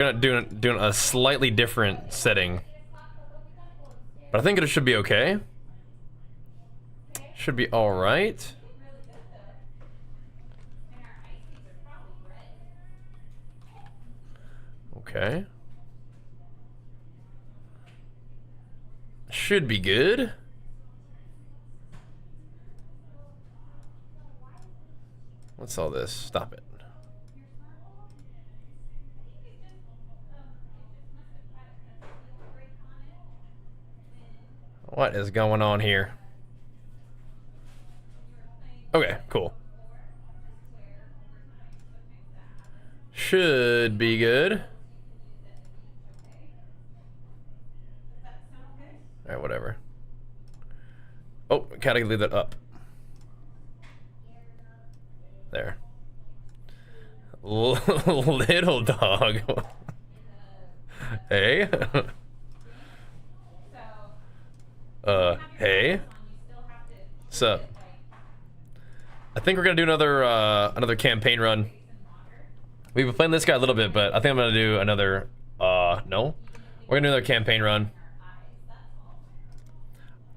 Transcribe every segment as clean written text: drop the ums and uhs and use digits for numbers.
We're gonna doing a slightly different setting, but I think it should be okay. Should be all right. Okay. Should be good. What's all this? Stop it. What is going on here? Okay, cool. Should be good. Alright, whatever. Oh, gotta leave that up. There. Little dog. Hey. Hey. What's up? I think we're gonna do another campaign run. We've been playing this guy a little bit, but I think I'm gonna do another, no. We're gonna do another campaign run.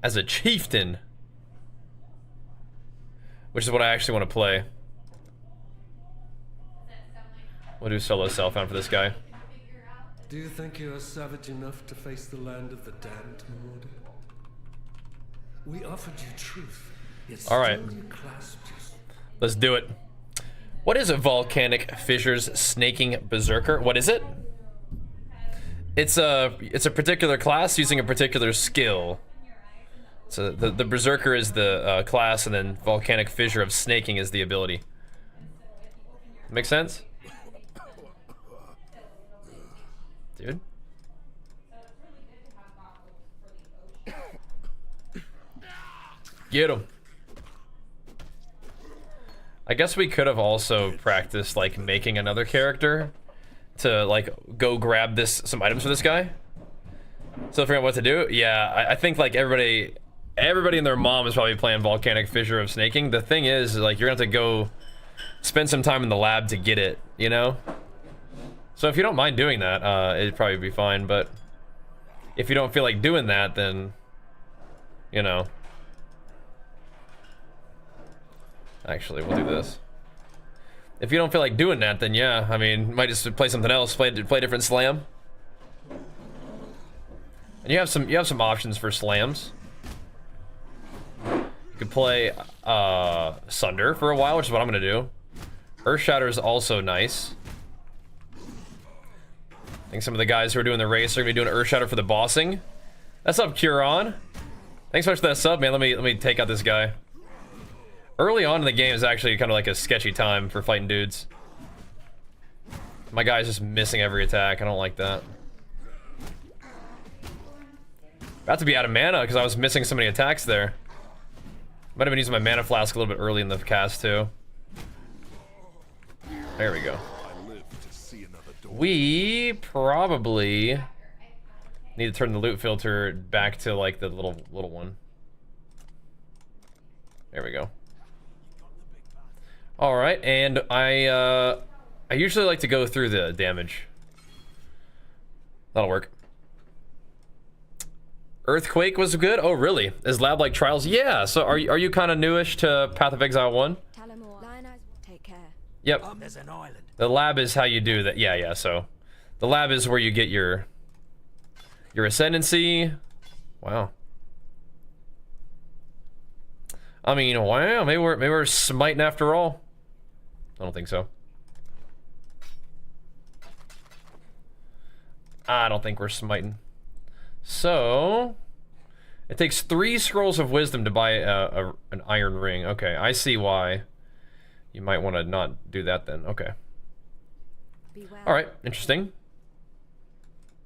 As a chieftain. Which is what I actually want to play. We'll do solo self-found for this guy. Do you think you are savage enough to face the land of the damned, Marauder? We offered you truth. All right. Clasped you. Let's do it. What is a volcanic fissures snaking berserker? What is it? It's a particular class using a particular skill. So the berserker is the class, and then volcanic fissure of snaking is the ability. Make sense? Dude. Get him. I guess we could have also practiced like making another character to like go grab some items for this guy. So figuring out what to do. Yeah, I think like everybody and their mom is probably playing volcanic fissure of snaking. The thing is, like, you're gonna have to go spend some time in the lab to get it, you know? So if you don't mind doing that, it'd probably be fine, but if you don't feel like doing that, then, you know. Actually, we'll do this. If you don't feel like doing that, then yeah, I mean, might just play something else, play a different slam. And you have some options for slams. You could play Sunder for a while, which is what I'm gonna do. Earthshatter is also nice. I think some of the guys who are doing the race are gonna be doing Earthshatter for the bossing. That's up, Curon. Thanks so much for that sub, man. Let me take out this guy. Early on in the game is actually kind of like a sketchy time for fighting dudes. My guy's just missing every attack. I don't like that. About to be out of mana because I was missing so many attacks there. Might have been using my mana flask a little bit early in the cast too. There we go. We probably need to turn the loot filter back to like the little one. There we go. All right, and I usually like to go through the damage. That'll work. Earthquake was good. Oh, really? Is lab like trials? Yeah. So are you kind of newish to Path of Exile 1? Take care. Yep. There's an island. The lab is how you do that. Yeah. So the lab is where you get your Ascendancy. Wow. I mean, wow. Maybe we're smiting after all. I don't think so. I don't think we're smiting. So, it takes 3 scrolls of wisdom to buy an iron ring. Okay, I see why you might want to not do that then. Okay. All right, interesting.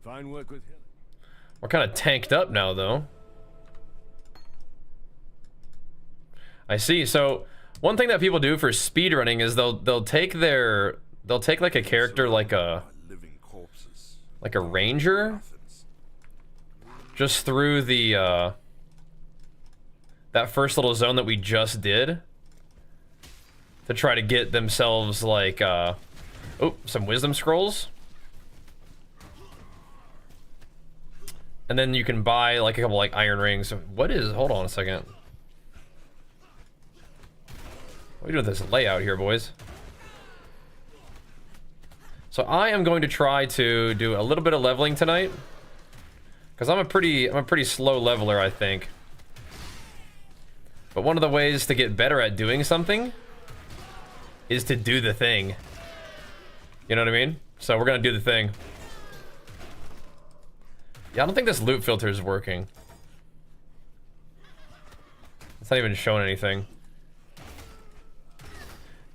Fine work with him. We're kind of tanked up now, though. I see. So, one thing that people do for speedrunning is they'll take like a character like a ranger. Just through the, that first little zone that we just did. To try to get themselves, like, oh, some wisdom scrolls. And then you can buy like a couple like iron rings. What is, hold on a second. What are we doing with this layout here, boys? So I am going to try to do a little bit of leveling tonight. Because I'm a pretty slow leveler, I think. But one of the ways to get better at doing something is to do the thing. You know what I mean? So we're gonna do the thing. Yeah, I don't think this loot filter is working. It's not even showing anything.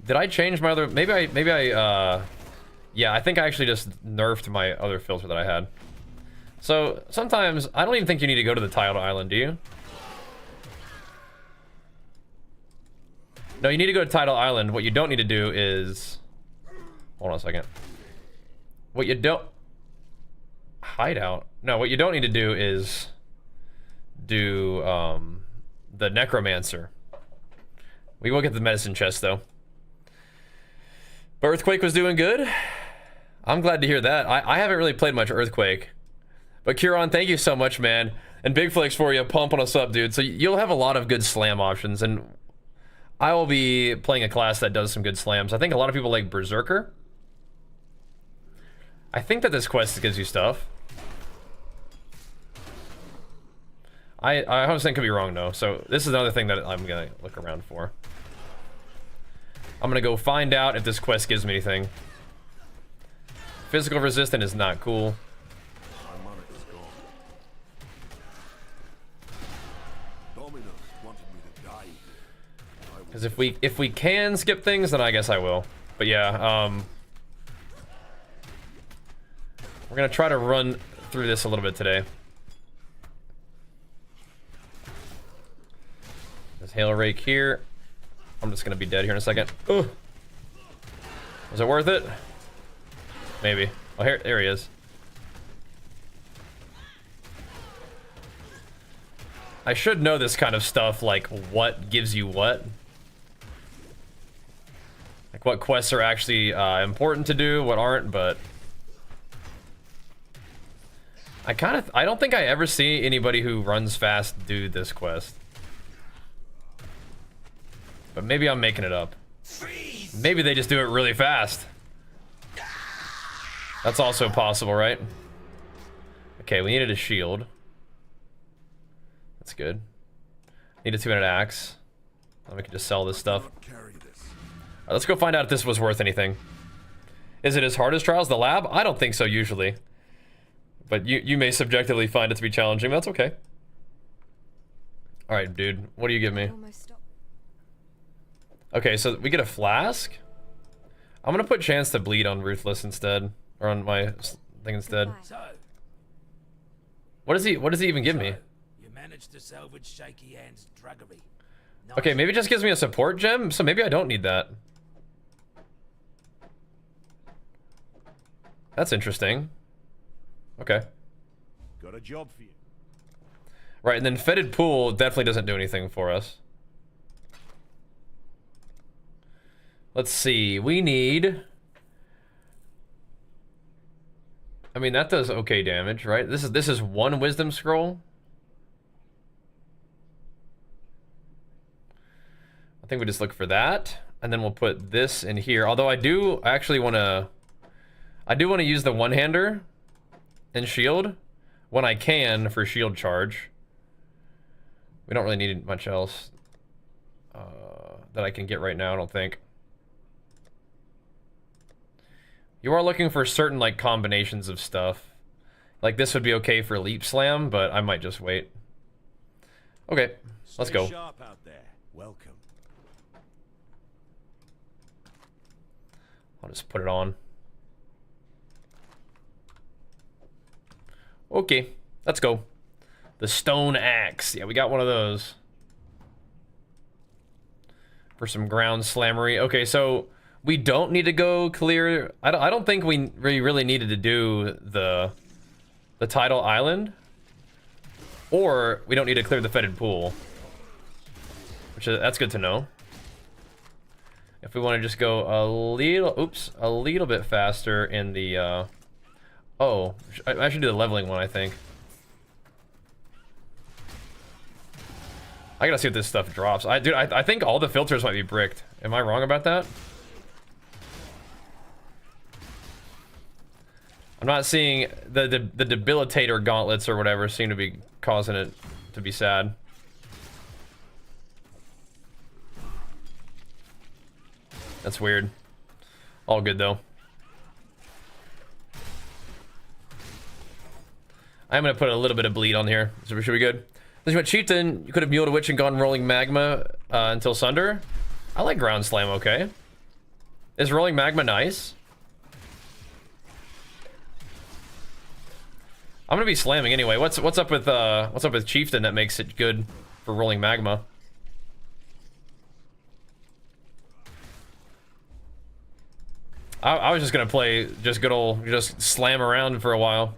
Did I change my other? Maybe I. Yeah, I think I actually just nerfed my other filter that I had. So sometimes I don't even think you need to go to the Tidal Island, do you? No, you need to go to Tidal Island. What you don't need to do is... Hold on a second. What you don't... Hideout? No, what you don't need to do is... do, the Necromancer. We will get the medicine chest, though. But Earthquake was doing good. I'm glad to hear that. I haven't really played much Earthquake. But Curon, thank you so much, man. And Big Flex for you, pumping us up, dude. So you'll have a lot of good slam options, and I will be playing a class that does some good slams. I think a lot of people like Berserker. I think that this quest gives you stuff. I 100% could be wrong, though. So this is another thing that I'm gonna look around for. I'm gonna go find out if this quest gives me anything. Physical resistant is not cool. Because if we can skip things, then I guess I will. But yeah, we're gonna try to run through this a little bit today. This Hail Rake here. I'm just gonna be dead here in a second. Ugh. Was it worth it? Maybe. Oh, there he is. I should know this kind of stuff, like what gives you what. Like what quests are actually important to do, what aren't, but I don't think I ever see anybody who runs fast do this quest. But maybe I'm making it up. Freeze! Maybe they just do it really fast. That's also possible, right? Okay, we needed a shield. That's good. Need a 2-minute axe. Then we can just sell this stuff. Alright, let's go find out if this was worth anything. Is it as hard as Trials the Lab? I don't think so usually. But you may subjectively find it to be challenging. That's okay. Alright, dude. What do you give me? Okay, so we get a flask. I'm gonna put Chance to Bleed on Ruthless instead. Or on my thing instead. What does he even give me? You managed to salvage Shaky Hand's druggery. Okay, maybe it just gives me a support gem, so maybe I don't need that. That's interesting. Okay. Got a job for you. Right, and then Fetid Pool definitely doesn't do anything for us. Let's see, we need... I mean, that does okay damage, right? This is one wisdom scroll. I think we just look for that, and then we'll put this in here. Although I do actually want to... I do want to use the one-hander and shield when I can for shield charge. We don't really need much else that I can get right now, I don't think. You are looking for certain like combinations of stuff. Like this would be okay for Leap Slam, but I might just wait. Okay, let's go. Stay sharp out there. Welcome. I'll just put it on. Okay, let's go. The Stone Axe. Yeah, we got one of those. For some ground slammery. Okay, so we don't need to go clear. I don't think we really needed to do the Tidal Island. Or we don't need to clear the Fetid Pool. That's good to know. If we want to just go a little bit faster in the oh, I should do the leveling one, I think. I gotta see what this stuff drops. Dude, I think all the filters might be bricked. Am I wrong about that? I'm not seeing the debilitator gauntlets or whatever seem to be causing it to be sad. That's weird. All good though. I'm gonna put a little bit of bleed on here. So we should be good. This is Chieftain. You could have muled a witch and gone rolling magma until Sunder. I like ground slam. Okay. Is rolling magma nice? I'm gonna be slamming anyway. What's up with Chieftain that makes it good for rolling magma? I was just gonna play just good old just slam around for a while.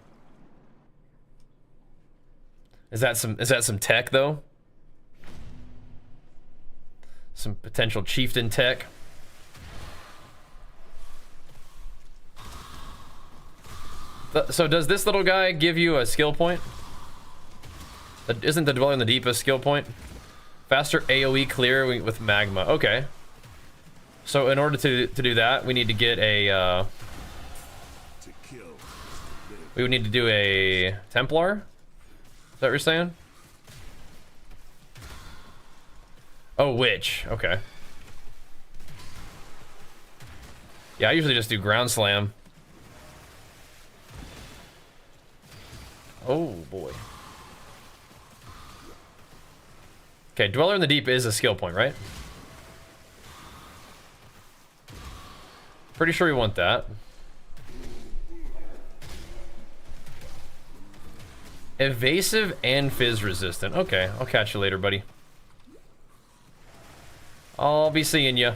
Is that some tech though? Some potential Chieftain tech. So does this little guy give you a skill point? Isn't the Dweller in the Deep a skill point? Faster AoE clear with magma. Okay. So in order to do that, we need to get a we would need to do a Templar. Is that what you're saying? Oh, witch. Okay. Yeah, I usually just do ground slam. Oh boy. Okay, Dweller in the Deep is a skill point, right? Pretty sure we want that. Evasive and fizz resistant. Okay, I'll catch you later, buddy. I'll be seeing you.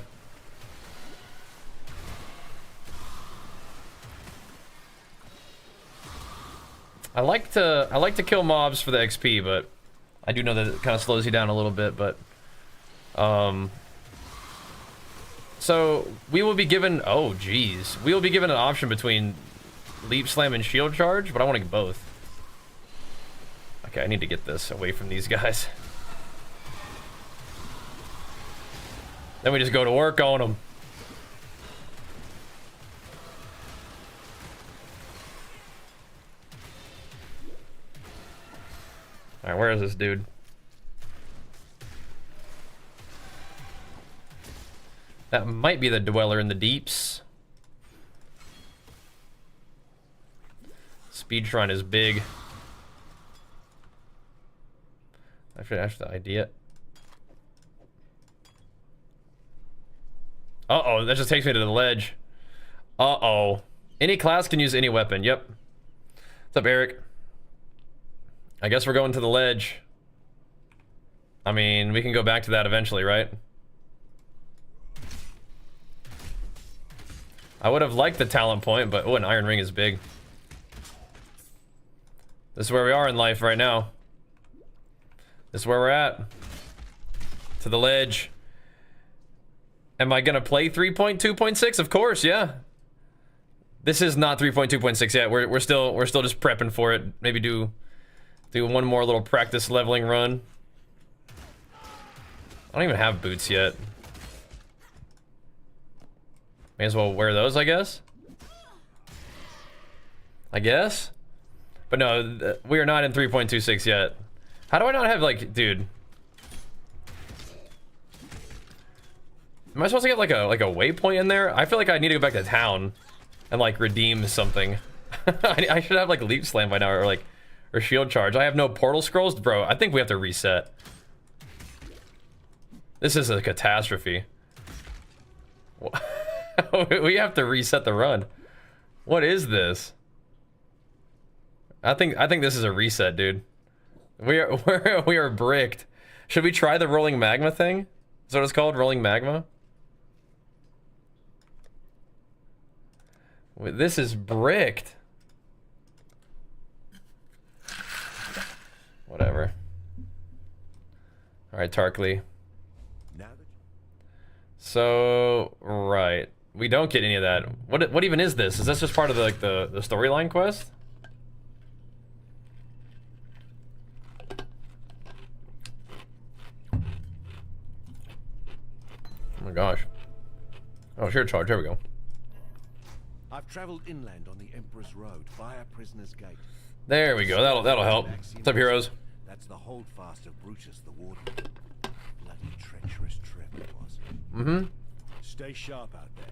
I like to kill mobs for the XP, but I do know that it kind of slows you down a little bit, but so we will be given, oh geez, we will be given an option between leap slam and shield charge, but I want to get both. Okay, I need to get this away from these guys. Then we just go to work on them. Alright, where is this dude? That might be the Dweller in the Deeps. Speed Shrine is big. I should ask the idea. Uh-oh, that just takes me to the ledge. Uh-oh. Any class can use any weapon. Yep. What's up, Eric? I guess we're going to the ledge. I mean, we can go back to that eventually, right? I would have liked the talent point, but oh, an iron ring is big. This is where we are in life right now. This is where we're at. To the ledge. Am I gonna play 3.2.6? Of course, yeah. This is not 3.2.6 yet. We're still just prepping for it. Maybe do one more little practice leveling run. I don't even have boots yet. May as well wear those, I guess. But no, we are not in 3.26 yet. How do I not have, like, dude? Am I supposed to get like a waypoint in there? I feel like I need to go back to town and like redeem something. I should have like leap slam by now, or shield charge. I have no portal scrolls, bro. I think we have to reset. This is a catastrophe. We have to reset the run. What is this? I think this is a reset, dude. We are bricked. Should we try the rolling magma thing? Is that what it's called? Rolling magma? This is bricked. Whatever. Alright, Tarkly. So, right. We don't get any of that. What even is this? Is this just part of the storyline quest? Oh my gosh. Oh, sure charge. There we go. I've traveled inland on the Emperor's Road via Prisoner's Gate. There we go. That'll help. What's up, heroes? That's the holdfast of Brutus the warden. Bloody treacherous trip it was. Mm-hmm. Stay sharp out there.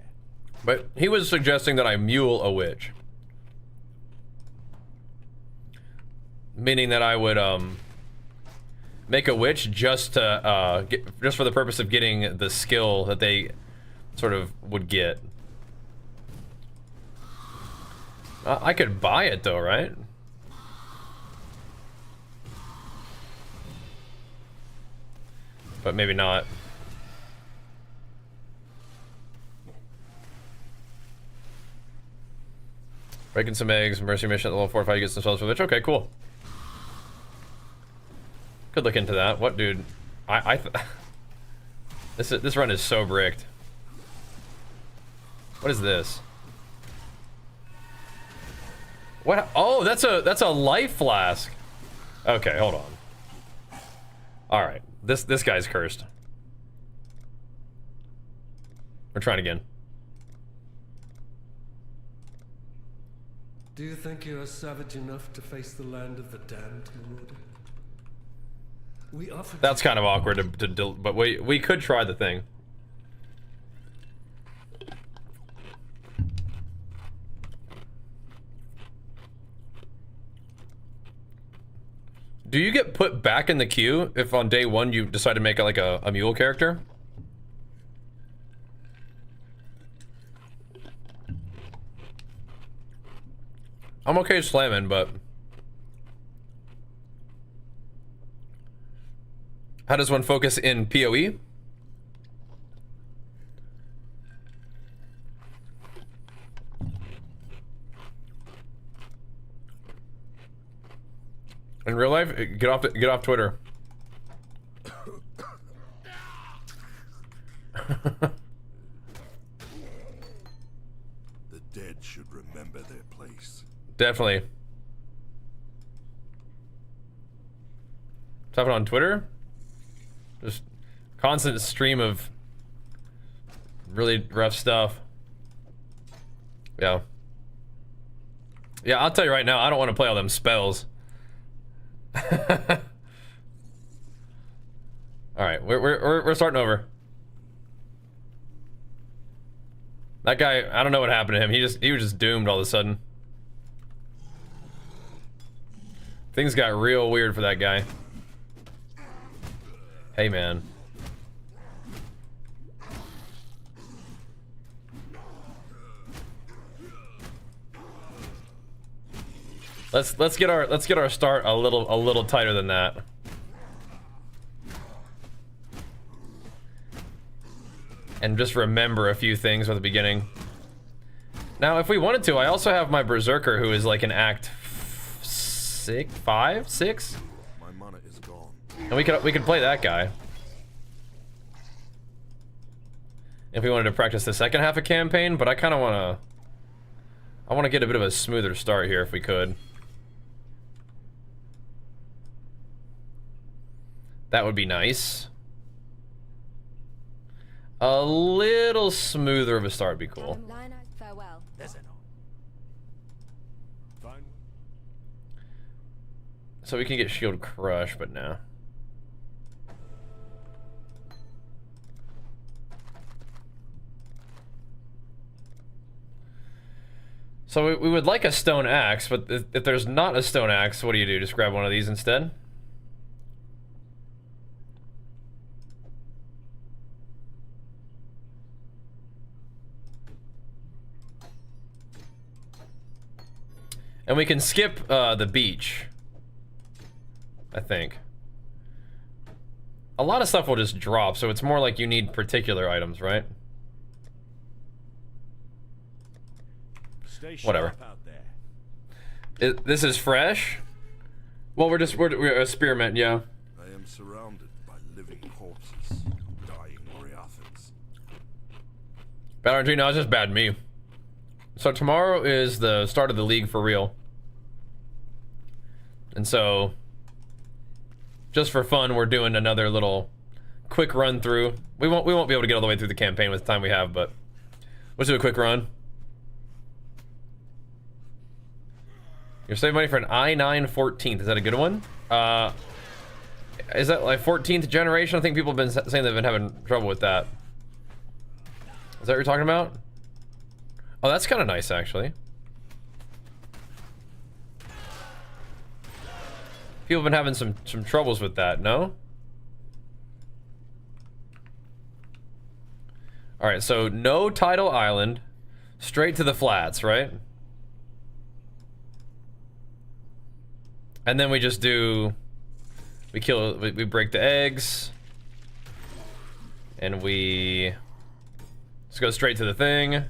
But he was suggesting that I mule a witch. Meaning that I would make a witch just to just for the purpose of getting the skill that they sort of would get. I could buy it though, right? But maybe not. Breaking some eggs, mercy mission at level 4 if I get some spells for which. Okay, cool. Could look into that. What, dude? This run is so bricked. What is this? What? Oh, that's a life flask. Okay, hold on. All right, this guy's cursed. We're trying again. Do you think you are savage enough to face the land of the damned, Marauder? We offer. That's kind of awkward but we could try the thing. Do you get put back in the queue if on day one you decide to make it like a mule character? I'm okay slamming, but how does one focus in PoE? In real life, get off Twitter. The dead should remember their place. Definitely. What's happening on Twitter? Just constant stream of really rough stuff. Yeah. Yeah, I'll tell you right now, I don't want to play all them spells. All right, we're starting over. That guy, I don't know what happened to him. He was just doomed all of a sudden. Things got real weird for that guy. Hey, man. Let's get our start a little tighter than that. And just remember a few things at the beginning. Now, if we wanted to, I also have my Berserker who is like an act 5, 6? My mana is gone. And we could play that guy. If we wanted to practice the second half of campaign, but I kind of want to get a bit of a smoother start here if we could. That would be nice. A little smoother of a start would be cool. Farewell. There's an Fine. So we can get shield crush, but no. So we would like a stone axe, but if there's not a stone axe, what do you do? Just grab one of these instead? And we can skip the beach, I think. A lot of stuff will just drop, so it's more like you need particular items, right? Stay sharp Whatever. out there. This is fresh? Well, we're a spearmint, yeah. I am surrounded by living corpses, dying Moriathans. Bad RNG? No, it's just bad me. So tomorrow is the start of the league for real. And so, just for fun, we're doing another little quick run through. We won't be able to get all the way through the campaign with the time we have, but let's do a quick run. You're saving money for an i9 14th. Is that a good one? Is that like 14th generation? I think people have been saying they've been having trouble with that. Is that what you're talking about? Oh, that's kind of nice, actually. People have been having some troubles with that, no? Alright, so no Tidal Island. Straight to the flats, right? And then we just do... We break the eggs. And we... Just go straight to the thing.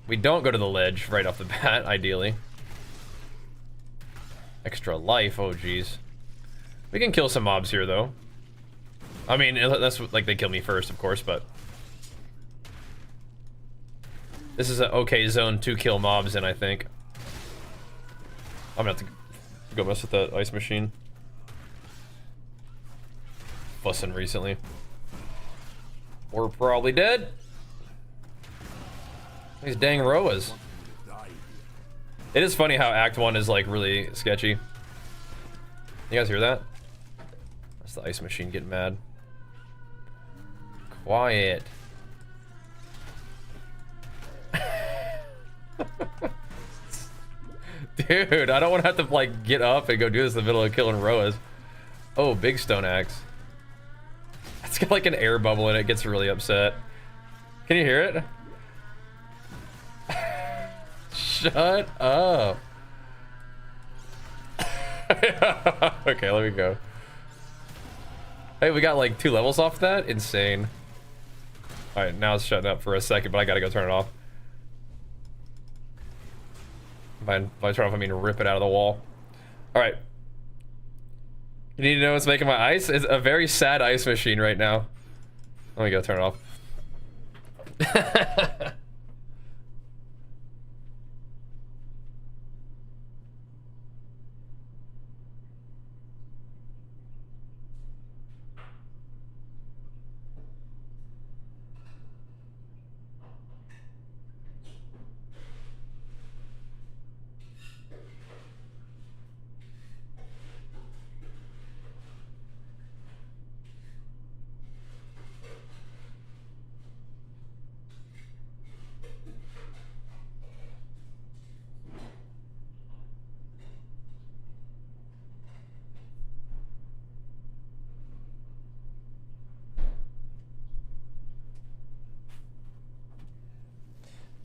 We don't go to the ledge right off the bat, ideally. Extra life, oh geez. We can kill some mobs here, though. I mean, that's like they kill me first, of course, but... This is an okay zone to kill mobs in, I think. I'm gonna have to go mess with that ice machine. Fussing recently. We're probably dead. These dang Roas. It is funny how Act 1 is like really sketchy. You guys hear that? That's the ice machine getting mad. Quiet. Dude, I don't want to have to like get up and go do this in the middle of killing Roas. Oh, big stone axe. It's got like an air bubble in it. It gets really upset. Can you hear it? Shut up. Okay, let me go. Hey, we got like 2 levels off that? Insane. Alright, now it's shutting up for a second, but I gotta go turn it off. By turn off, I mean rip it out of the wall. Alright. You need to know what's making my ice? It's a very sad ice machine right now. Let me go turn it off.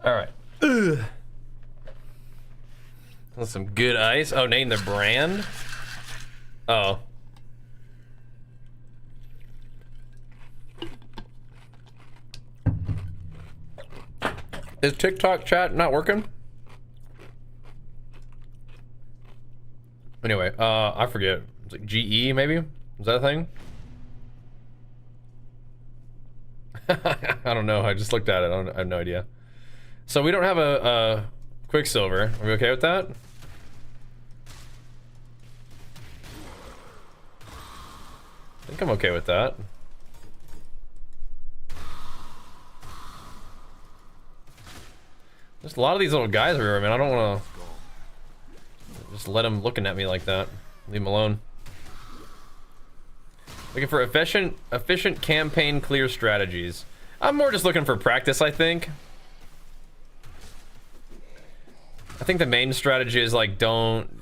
Alright. That's some good ice. Oh, name the brand? Oh. Is TikTok chat not working? Anyway, I forget. It's like GE maybe? Is that a thing? I don't know. I just looked at it. I have no idea. So we don't have a Quicksilver. Are we okay with that? I think I'm okay with that. There's a lot of these little guys everywhere, man. I don't want to just let them looking at me like that. Leave them alone. Looking for efficient campaign clear strategies. I'm more just looking for practice, I think. I think the main strategy is like don't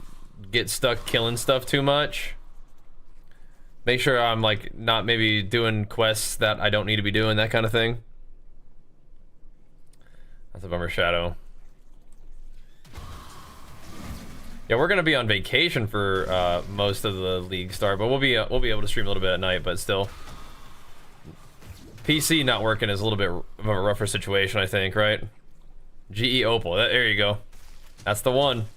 get stuck killing stuff too much. Make sure I'm like not maybe doing quests that I don't need to be doing, that kind of thing. That's a bummer, Shadow. Yeah, we're gonna be on vacation for most of the league start, but we'll be able to stream a little bit at night. But still, PC not working is a little bit of a rougher situation, I think, right? GE Opal, there you go. That's the one.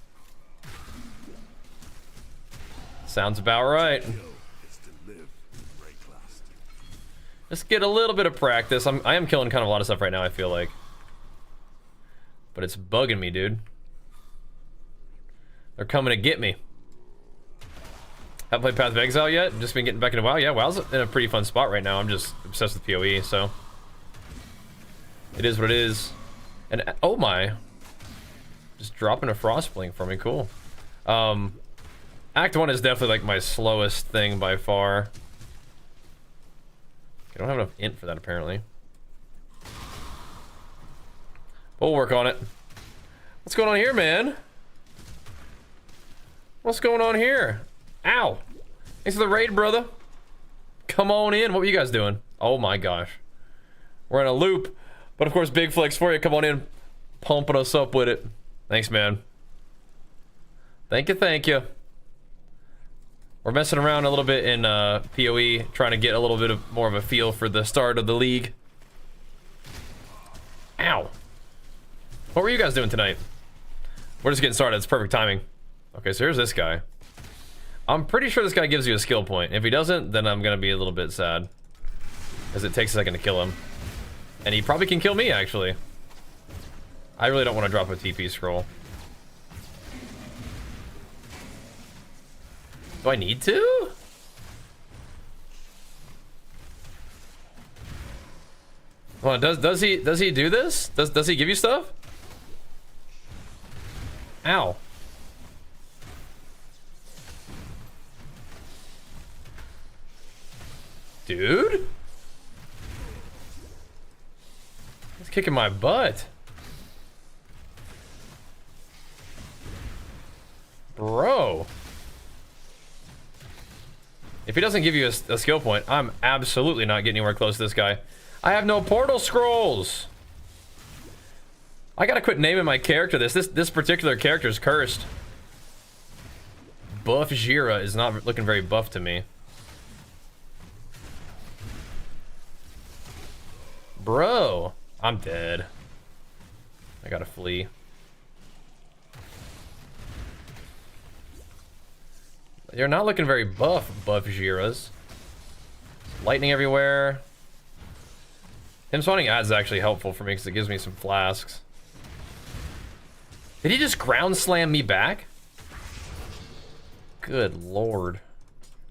Sounds about right. Just get a little bit of practice. I am killing kind of a lot of stuff right now, I feel like. But it's bugging me, dude. They're coming to get me. Haven't played Path of Exile yet. Just been getting back into WoW. Yeah, WoW's in a pretty fun spot right now. I'm just obsessed with PoE, so it is what it is. And oh my, just dropping a Frostblink for me. Cool. Act 1 is definitely like my slowest thing by far. I don't have enough int for that apparently. We'll work on it. What's going on here, man? What's going on here? Ow! Thanks for the raid, brother. Come on in. What were you guys doing? Oh my gosh. We're in a loop. But of course, big flex for you. Come on in. Pumping us up with it. Thanks, man. Thank you, thank you. We're messing around a little bit in PoE, trying to get a little bit of more of a feel for the start of the league. Ow. What were you guys doing tonight? We're just getting started. It's perfect timing. Okay, so here's this guy. I'm pretty sure this guy gives you a skill point. If he doesn't, then I'm gonna be a little bit sad, because it takes a second to kill him. And he probably can kill me, actually. I really don't want to drop a TP scroll. Do I need to? Hold on, does he do this? Does he give you stuff? Ow. Dude? He's kicking my butt. Bro. If he doesn't give you a skill point, I'm absolutely not getting anywhere close to this guy. I have no portal scrolls. I gotta quit naming my character this particular character is cursed. Bajheera is not looking very buff to me. Bro, I'm dead. I gotta flee. You're not looking very buff, Bajheeras. Lightning everywhere. Him spawning ads is actually helpful for me because it gives me some flasks. Did he just ground slam me back? Good lord.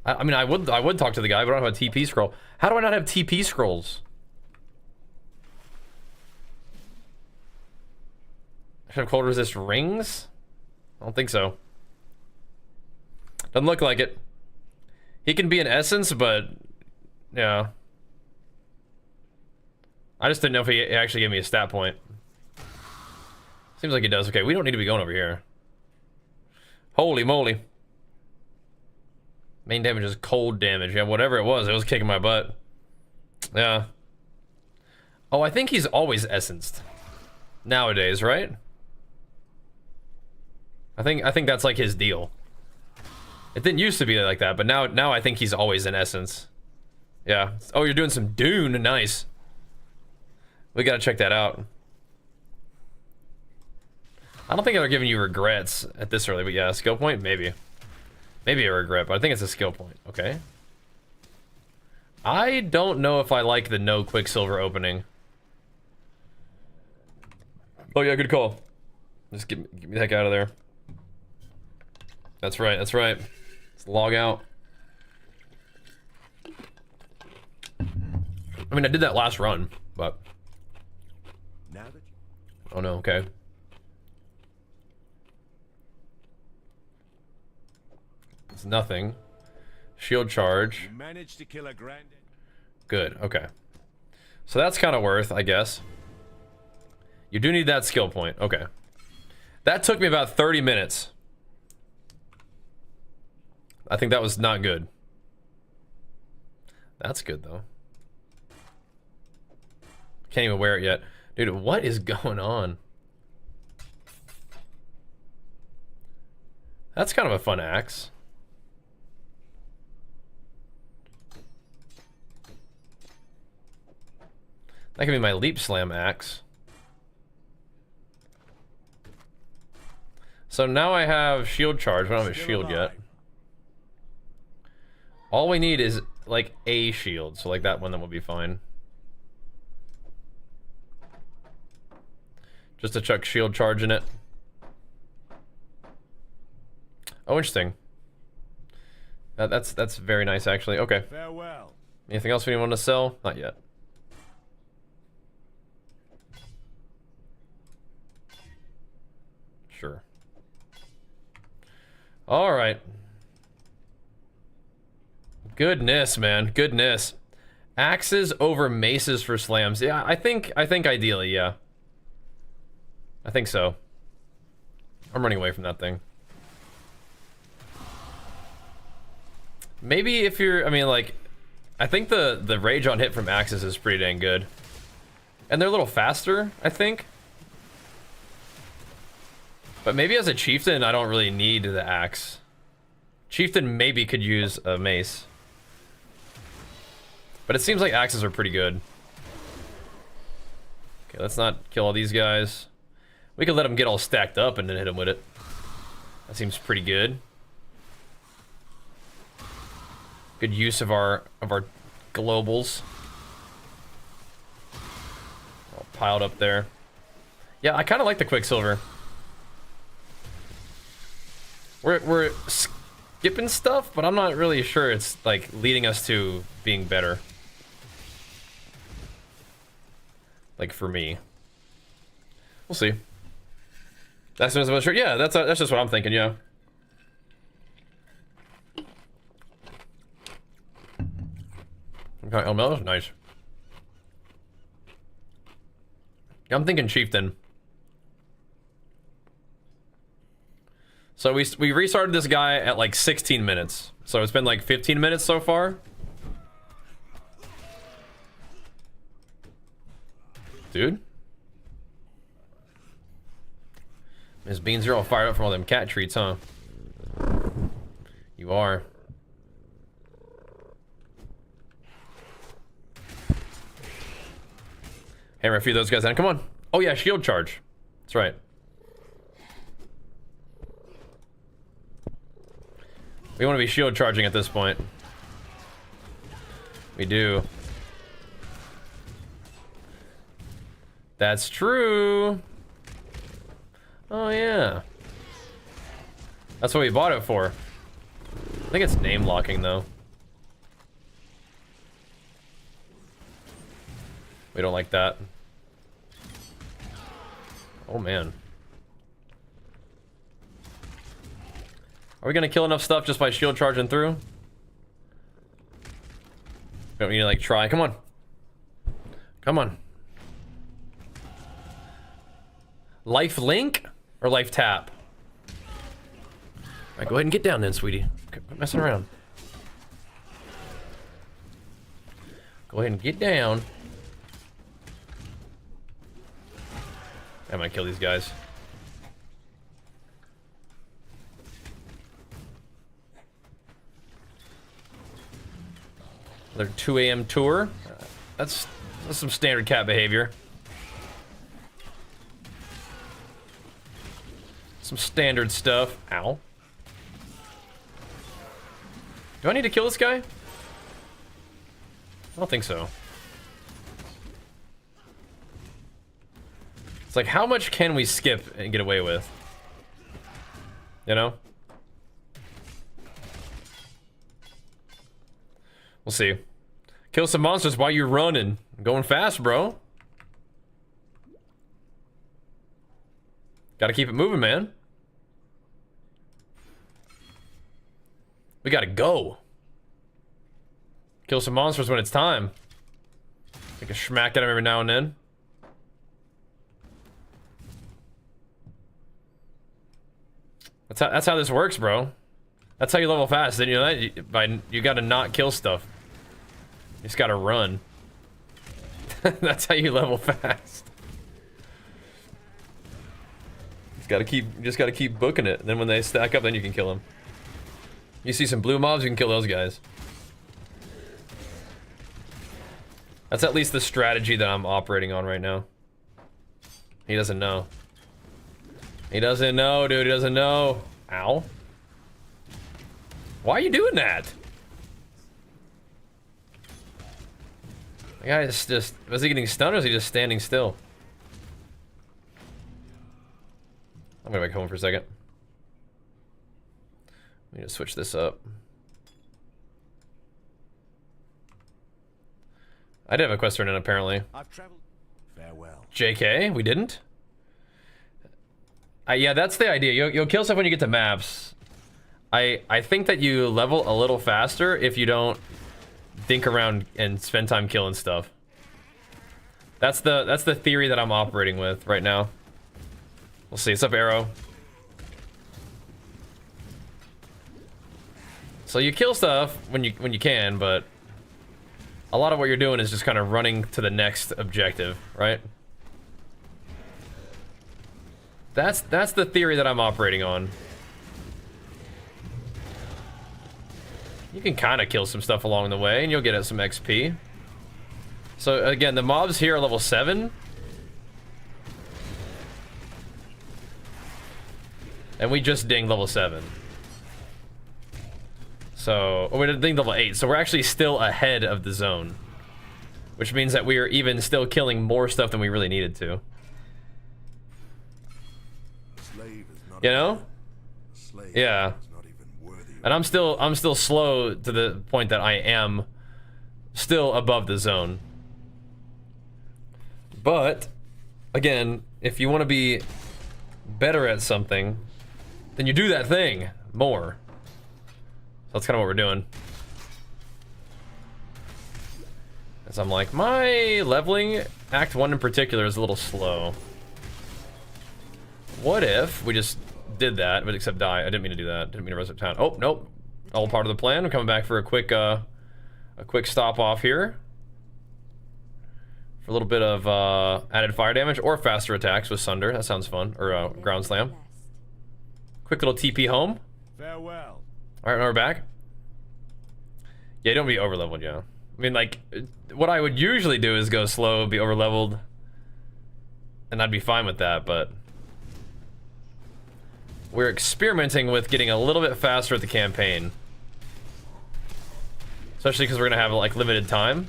I mean, I would talk to the guy, but I don't have a TP scroll. How do I not have TP scrolls? I should have cold resist rings? I don't think so. Doesn't look like it. He can be an essence, but yeah. I just didn't know if he actually gave me a stat point. Seems like he does. Okay, we don't need to be going over here. Holy moly. Main damage is cold damage. Yeah, whatever it was kicking my butt. Yeah. Oh, I think he's always essenced. Nowadays, right? I think that's like his deal. It didn't used to be like that, but now I think he's always in essence. Yeah. Oh, you're doing some Dune. Nice. We gotta check that out. I don't think they're giving you regrets at this early, but yeah, skill point, maybe. Maybe a regret, but I think it's a skill point. Okay. I don't know if I like the no Quicksilver opening. Oh yeah, good call. Just get me the heck out of there. That's right, that's right. Let's log out. I mean, I did that last run, but... Now that you... Oh no, okay. It's nothing. Shield charge. You managed to kill a grand... Good, okay. So that's kind of worth, I guess. You do need that skill point, okay. That took me about 30 minutes. I think that was not good. That's good, though. Can't even wear it yet. Dude, what is going on? That's kind of a fun axe. That could be my leap slam axe. So now I have shield charge. I don't have a shield yet. All we need is like a shield, so like that one, that will be fine. Just to chuck shield charge in it. Oh, interesting. That's very nice, actually. Okay. Farewell. Anything else we want to sell? Not yet. Sure. All right. Goodness, man. Goodness. Axes over maces for slams. Yeah, I think ideally, yeah. I think so. I'm running away from that thing. Maybe if you're, I mean, like, I think the rage on hit from axes is pretty dang good. And they're a little faster, I think. But maybe as a chieftain, I don't really need the axe. Chieftain maybe could use a mace. But it seems like axes are pretty good. Okay, let's not kill all these guys. We could let them get all stacked up and then hit them with it. That seems pretty good. Good use of our globals. All piled up there. Yeah, I kind of like the Quicksilver. We're skipping stuff, but I'm not really sure it's like leading us to being better. Like for me, we'll see. That's not sure. Yeah, that's just what I'm thinking. Yeah. Okay, oh, that was nice. Yeah, I'm thinking Chieftain. So we restarted this guy at like 16 minutes. So it's been like 15 minutes so far. Dude. Ms. Beans, you're all fired up from all them cat treats, huh? You are. Hammer a few of those guys in. Come on. Oh yeah, shield charge. That's right. We want to be shield charging at this point. We do. That's true. Oh yeah. That's what we bought it for. I think it's name locking though. We don't like that. Oh man. Are we gonna kill enough stuff just by shield charging through? Don't need to like try. Come on. Come on. Life link or life tap? Alright, go ahead and get down then, sweetie. Quit messing around. Go ahead and get down. I might kill these guys. Another 2 a.m. tour. That's some standard cat behavior. Some standard stuff. Ow. Do I need to kill this guy? I don't think so. It's like, how much can we skip and get away with? You know? We'll see. Kill some monsters while you're running. Going fast, bro. Gotta keep it moving, man. We gotta go. Kill some monsters when it's time. Take a schmack at him every now and then. That's how this works, bro. That's how you level fast. Then you know that you gotta not kill stuff. You just gotta run. That's how you level fast. You just gotta keep booking it. And then when they stack up, then you can kill them. You see some blue mobs, you can kill those guys. That's at least the strategy that I'm operating on right now. He doesn't know. He doesn't know, dude. He doesn't know. Ow. Why are you doing that? The guy is just... Was he getting stunned or is he just standing still? I'm gonna back home for a second. Let me just switch this up. I did have a quest turn in apparently. I've traveled. Farewell. JK, we didn't? Yeah, that's the idea. You'll kill stuff when you get to maps. I think that you level a little faster if you don't dink around and spend time killing stuff. That's the theory that I'm operating with right now. We'll see. It's up arrow. So you kill stuff when you can, but a lot of what you're doing is just kind of running to the next objective, right? That's the theory that I'm operating on. You can kind of kill some stuff along the way, and you'll get some XP. So again, the mobs here are level 7. And we just dinged level 7. So, we didn't ding level 8, so we're actually still ahead of the zone. Which means that we are even still killing more stuff than we really needed to. You know? Yeah. And I'm still slow to the point that I am still above the zone. But again, if you want to be better at something, then you do that thing more. So that's kind of what we're doing. As I'm like, my leveling, Act 1 in particular, is a little slow. What if we just did that, but except die? I didn't mean to do that. Didn't mean to res up town. Oh, nope. All part of the plan. I'm coming back for a quick stop off here. For a little bit of added fire damage or faster attacks with Sunder. That sounds fun. Or ground slam. Quick little TP home. Farewell. All right, now we're back. Yeah, don't be over leveled, yeah. I mean, like, what I would usually do is go slow, be over leveled, and I'd be fine with that, but we're experimenting with getting a little bit faster at the campaign. Especially because we're gonna have like limited time.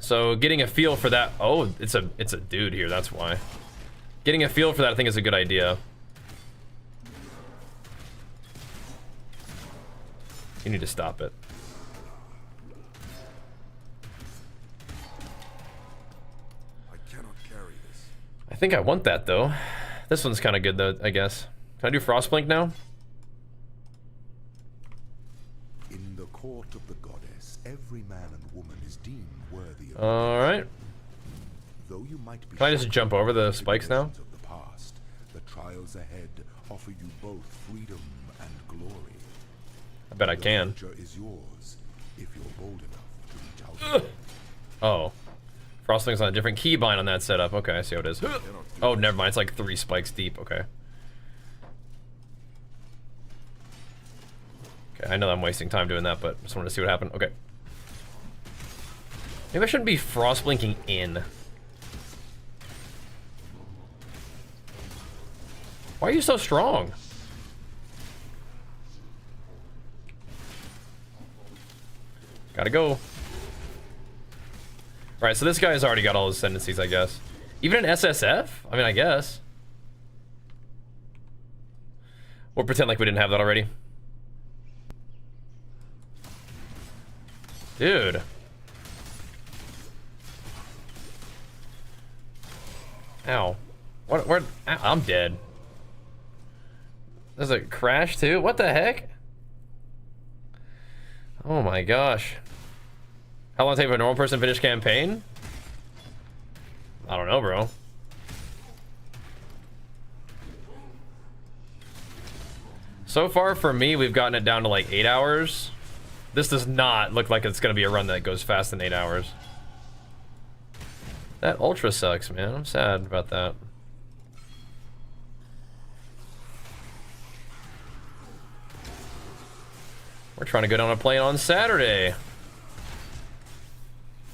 So getting a feel for that. Oh, it's a dude here, that's why. Getting a feel for that I think is a good idea. You need to stop it. I cannot carry this. I think I want that though. This one's kind of good though, I guess. Can I do Frostblink now? In the court of the goddess, every man and woman is deemed worthy of. All right. Though you might be. Can I just jump over the spikes now? Of the past, the trials ahead offer you both freedom and glory. I bet I can. The future is yours if you're bold enough to reach out. Oh. Frostlink's on a different keybind on that setup. Okay, I see how it is. Oh, never mind. It's like 3 spikes deep. Okay. Okay, I know I'm wasting time doing that, but just wanted to see what happened. Okay. Maybe I shouldn't be Frostblinking in. Why are you so strong? Gotta go. Alright, so this guy's already got all his ascendancies, I guess. Even an SSF? I mean, I guess. We'll pretend like we didn't have that already. Dude. Ow. What? Where? I'm dead. There's a crash too? What the heck? Oh my gosh. How long does it take for a normal person to finish campaign? I don't know, bro. So far for me, we've gotten it down to like 8 hours. This does not look like it's gonna be a run that goes fast in 8 hours. That ultra sucks, man. I'm sad about that. We're trying to go down a plane on Saturday.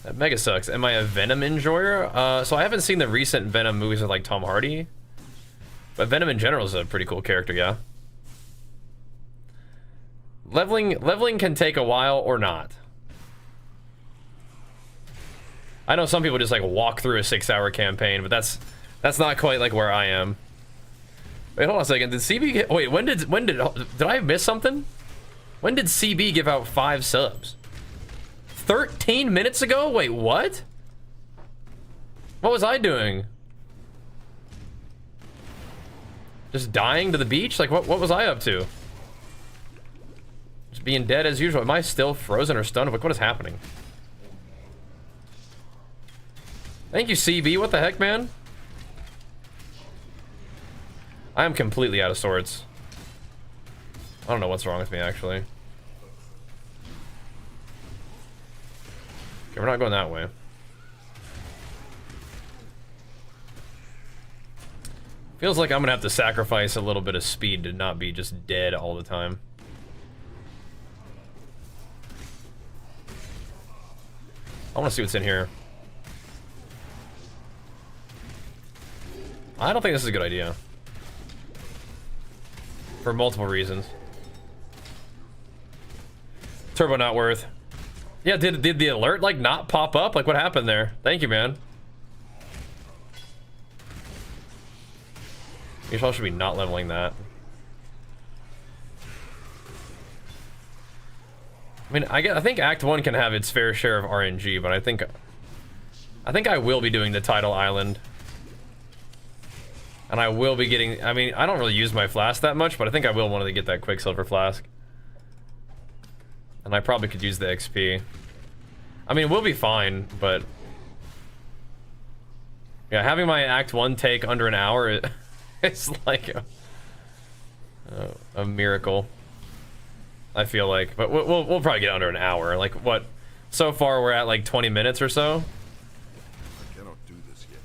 That mega sucks. Am I a Venom enjoyer? So I haven't seen the recent Venom movies with like Tom Hardy. But Venom in general is a pretty cool character, yeah. Leveling can take a while or not. I know some people just like walk through a 6-hour campaign, but that's not quite like where I am. Wait, hold on a second. Did CB get, wait, did I miss something? When did CB give out 5 subs? 13 minutes ago? Wait, what? What was I doing? Just dying to the beach? Like, what was I up to? Just being dead as usual. Am I still frozen or stunned? Like, what is happening? Thank you, CB. What the heck, man? I am completely out of sorts. I don't know what's wrong with me, actually. Okay, we're not going that way. Feels like I'm gonna have to sacrifice a little bit of speed to not be just dead all the time. I want to see what's in here. I don't think this is a good idea. For multiple reasons. Turbo not worth. Yeah, did the alert like not pop up? Like what happened there? Thank you, man. You should be not leveling that. I mean, I think Act 1 can have its fair share of RNG, but I think I will be doing the Tidal Island. And I will be getting, I mean, I don't really use my flask that much, but I think I will want to get that Quicksilver flask. And I probably could use the XP. I mean, we'll be fine, but yeah, having my Act 1 take under an hour, it's like a miracle. I feel like, but we'll probably get under an hour. Like what? So far we're at like 20 minutes or so. I cannot do this yet.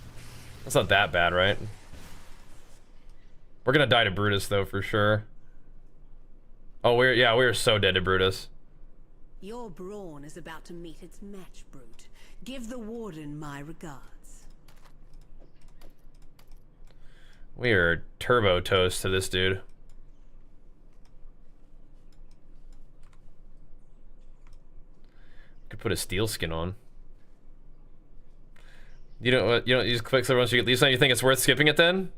That's not that bad, right? We're gonna die to Brutus though for sure. Oh, we're so dead to Brutus. Your brawn is about to meet its match, Brute. Give the warden my regards. We are turbo toast to this dude. Could put a steel skin on. You don't use Quicksilver once you get these. You think it's worth skipping it then?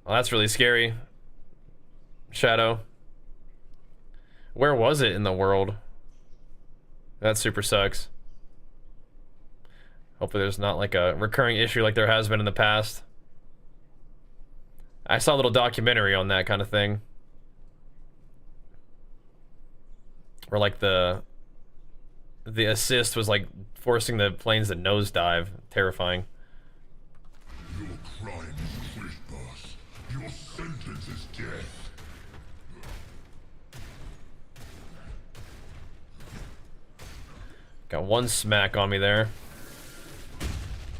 Well, that's really scary. Shadow. Where was it in the world? That super sucks. Hopefully there's not like a recurring issue like there has been in the past. I saw a little documentary on that kind of thing. Where like the assist was like forcing the planes to nosedive. Terrifying. Your crime is trespass. Your sentence is death. Got one smack on me there.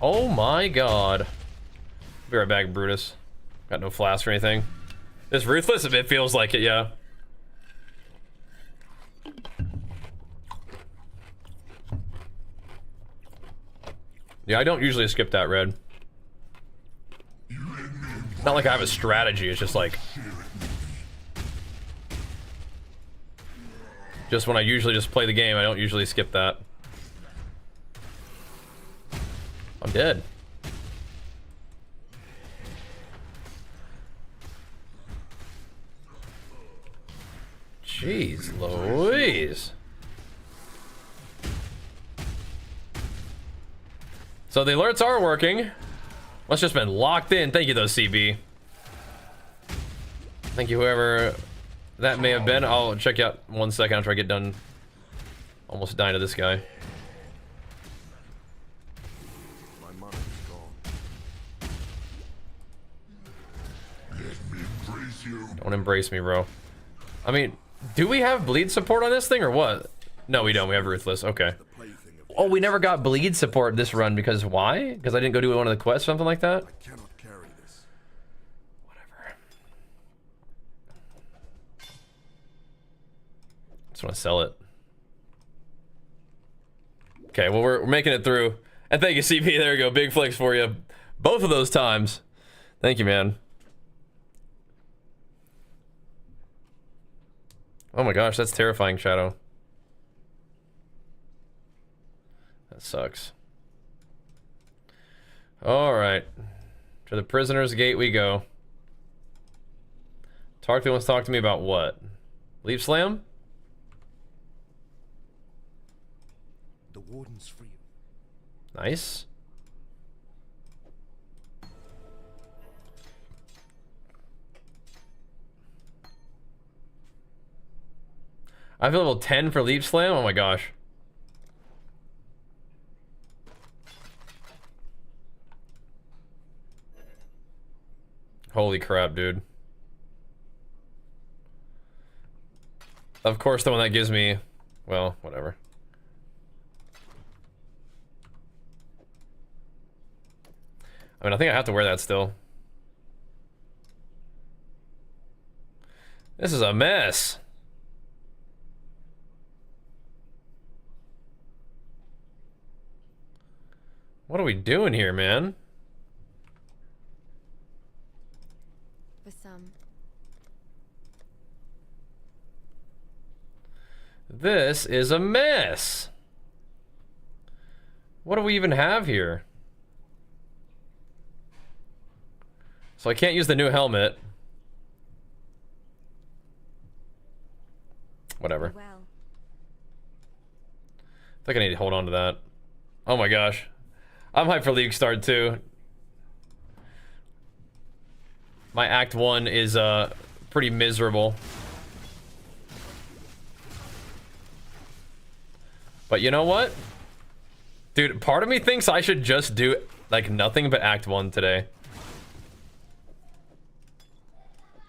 Oh my god. Be right back, Brutus. Got no flask or anything. It's ruthless if it feels like it, yeah. Yeah, I don't usually skip that red. It's not like I have a strategy, it's just like... Just when I usually just play the game, I don't usually skip that. I'm dead. Jeez Louise. So the alerts are working. Must just been locked in. Thank you though, CB. Thank you whoever that may have been. I'll check you out 1 second after I get done almost dying to this guy. My mind is gone. Let me embrace you. Don't embrace me, bro. I mean, do we have bleed support on this thing or what? No, we don't. We have ruthless. Okay. Oh, we never got bleed support this run because why? Because I didn't go do one of the quests, something like that? I cannot carry this. Whatever. Just want to sell it. Okay, well, we're making it through. And thank you, CP. There you go. Big flicks for you. Both of those times. Thank you, man. Oh my gosh, that's terrifying, Shadow. That sucks. Alright. To the prisoner's gate we go. Tarkly wants to talk to me about what? Leap slam. The warden's for you. Nice. I have level 10 for leap slam. Oh my gosh. Holy crap, dude. Of course, the one that gives me, well, whatever. I mean, I think I have to wear that still. This is a mess. What are we doing here, man? For some. This is a mess. What do we even have here? So I can't use the new helmet. Whatever. Well. I think I need to hold on to that. Oh my gosh. I'm hyped for League Start too. My Act 1 is pretty miserable. But you know what? Dude, part of me thinks I should just do like nothing but Act 1 today.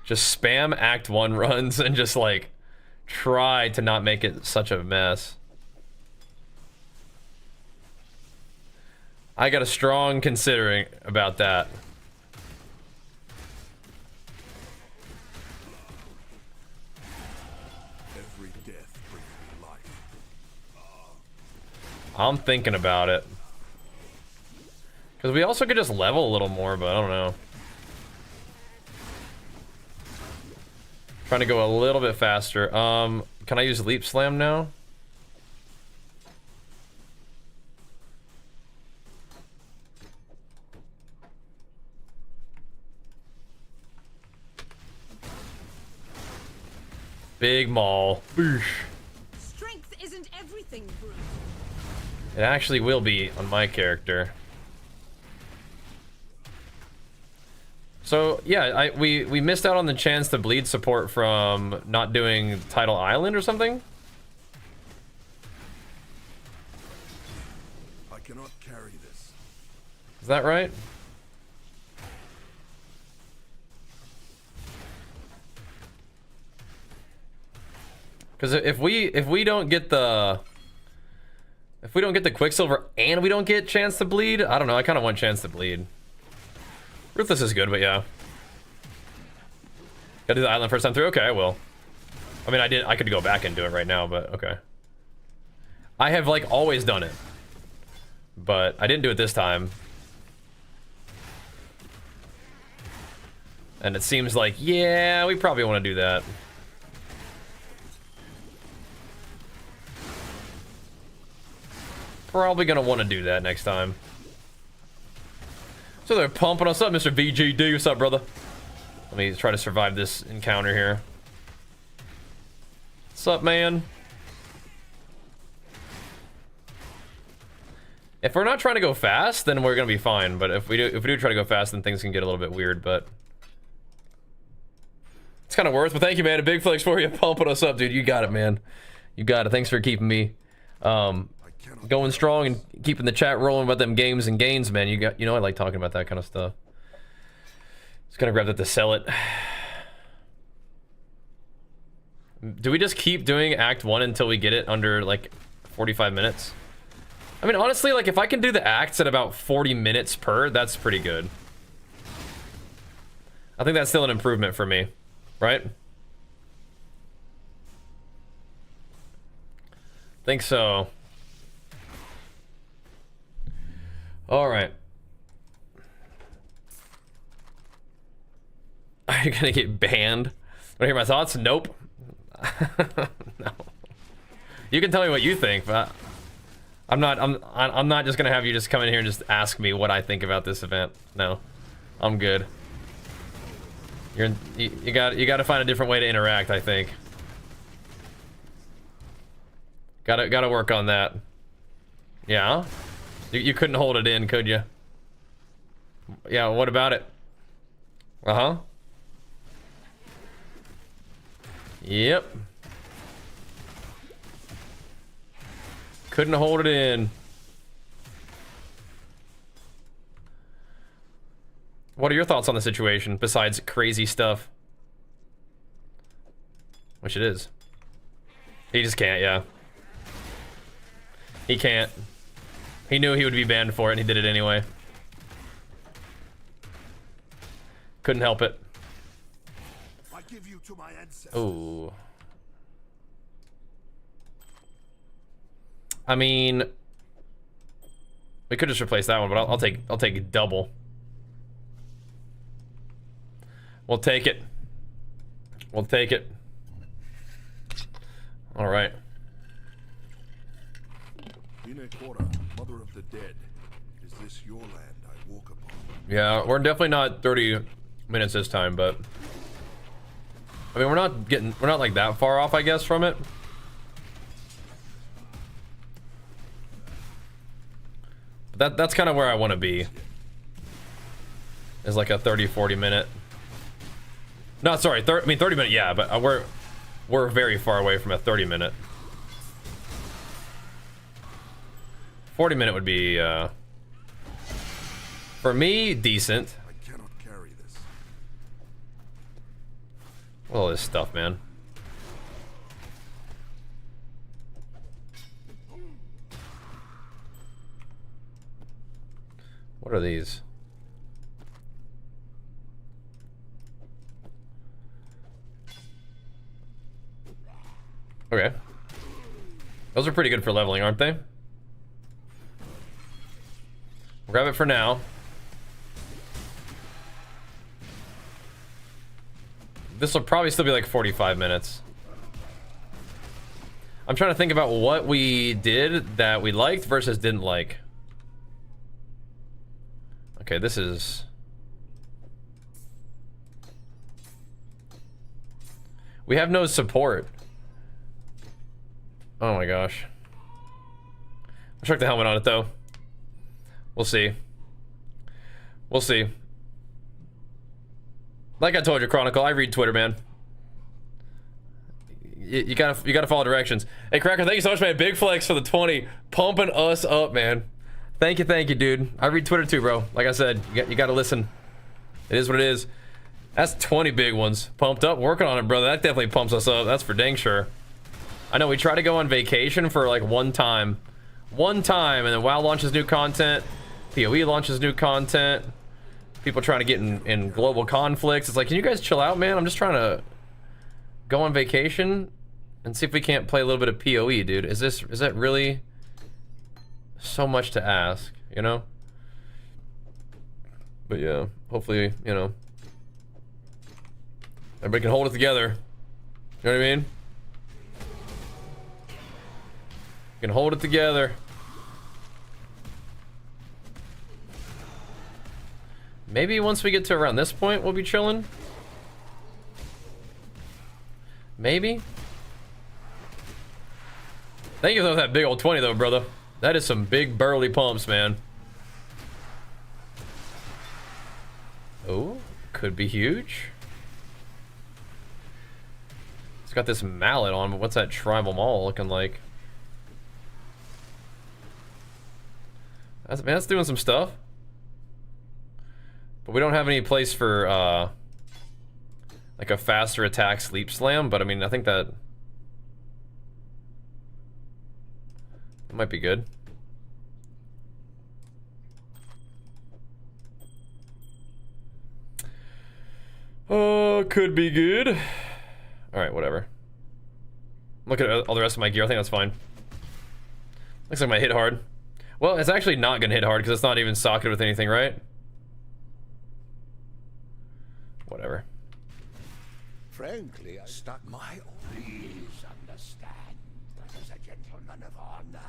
Just spam Act 1 runs and just like try to not make it such a mess. I got a strong considering about that. Every death brings me life. I'm thinking about it. Because we also could just level a little more, but I don't know. Trying to go a little bit faster. Can I use Leap Slam now? Big maul. Boosh. Strength isn't everything, Brutus. It actually will be on my character. So yeah, we missed out on the chance to bleed support from not doing Tidal Island or something. I cannot carry this. Is that right? Because if we don't get the Quicksilver and we don't get chance to bleed, I don't know. I kind of want chance to bleed. Ruthless is good, but yeah. Gotta do the island first time through. Okay, I will. I mean, I could go back and do it right now, but okay. I have like always done it, but I didn't do it this time. And it seems like, yeah, we probably want to do that. Probably gonna want to do that next time. So they're pumping us up, Mr. VGD. What's up, brother? Let me try to survive this encounter here. What's up, man? If we're not trying to go fast, then we're gonna be fine. But if we do try to go fast, then things can get a little bit weird. But it's kind of worth. But thank you, man. A big flex for you, pumping us up, dude. You got it, man. You got it. Thanks for keeping me going strong and keeping the chat rolling about them games and gains, man. You know I like talking about that kind of stuff. Just gonna grab that to sell it. Do we just keep doing Act 1 until we get it under like 45 minutes? I mean, honestly, like if I can do the acts at about 40 minutes per, that's pretty good. I think that's still an improvement for me, right? Think so. All right. Are you gonna get banned? Want to hear my thoughts? Nope. No. You can tell me what you think, but I'm not just gonna have you just come in here and just ask me what I think about this event. No, I'm good. You got to find a different way to interact, I think. Gotta work on that. Yeah? You couldn't hold it in, could you? Yeah, what about it? Uh-huh. Yep. Couldn't hold it in. What are your thoughts on the situation, besides crazy stuff? Which it is. He just can't, yeah. He can't. He knew he would be banned for it, and he did it anyway. Couldn't help it. I give you to my ancestors. Ooh. I mean, we could just replace that one, but I'll take double. We'll take it. We'll take it. All right. Quarter, mother of the dead. Is this your land I walk upon? Yeah, we're definitely not 30 minutes this time, but I mean, we're not like that far off, I guess, from it. But that's kind of where I want to be. Is like a 30-40 minute. No, sorry, 30 minute, yeah, but we're very far away from a 30 minute. 40 minute would be for me decent. I cannot carry this. All this stuff, man. What are these? Okay. Those are pretty good for leveling, aren't they? Grab it for now. This will probably still be like 45 minutes. I'm trying to think about what we did that we liked versus didn't like. Okay, this is... We have no support. Oh my gosh. I'll check the helmet on it though. We'll see. We'll see. Like I told you, Chronicle, I read Twitter, man. You gotta follow directions. Hey, Cracker, thank you so much, man. Big flex for the 20, pumping us up, man. Thank you, dude. I read Twitter too, bro. Like I said, you gotta listen. It is what it is. That's 20 big ones. Pumped up, working on it, brother. That definitely pumps us up. That's for dang sure. I know we try to go on vacation for like one time, and then WoW launches new content. PoE launches new content. People trying to get in global conflicts. It's like, can you guys chill out, man? I'm just trying to go on vacation and see if we can't play a little bit of PoE, dude. Is that really so much to ask, you know? But yeah, hopefully, you know, everybody can hold it together. You know what I mean? Can hold it together. Maybe once we get to around this point, we'll be chilling. Maybe. Thank you for that big old 20 though, brother. That is some big burly pumps, man. Oh, could be huge. It's got this mallet on, but what's that tribal mall looking like? That's doing some stuff. But we don't have any place for like a faster attack sleep slam, but I mean, I think that might be good. Oh, could be good. All right, whatever. Look at all the rest of my gear. I think that's fine. Looks like my hit hard. Well, it's actually not gonna hit hard because it's not even socketed with anything, right? Whatever. Frankly, I stuck my Please understand that as a gentleman of honor,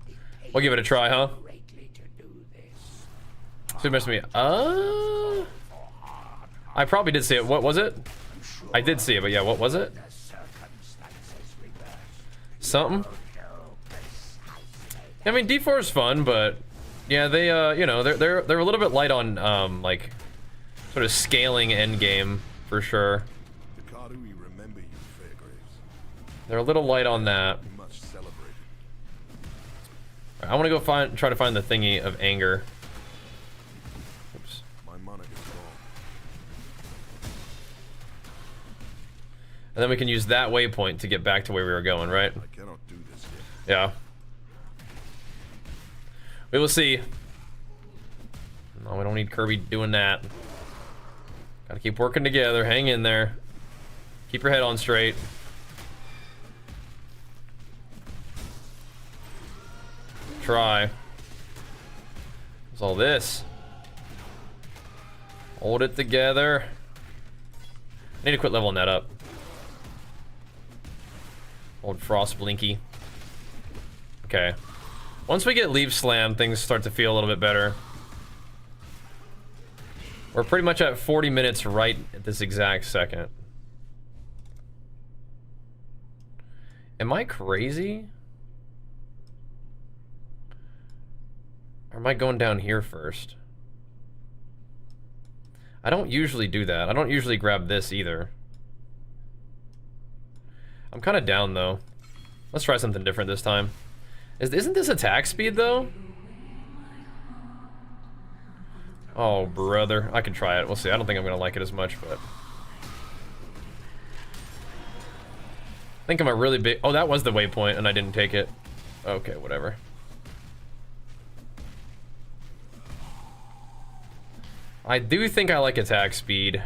it pays We'll give it a try, huh? greatly to do this. So you messed with me. I probably did see it. What was it? I did see it, but yeah, what was it? The circumstances reverse. Something? I mean, D4 is fun, but yeah, they you know, they're a little bit light on like sort of scaling endgame for sure. Ricardo, we remember you, Fairgraves. They're a little light on that. We much celebrated. I want to go try to find the thingy of anger. Oops. My monarch is gone. And then we can use that waypoint to get back to where we were going, right? I cannot do this yet. Yeah. We will see. No, we don't need Kirby doing that. Gotta keep working together. Hang in there. Keep your head on straight. Try. What's all this? Hold it together. I need to quit leveling that up. Old Frost Blinky. Okay. Once we get Leaf Slam, things start to feel a little bit better. We're pretty much at 40 minutes right at this exact second. Am I crazy? Or am I going down here first? I don't usually do that. I don't usually grab this either. I'm kind of down though. Let's try something different this time. Isn't this attack speed though? Oh brother, I can try it. We'll see. I don't think I'm gonna like it as much, but I think I'm a really big. Oh, that was the waypoint, and I didn't take it. Okay, whatever. I do think I like attack speed.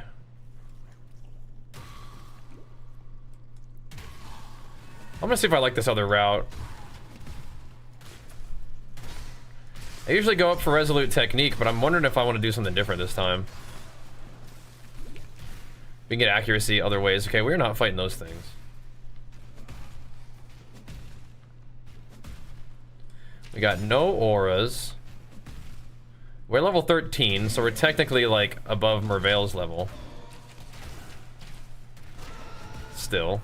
I'm gonna see if I like this other route. I usually go up for Resolute Technique, but I'm wondering if I want to do something different this time. We can get accuracy other ways. Okay, we're not fighting those things. We got no auras. We're level 13, so we're technically like above Merveil's level. Still.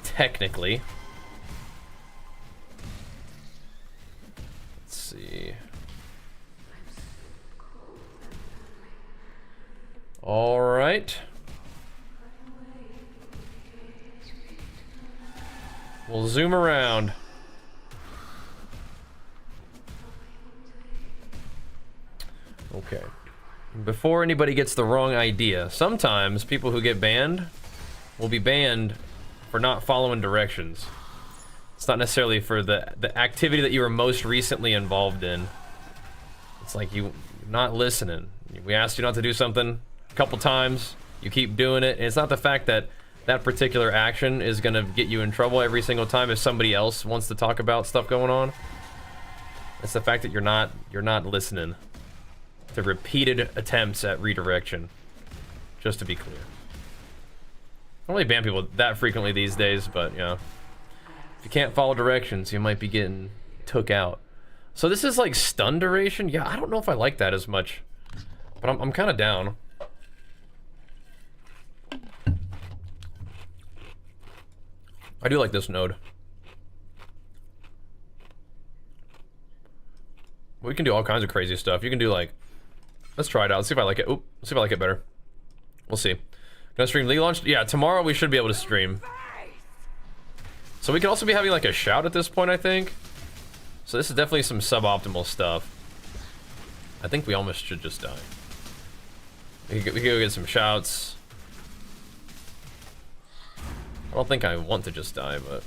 Technically. Let's see. All right. We'll zoom around. Okay. Before anybody gets the wrong idea, sometimes people who get banned will be banned for not following directions. It's not necessarily for the activity that you were most recently involved in. It's like you not listening. We asked you not to do something a couple times, you keep doing it, and it's not the fact that that particular action is gonna get you in trouble every single time if somebody else wants to talk about stuff going on. It's the fact that you're not listening to repeated attempts at redirection. Just to be clear. I don't really ban people that frequently these days, but you know, if you can't follow directions, you might be getting took out. So this is like stun duration. Yeah, I don't know if I like that as much, but I'm kind of down. I do like this node. We can do all kinds of crazy stuff. You can do like, let's try it out. Let's see if I like it. Oop, let's see if I like it better. We'll see. Gonna stream League launch? Yeah, tomorrow we should be able to stream. So we could also be having like a shout at this point, I think. So this is definitely some suboptimal stuff. I think we almost should just die. We could go get some shouts. I don't think I want to just die, but...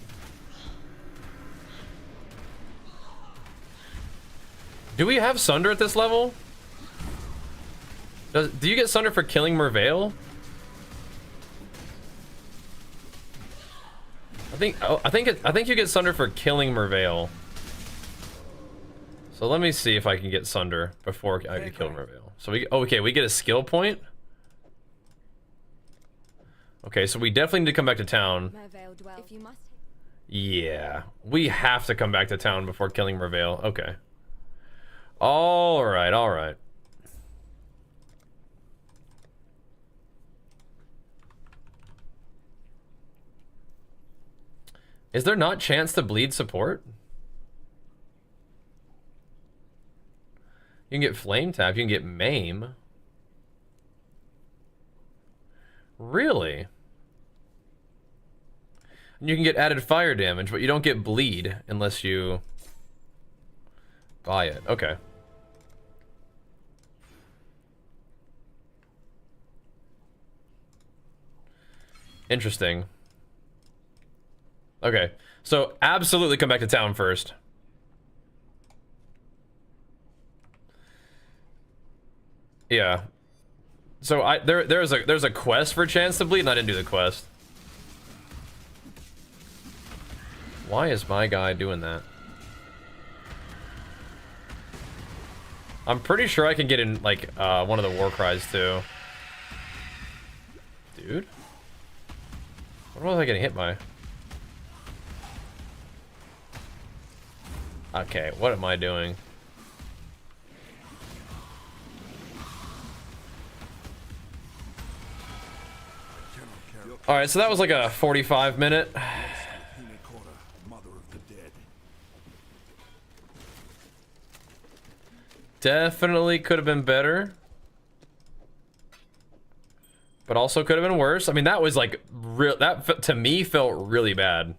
Do we have Sunder at this level? Do you get Sunder for killing Merveil? I think you get Sunder for killing Merveil. So let me see if I can get Sunder before I kill Merveil. So okay, we get a skill point. Okay, so we definitely need to come back to town. If you must. Yeah, we have to come back to town before killing Merveil. Okay. All right, all right. Is there not chance to bleed support? You can get flame tap, you can get maim. Really? And you can get added fire damage, but you don't get bleed unless you buy it. Okay. Interesting. Okay, so absolutely come back to town first. Yeah. So there's a quest for chance to bleed, and I didn't do the quest. Why is my guy doing that? I'm pretty sure I can get in like one of the war cries too. Dude, what was I getting hit by? Okay, what am I doing? Alright, so that was like a 45-minute. Definitely could have been better. But also could have been worse. I mean, that was like, that to me felt really bad.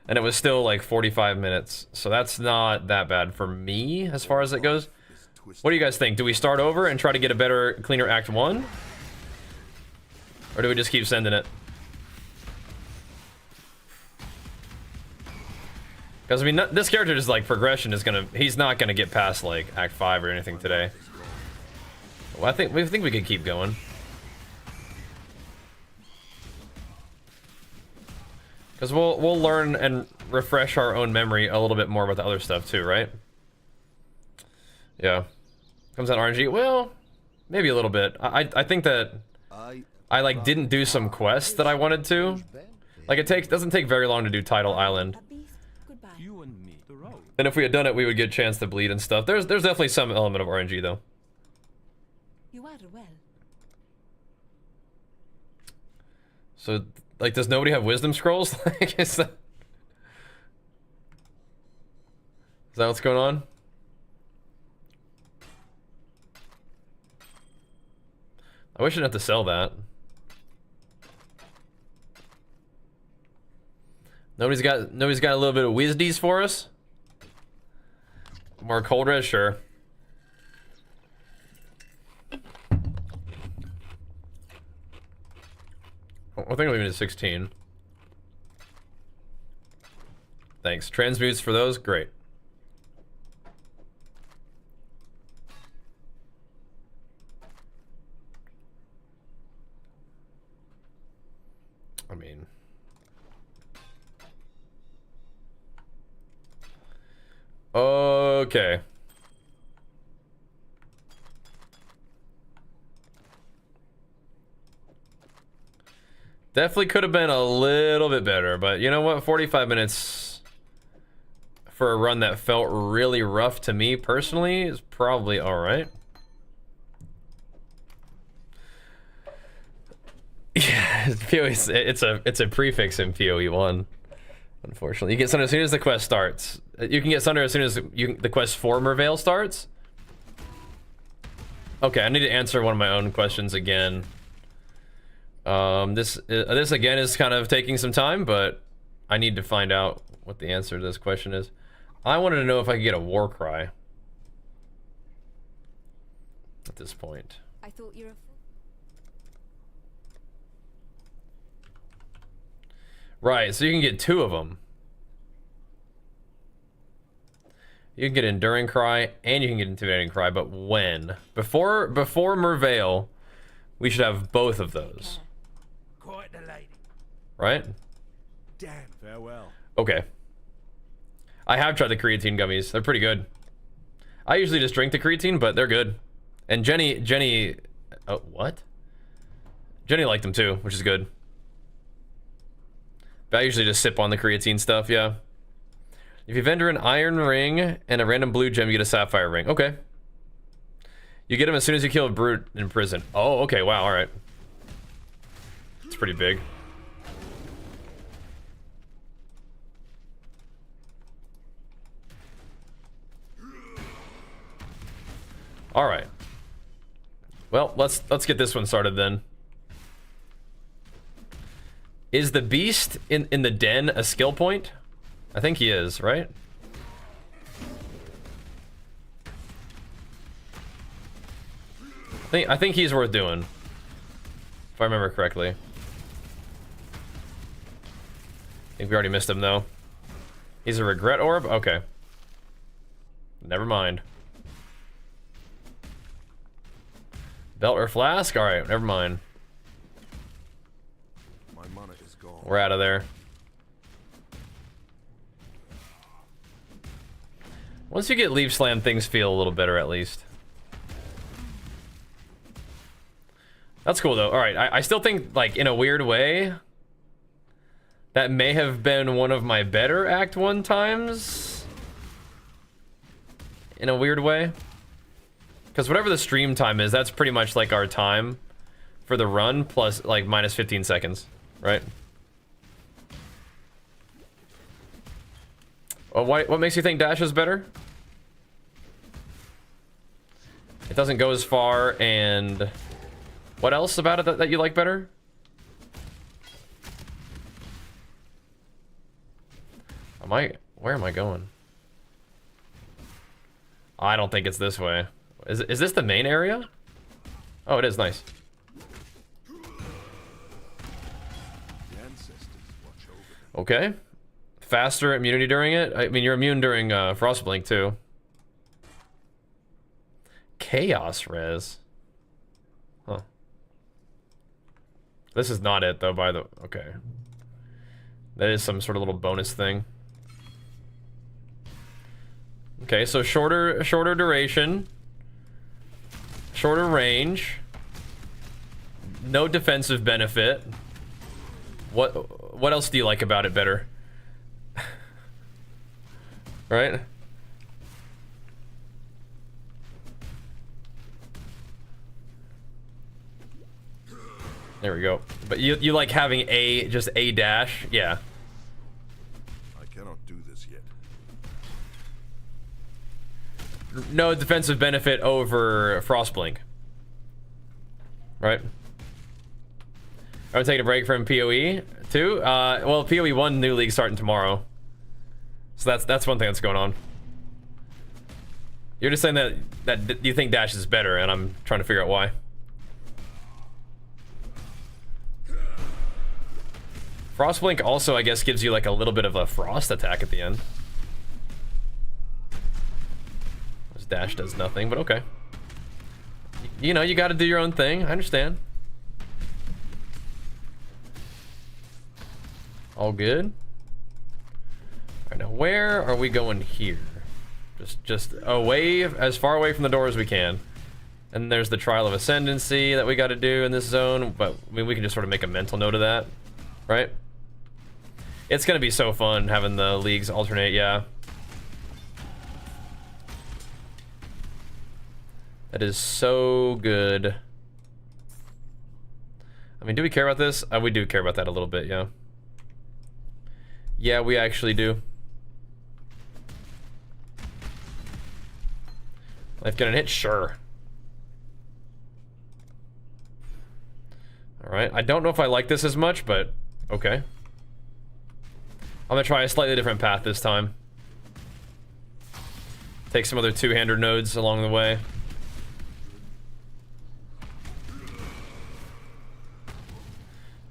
And it was still like 45 minutes. So that's not that bad for me as far as it goes. What do you guys think? Do we start over and try to get a better, cleaner Act 1? Or do we just keep sending it? Because, I mean, this character just, like, progression is gonna... He's not gonna get past, like, Act 5 or anything today. Well, we think we could keep going. Because we'll learn and refresh our own memory a little bit more about the other stuff, too, right? Yeah. Comes out RNG? Well, maybe a little bit. I think that... I, like, didn't do some quests that I wanted to. Like, it doesn't take very long to do Tidal Island. And if we had done it, we would get a chance to bleed and stuff. There's definitely some element of RNG, though. You are well. So, like, does nobody have wisdom scrolls? Like, is that what's going on? I wish I didn't have to sell that. Nobody's got a little bit of Wisdies for us? More cold res, sure. I think we're leaving at 16. Thanks. Transmutes for those? Great. I mean... Okay. Definitely could have been a little bit better, but you know what? 45 minutes for a run that felt really rough to me personally is probably alright. Yeah, it's a prefix in PoE 1. Unfortunately, you get Sunder as soon as the quest starts. You can get Sunder as soon as the quest for Mervale starts. Okay, I need to answer one of my own questions again. This again is kind of taking some time, but I need to find out what the answer to this question is. I wanted to know if I could get a war cry at this point. I thought you were a fool. Right, so you can get 2 of them. You can get Enduring Cry, and you can get Intimidating Cry, but when? Before Mervale, we should have both of those. Quite the lady. Right? Damn, farewell. Okay. I have tried the creatine gummies. They're pretty good. I usually just drink the creatine, but they're good. And Jenny... Oh, what? Jenny liked them too, which is good. But I usually just sip on the creatine stuff, yeah. If you vendor an iron ring and a random blue gem, you get a sapphire ring. Okay. You get them as soon as you kill a brute in prison. Oh, okay, wow, alright. It's pretty big. All right. Well, let's get this one started then. Is the beast in the den a skill point? I think he is, right? I think he's worth doing, if I remember correctly. I think we already missed him though. He's a regret orb? Okay. Never mind. Belt or flask? Alright, never mind. My mana is gone. We're out of there. Once you get leaf slam, things feel a little better at least. That's cool though. Alright, I still think, like, in a weird way, that may have been one of my better Act 1 times. In a weird way. Because whatever the stream time is, that's pretty much like our time for the run, plus like minus 15 seconds, right? Well, what makes you think dash is better? It doesn't go as far, and what else about it that you like better? Where am I going? I don't think it's this way. Is this the main area? Oh, it is. Nice. Okay. Faster immunity during it? I mean, you're immune during Frostblink too. Chaos res. Huh. This is not it though, by the... Okay. That is some sort of little bonus thing. Okay, so shorter duration. Shorter range. No defensive benefit. What else do you like about it better? Right? There we go. But you like having just a dash? Yeah. I cannot do this yet. No defensive benefit over Frostblink. Right? Are we taking a break from PoE too? Well, PoE 1 new league starting tomorrow. So that's one thing that's going on. You're just saying that you think dash is better, and I'm trying to figure out why. Frostblink also, I guess, gives you like a little bit of a frost attack at the end. This dash does nothing, but okay. You know, you got to do your own thing. I understand. All good. All right, now where are we going here? Just away, as far away from the door as we can. And there's the Trial of Ascendancy that we got to do in this zone, but I mean, we can just sort of make a mental note of that, right? It's gonna be so fun having the leagues alternate, yeah. That is so good. I mean, do we care about this? We do care about that a little bit, yeah. Yeah, we actually do. Life getting hit? Sure. Alright, I don't know if I like this as much, but okay. I'm gonna try a slightly different path this time. Take some other two-hander nodes along the way.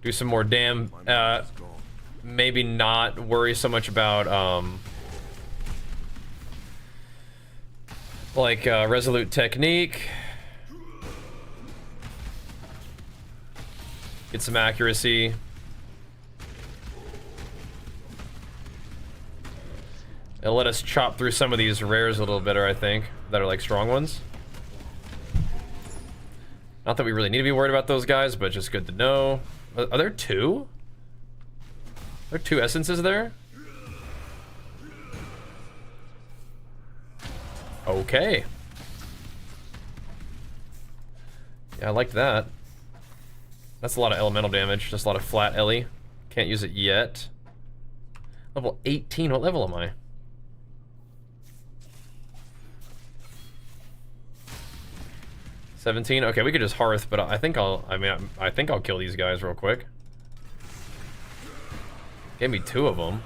Do some more dam. Maybe not worry so much about like resolute technique. Get some accuracy. It'll let us chop through some of these rares a little better, I think, that are like strong ones. Not that we really need to be worried about those guys, but just good to know. Are there two? Are there two essences there? Okay. Yeah, I like that. That's a lot of elemental damage, just a lot of flat Ellie. Can't use it yet. Level 18, what level am I? 17. Okay, we could just hearth, but I think I think I'll kill these guys real quick. Gave me 2 of them.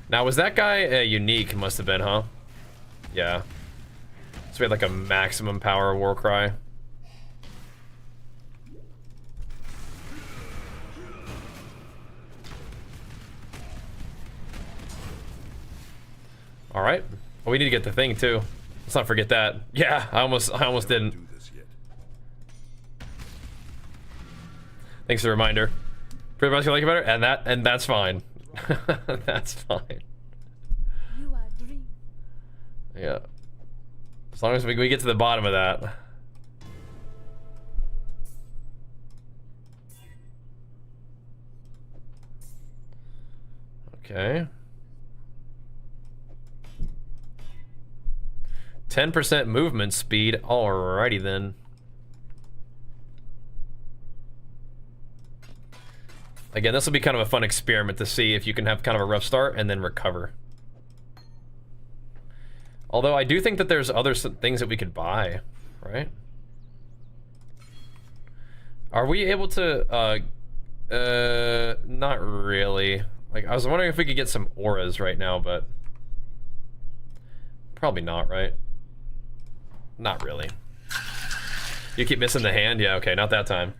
Now, was that guy unique? Must have been, huh? Yeah. So we had like a maximum power war cry. All right. Well, we need to get the thing too. Let's not forget that. Yeah, I almost didn't. Do this yet. Thanks for the reminder. Pretty much like it better, and that's fine. That's fine. You are dream. Yeah. As long as we get to the bottom of that. Okay. 10% movement speed. Alrighty then. Again, this will be kind of a fun experiment to see if you can have kind of a rough start and then recover. Although I do think that there's other things that we could buy, right? Are we able to, not really. Like, I was wondering if we could get some auras right now, but probably not, right? Not really. You keep missing the hand? Yeah, okay, not that time.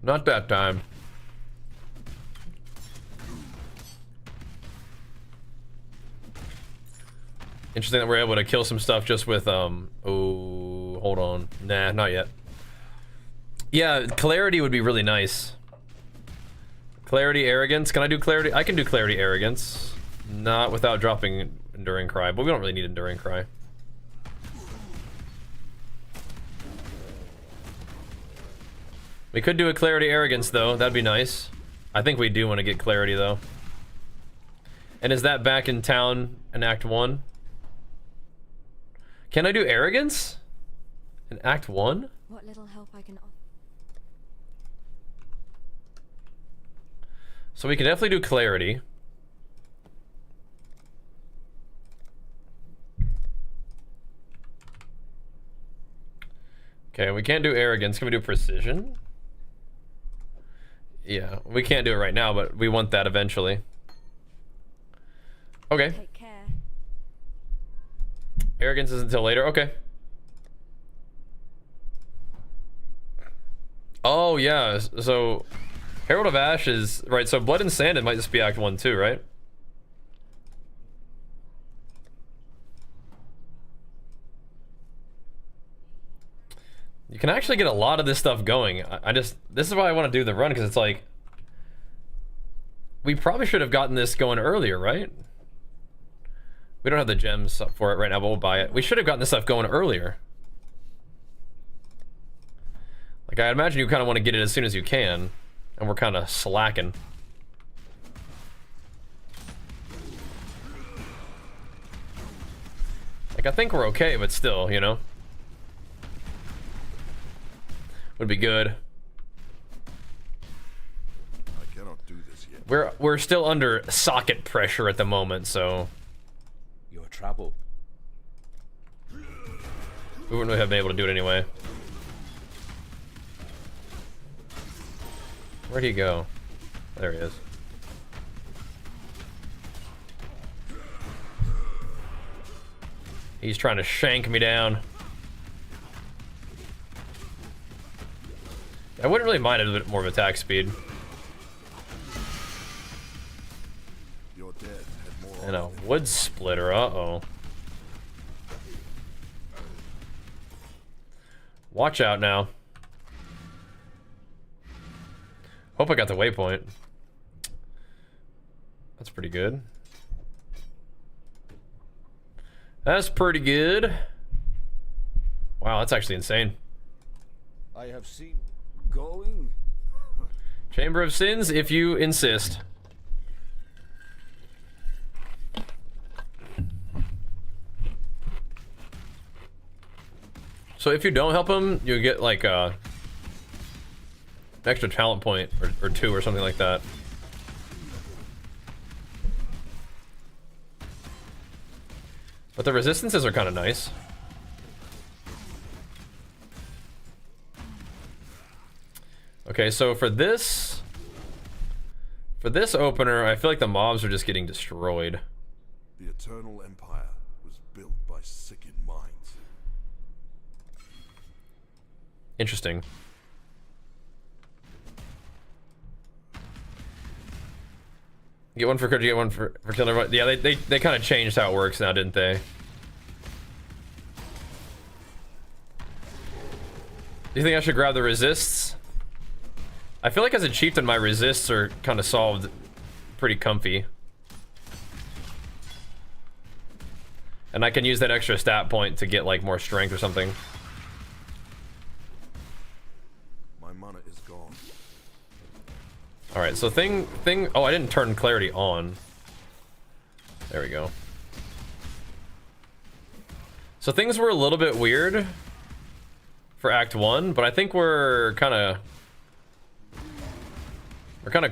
Not that time. Interesting that we're able to kill some stuff just with, oh, hold on. Nah, not yet. Yeah, clarity would be really nice. Clarity, arrogance. Can I do clarity? I can do clarity, arrogance. Not without dropping enduring cry, but we don't really need enduring cry. We could do a clarity, arrogance, though. That'd be nice. I think we do want to get clarity, though. And is that back in town in Act 1? Can I do arrogance? In Act 1? What little help I can offer. So we can definitely do clarity. Okay, we can't do arrogance. Can we do precision? Yeah, we can't do it right now, but we want that eventually. Okay. Take care. Arrogance is until later. Okay. Oh, yeah. So, Herald of Ash is... Right, so Blood and Sand, it might just be Act 1 too, right? You can actually get a lot of this stuff going. I just... This is why I want to do the run, because it's like... We probably should have gotten this going earlier, right? We don't have the gems for it right now, but we'll buy it. We should have gotten this stuff going earlier. Like, I imagine you kind of want to get it as soon as you can. And we're kind of slacking. Like, I think we're okay, but still, you know? Would be good. I cannot do this yet. We're still under socket pressure at the moment, so... Your trouble. We wouldn't really have been able to do it anyway. Where'd he go? There he is. He's trying to shank me down. I wouldn't really mind a bit more of attack speed. You're dead. Had more And a wood splitter, uh-oh. Watch out now. Hope I got the waypoint. That's pretty good. That's pretty good. Wow, that's actually insane. I have seen going. Chamber of Sins, if you insist. So if you don't help him, you get like extra talent point or 2 or something like that. But the resistances are kind of nice. Okay, so for this opener, I feel like the mobs are just getting destroyed. The Eternal Empire was built by sickened minds. Interesting. Get one for crit, get one for killing everyone. Yeah, they kind of changed how it works now, didn't they? Do you think I should grab the resists? I feel like as a chieftain, my resists are kind of solved pretty comfy. And I can use that extra stat point to get like more strength or something. My mana is gone. All right, so thing. Oh, I didn't turn clarity on. There we go. So things were a little bit weird for Act 1, but I think we're kind of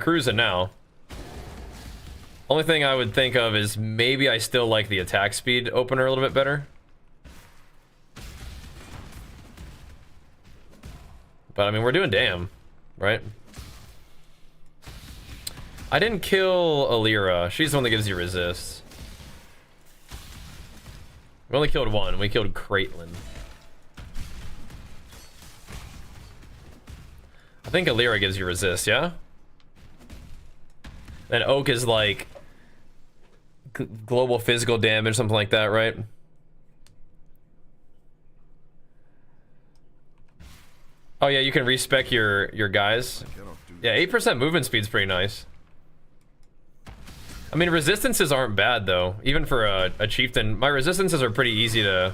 cruising now. Only thing I would think of is maybe I still like the attack speed opener a little bit better. But I mean, we're doing damn, right? I didn't kill Alira. She's the one that gives you resist. We only killed one. We killed Caitlyn. I think Alira gives you resist, yeah? Then Oak is like global physical damage, something like that, right? Oh yeah, you can respec your guys. Yeah, 8% movement speed's pretty nice. I mean, resistances aren't bad though, even for a chieftain. My resistances are pretty easy to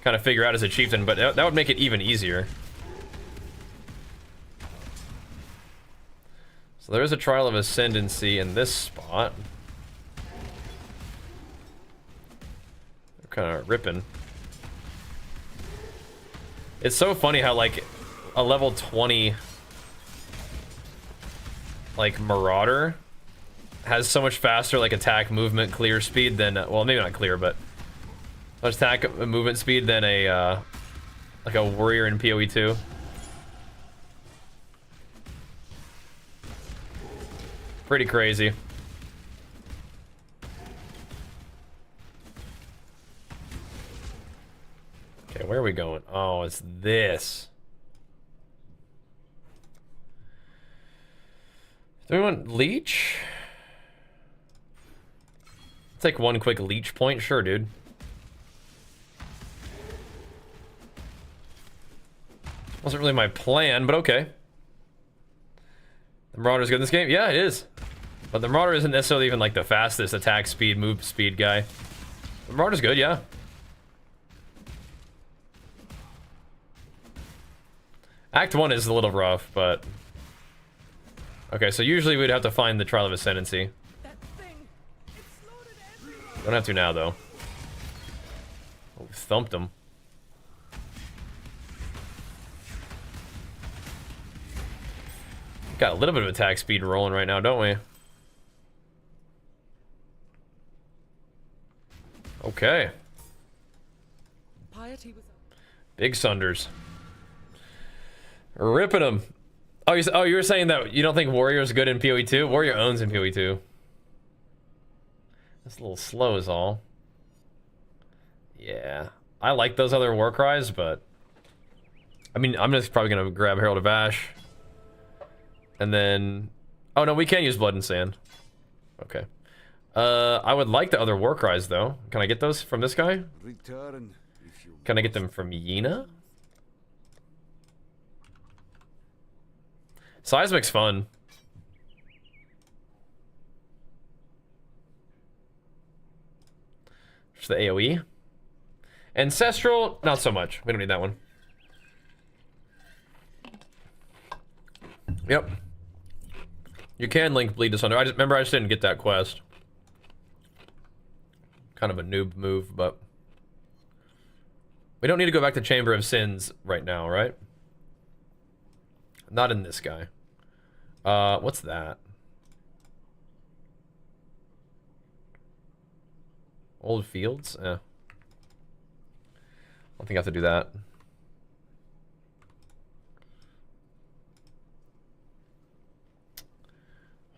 kind of figure out as a chieftain, but that would make it even easier. So there is a trial of ascendancy in this spot. They're kind of ripping. It's so funny how like a level 20 like Marauder has so much faster like attack, movement, clear speed than well, maybe not clear, but much attack, movement speed than a like a warrior in PoE 2. Pretty crazy. Okay, where are we going? Oh, it's this. Do we want leech? Take one quick leech point, sure, dude. Wasn't really my plan, but okay. The Marauder's good in this game? Yeah, it is. But the Marauder isn't necessarily even like the fastest attack speed, move speed guy. The Marauder's good, yeah. Act 1 is a little rough, but... Okay, so usually we'd have to find the Trial of Ascendancy. Don't have to now, though. Oh, thumped him. Got a little bit of attack speed rolling right now, don't we? Okay. Big Sunders. Ripping them. Oh, you were saying that you don't think Warrior's good in PoE 2? Warrior owns in PoE 2. That's a little slow is all. Yeah. I like those other war cries, but... I mean, I'm just probably going to grab Herald of Ash. And then... Oh, no, we can use Blood and Sand. Okay. I would like the other war cries, though. Can I get those from this guy? Return if you Can I get them from Yena? Seismic's fun. Just the AoE. Ancestral, not so much. We don't need that one. Yep. You can link Bleed Asunder. I just didn't get that quest. Kind of a noob move, but... We don't need to go back to Chamber of Sins right now, right? Not in this guy. What's that? Old fields? I don't think I have to do that.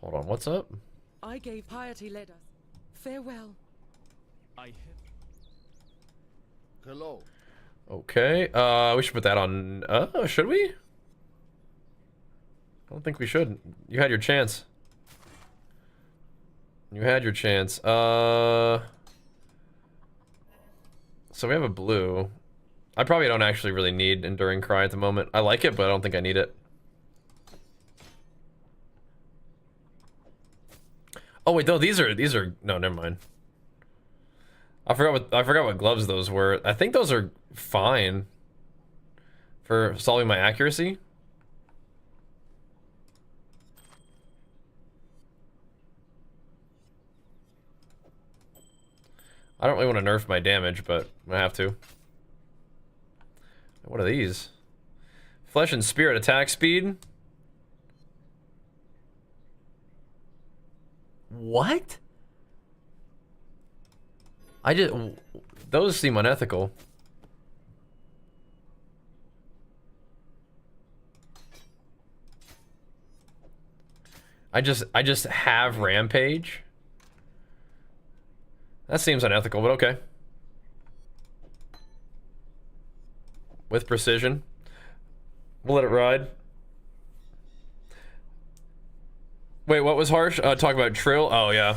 Hold on, what's up? I gave piety led us. Farewell. Hello. Okay, we should put that on, should we? I don't think we should. You had your chance. You had your chance. So we have a blue. I probably don't actually really need Enduring Cry at the moment. I like it, but I don't think I need it. Oh wait, no, these are no, never mind. I forgot what gloves those were. I think those are fine for solving my accuracy. I don't really want to nerf my damage, but I have to. What are these? Flesh and Spirit attack speed? What? Those seem unethical. I just have Rampage. That seems unethical, but okay. With precision. We'll let it ride. Wait, what was harsh? Talk about Trill? Oh, yeah.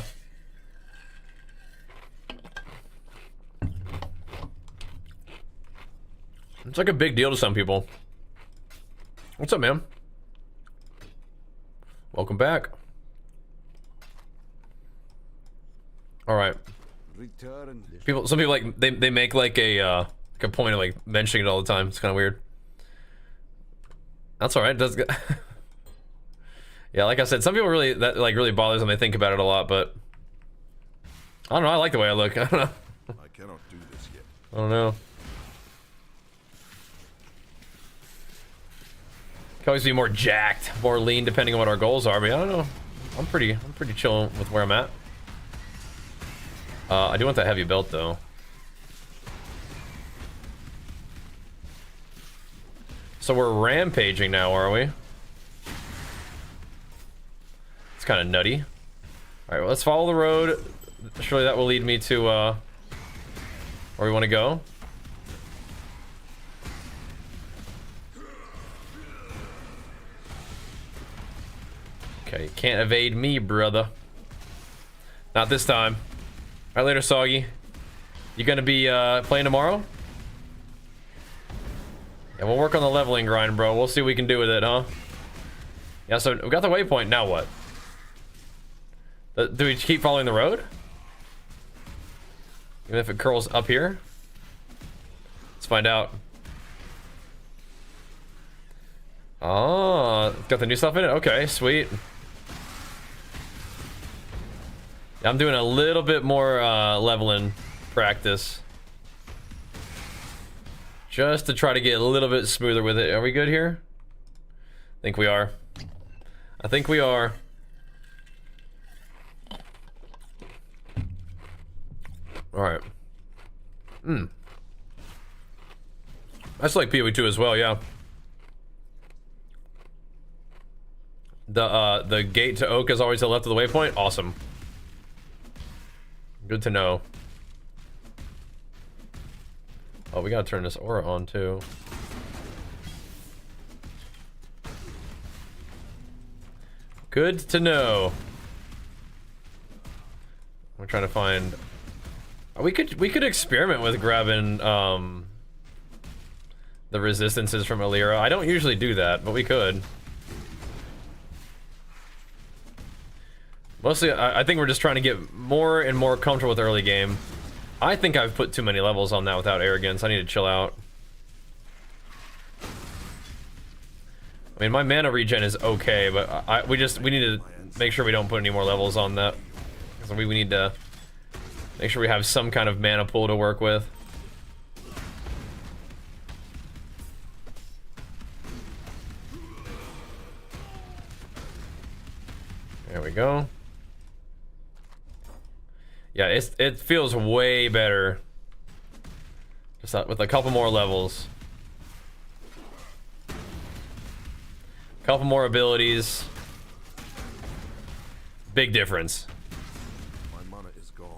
It's like a big deal to some people. What's up, man? Welcome back. All right. Return. Some people like they make like a point of like mentioning it all the time. It's kind of weird. That's all right. It does. Yeah, like I said, some people really really bothers them. They think about it a lot, but I don't know. I like the way I look. I don't know. I cannot do this yet. I don't know. Can always be more jacked, more lean, depending on what our goals are. But I don't know. I'm pretty chill with where I'm at. I do want that heavy belt though. So we're rampaging now, are we? It's kind of nutty. All right, well, let's follow the road. Surely that will lead me to where we want to go. Okay, can't evade me, brother. Not this time. All right, later, Soggy. You gonna be playing tomorrow? Yeah, we'll work on the leveling grind, bro. We'll see what we can do with it, huh? Yeah, so we got the waypoint. Now what? Do we keep following the road? Even if it curls up here? Let's find out. Oh, it's got the new stuff in it? Okay, sweet. Yeah, I'm doing a little bit more leveling practice. Just to try to get a little bit smoother with it. Are we good here? I think we are. I think we are. Alright. That's like PoE 2 as well, yeah. The gate to Oak is always to the left of the waypoint. Awesome. Good to know. Oh, we gotta turn this aura on too. Good to know. We're trying to find. We could experiment with grabbing the resistances from Alira. I don't usually do that, but we could. Mostly, I think we're just trying to get more and more comfortable with early game. I think I've put too many levels on that without arrogance. I need to chill out. I mean, my mana regen is okay, but we need to make sure we don't put any more levels on that. Because we need to make sure we have some kind of mana pool to work with. There we go. Yeah, it feels way better. Just with a couple more levels. Couple more abilities. Big difference. My mana is gone.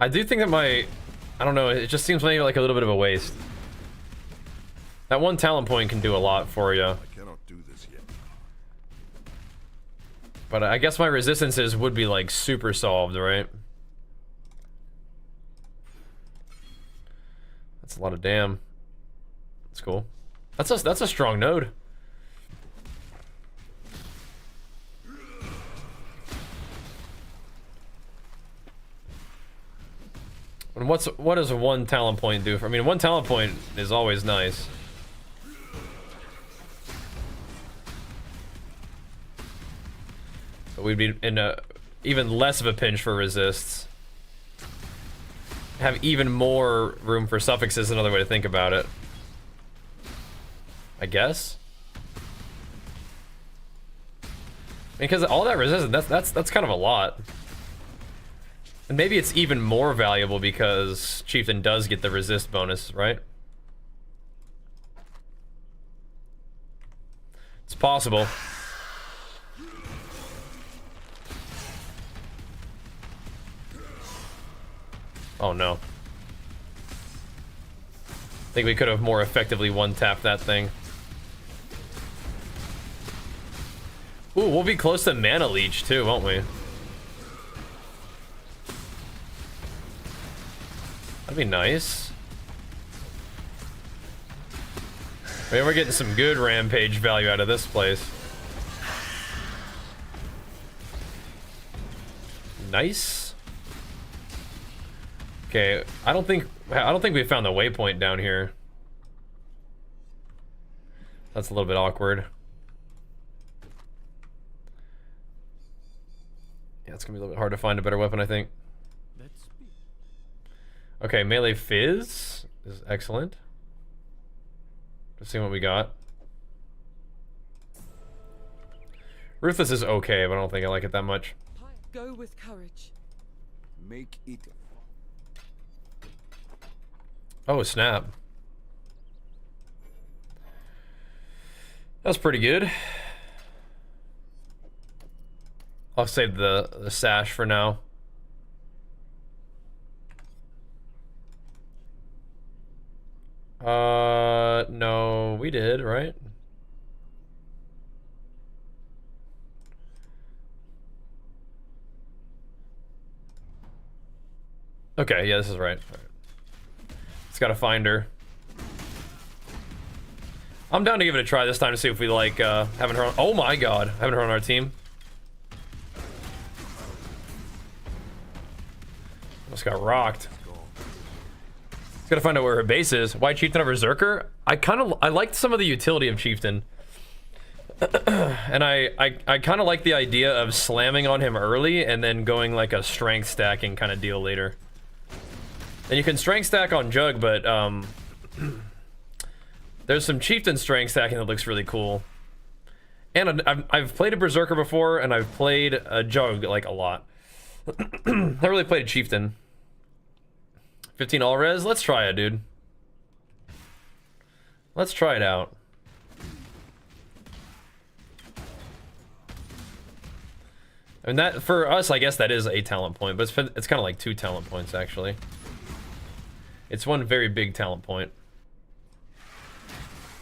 I do think that I don't know, it just seems maybe like a little bit of a waste. That one talent point can do a lot for you. I cannot do this yet. But I guess my resistances would be like super solved, right? That's a lot of damn. That's cool. That's a strong node. And what does one talent point do for? I mean, one talent point is always nice. But we'd be in a even less of a pinch for resists. Have even more room for suffixes, another way to think about it. I guess. Because all that resistance, that's kind of a lot. And maybe it's even more valuable because Chieftain does get the resist bonus, right? It's possible. Oh no. I think we could have more effectively one-tapped that thing. Ooh, we'll be close to Mana Leech too, won't we? That'd be nice. I mean, we're getting some good rampage value out of this place. Nice. Okay, I don't think we found the waypoint down here. That's a little bit awkward. Yeah, it's gonna be a little bit hard to find a better weapon, I think. Okay, melee fizz is excellent. Just seeing what we got. Ruthless is okay, but I don't think I like it that much. Go with courage. Make it. Oh, snap. That's pretty good. I'll save the sash for now. No, we did, right? Okay, yeah, this is right. All right. It's gotta find her. I'm down to give it a try this time to see if we like having her on. Oh my god, having her on our team. Almost got rocked. Gotta find out where her base is. Why Chieftain of Berserker? I liked some of the utility of Chieftain. And I kind of like the idea of slamming on him early and then going like a strength stacking kind of deal later. And you can strength stack on Jug, but there's some Chieftain strength stacking that looks really cool. And I've played a Berserker before, and I've played a Jug like a lot. I really played a Chieftain. 15 all res, let's try it, dude. Let's try it out. I mean, that for us, I guess that is a talent point, but it's kind of like 2 talent points actually. It's one very big talent point.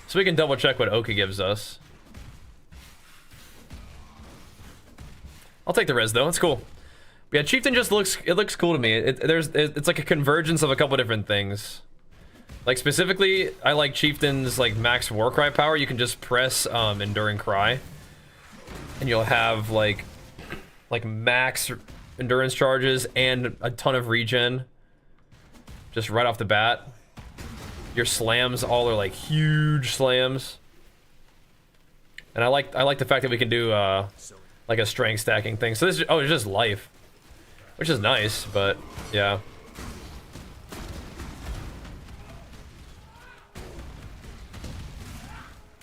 So we can double check what Oka gives us. I'll take the res though, it's cool. Yeah, Chieftain just looks cool to me. It's like a convergence of a couple different things. Like specifically, I like Chieftain's like max Warcry power. You can just press Enduring Cry, and you'll have like max endurance charges and a ton of regen. Just right off the bat. Your slams all are like huge slams. And I like the fact that we can do like a strength stacking thing. So this it's just life. Which is nice, but yeah.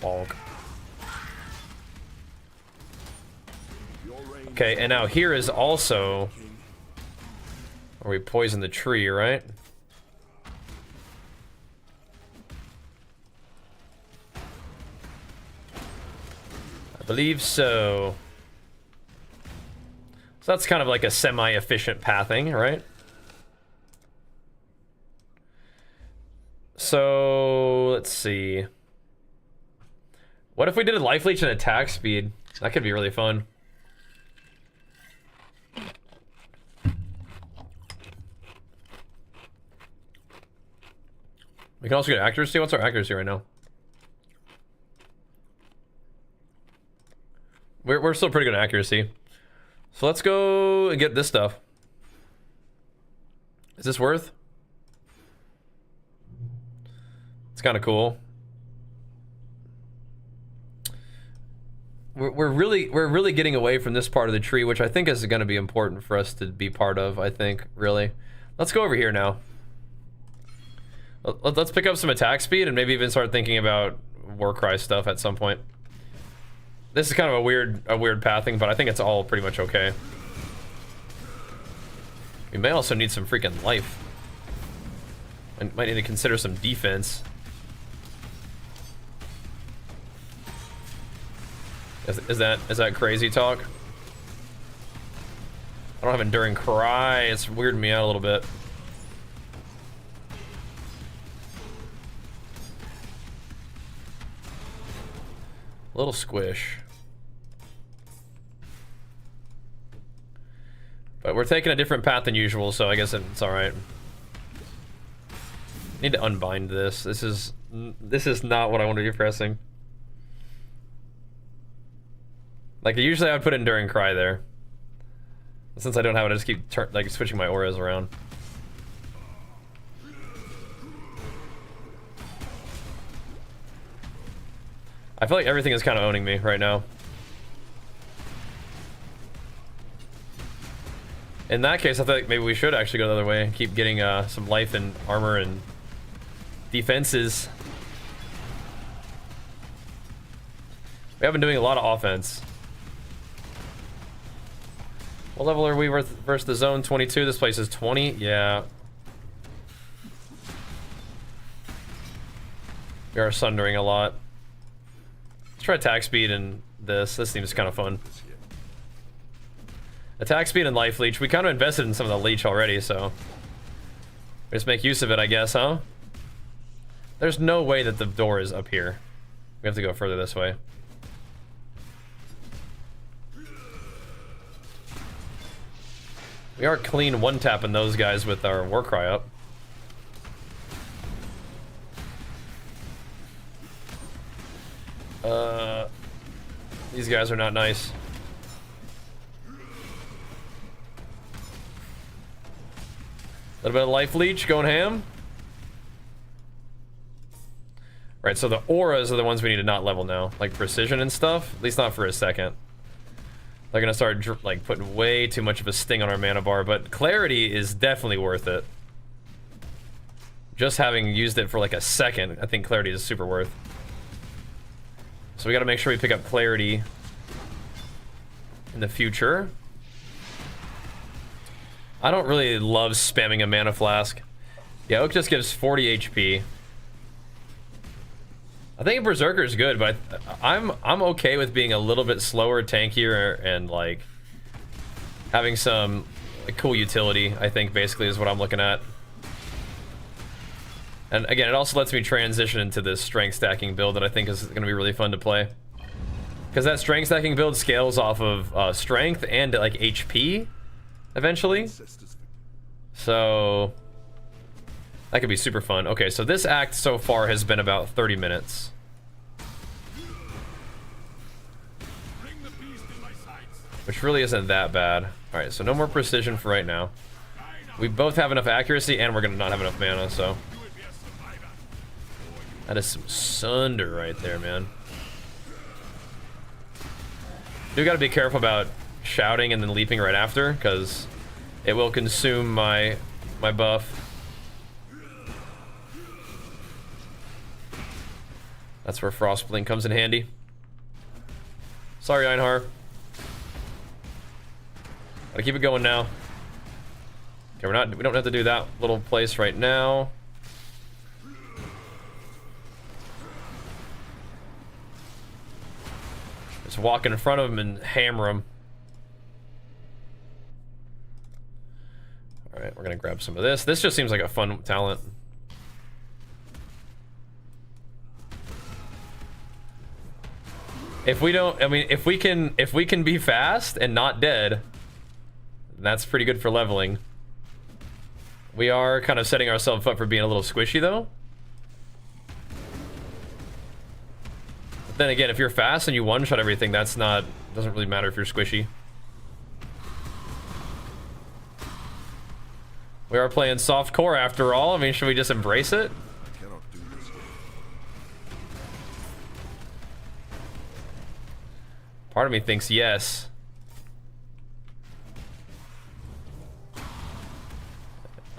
Bonk. Okay, and now here is also where we poison the tree, right? I believe so. So that's kind of like a semi-efficient pathing, right? So let's see. What if we did a life leech and attack speed? That could be really fun. We can also get accuracy. What's our accuracy right now? We're still pretty good at accuracy. So let's go and get this stuff. Is this worth? It's kind of cool. We're really getting away from this part of the tree, which I think is going to be important for us to be part of. I think really. Let's go over here now. Let's pick up some attack speed and maybe even start thinking about Warcry stuff at some point. This is kind of a weird pathing, but I think it's all pretty much okay. We may also need some freaking life. I might need to consider some defense. Is that crazy talk? I don't have Enduring Cry. It's weirding me out a little bit. A little squish. But we're taking a different path than usual, so I guess it's alright. Need to unbind this. This is not what I want to be pressing. Like, usually I would put Enduring Cry there. Since I don't have it, I just keep switching my auras around. I feel like everything is kind of owning me right now. In that case, I feel like maybe we should actually go the other way and keep getting some life and armor and defenses. We have been doing a lot of offense. What level are we versus the zone? 22. This place is 20. Yeah. We are sundering a lot. Let's try attack speed and this. This seems kind of fun. Attack speed and life leech. We kind of invested in some of the leech already, so we just make use of it, I guess, huh? There's no way that the door is up here. We have to go further this way. We are clean one-tapping those guys with our Warcry up. These guys are not nice. A little bit of life leech going ham. Right, so the auras are the ones we need to not level now, like precision and stuff. At least not for a second. They're gonna start like putting way too much of a sting on our mana bar, but clarity is definitely worth it. Just having used it for like a second, I think clarity is super worth. So we gotta make sure we pick up clarity in the future. I don't really love spamming a mana flask. Yeah, Oak just gives 40 HP. I think Berserker is good, but I'm okay with being a little bit slower, tankier, and like having some cool utility. I think basically is what I'm looking at. And again, it also lets me transition into this strength stacking build that I think is going to be really fun to play. Because that strength stacking build scales off of strength and like HP eventually. So that could be super fun. Okay, so this act so far has been about 30 minutes. Which really isn't that bad. Alright, so no more precision for right now. We both have enough accuracy and we're gonna not have enough mana, so. That is some sunder right there, man. Do gotta be careful about shouting and then leaping right after, because it will consume my buff. That's where Frostblink comes in handy. Sorry, Einhar. Gotta keep it going now. Okay, we don't have to do that little place right now. Just walk in front of him and hammer him. Alright, we're gonna grab some of this. This just seems like a fun talent. If we don't, I mean, if we can be fast and not dead, that's pretty good for leveling. We are kind of setting ourselves up for being a little squishy though. But then again, if you're fast and you one-shot everything, doesn't really matter if you're squishy. We are playing soft core after all. I mean, should we just embrace it? I cannot do this yet. Part of me thinks yes.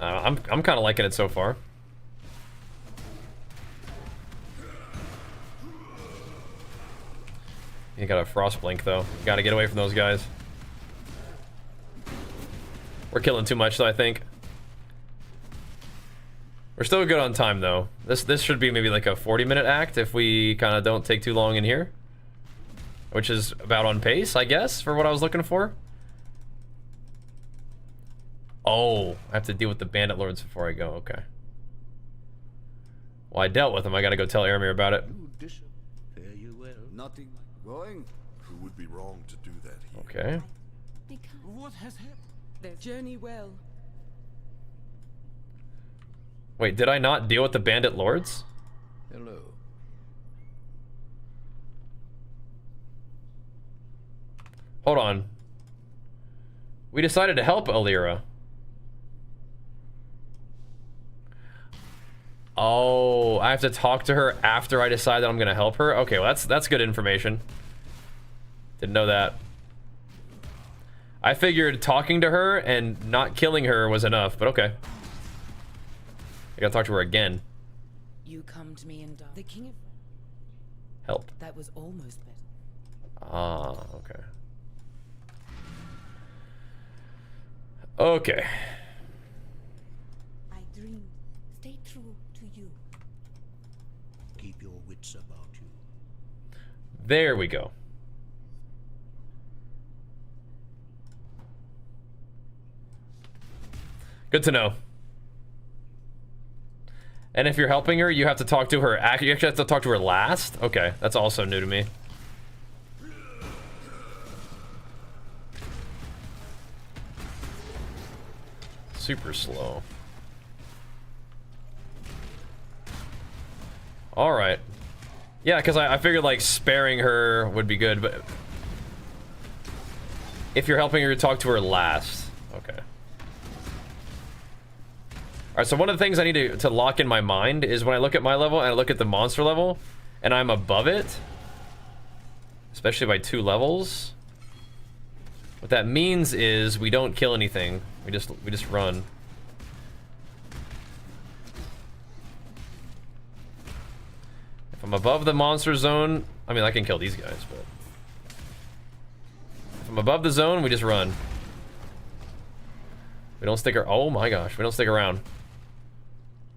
I'm kind of liking it so far. You got a frost blink though. Got to get away from those guys. We're killing too much though, I think. We're still good on time though. This should be maybe like a 40-minute act if we kind of don't take too long in here. Which is about on pace, I guess, for what I was looking for. Oh, I have to deal with the bandit lords before I go. Okay. Well, I dealt with them. I gotta go tell Aramir about it. Fare you well. Nothing going. It would be wrong to do that here. Okay. What has happened? Their journey well. Wait, did I not deal with the bandit lords? Hello. Hold on. We decided to help Alira. Oh, I have to talk to her after I decide that I'm gonna help her? Okay, well that's good information. Didn't know that. I figured talking to her and not killing her was enough, but okay. I gotta talk to her again. You come to me and die. The king of... Help. That was almost better. Ah, okay. Okay. I dreamed. Stay true to you. Keep your wits about you. There we go. Good to know. And if you're helping her, you have to talk to her. You actually have to talk to her last? Okay, that's also new to me. Super slow. Alright. Yeah, because I figured like sparing her would be good, but if you're helping her, talk to her last. Okay. Alright, so one of the things I need to lock in my mind is when I look at my level and I look at the monster level and I'm above it, especially by 2 levels, what that means is we don't kill anything. We just run. If I'm above the monster zone, I mean I can kill these guys, but if I'm above the zone, we just run. We don't stick around. Oh my gosh, we don't stick around.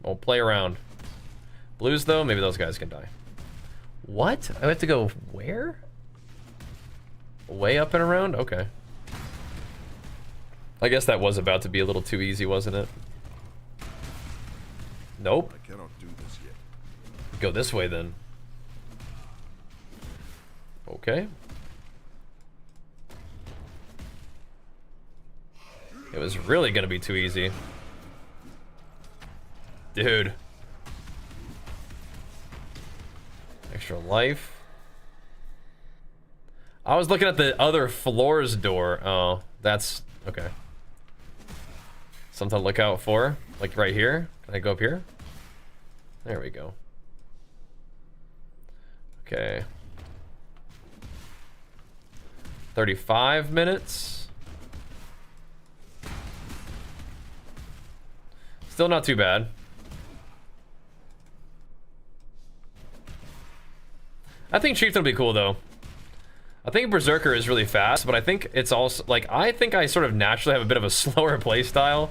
We'll play around. Blues though, maybe those guys can die. What? I have to go where? Way up and around? Okay. I guess that was about to be a little too easy, wasn't it? Nope. I cannot do this yet. Go this way then. Okay. It was really gonna be too easy. Dude. Extra life. I was looking at the other floor's door. Oh, that's okay. Something to look out for. Like right here. Can I go up here? There we go. Okay. 35 minutes. Still not too bad. I think Chieftain will be cool though. I think Berserker is really fast, but I think it's also like I think I sort of naturally have a bit of a slower play style,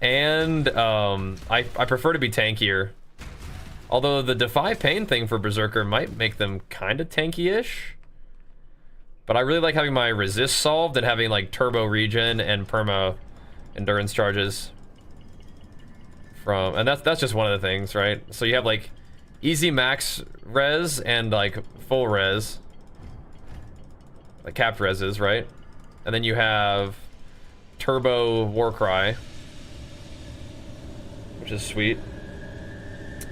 and I prefer to be tankier. Although the Defy Pain thing for Berserker might make them kind of tanky-ish, but I really like having my resist solved and having like turbo regen and perma endurance charges from, and that's just one of the things, right? So you have like easy max res and like full res. Like capped reses, right? And then you have Turbo Warcry, which is sweet.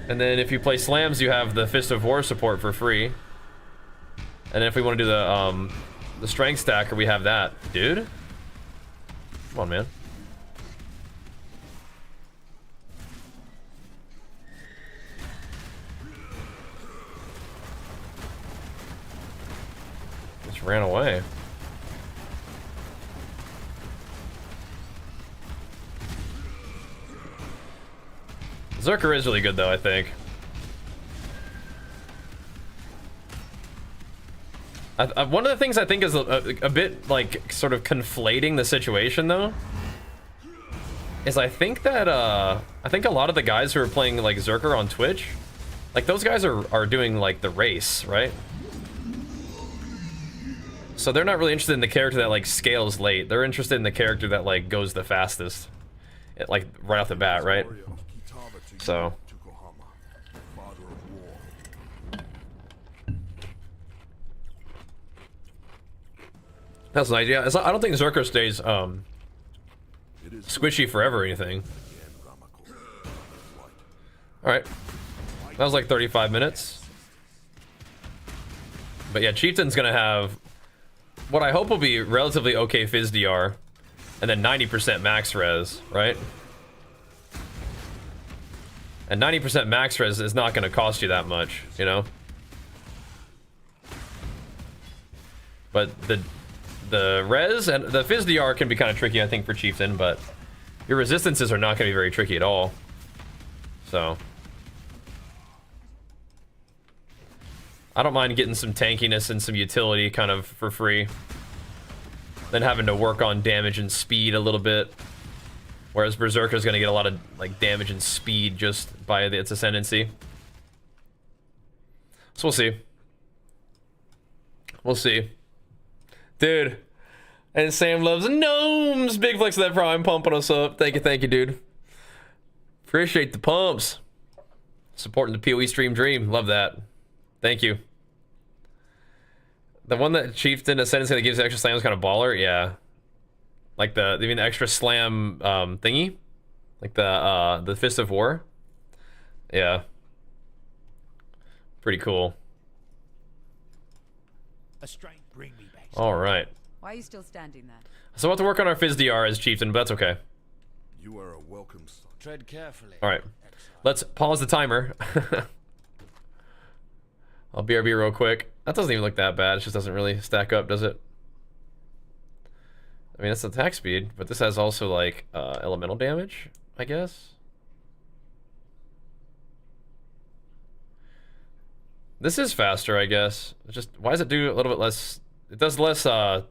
And then if you play slams, you have the Fist of War support for free. And then if we want to do the strength stacker, we have that. Dude, come on, man. Just ran away. Berserker is really good though, I think. One of the things I think is a bit like sort of conflating the situation though is I think that a lot of the guys who are playing like Zerker on Twitch, like those guys are doing like the race, right? So they're not really interested in the character that like scales late. They're interested in the character that like goes the fastest, like right off the bat, right? So that's an idea. I don't think Zerker stays squishy forever or anything. Alright. That was like 35 minutes. But yeah, Chieftain's gonna have what I hope will be relatively okay Fizz DR, and then 90% max res, right? And 90% max res is not gonna cost you that much, you know? But the res and the Fizz DR can be kind of tricky, I think, for Chieftain, but your resistances are not going to be very tricky at all. So I don't mind getting some tankiness and some utility kind of for free, then having to work on damage and speed a little bit. Whereas Berserker is going to get a lot of like damage and speed just by its Ascendancy. So we'll see. We'll see. Dude, and Sam loves gnomes. Big flex of that prime pumping us up. Thank you, dude. Appreciate the pumps. Supporting the PoE stream dream. Love that. Thank you. The one that Chieftain Ascendancy that gives extra slam is kind of baller. Yeah. Like you mean the extra slam thingy? Like the Fist of War? Yeah. Pretty cool. A strength bring me back. All right. Why are you still standing there? So we'll have to work on our Fizz DR as Chieftain, but that's okay. You are a welcome son. Tread carefully. All right. Let's pause the timer. I'll BRB real quick. That doesn't even look that bad. It just doesn't really stack up, does it? I mean, that's attack speed, but this has also like elemental damage, I guess. This is faster, I guess. Just why does it do a little bit less? It does less top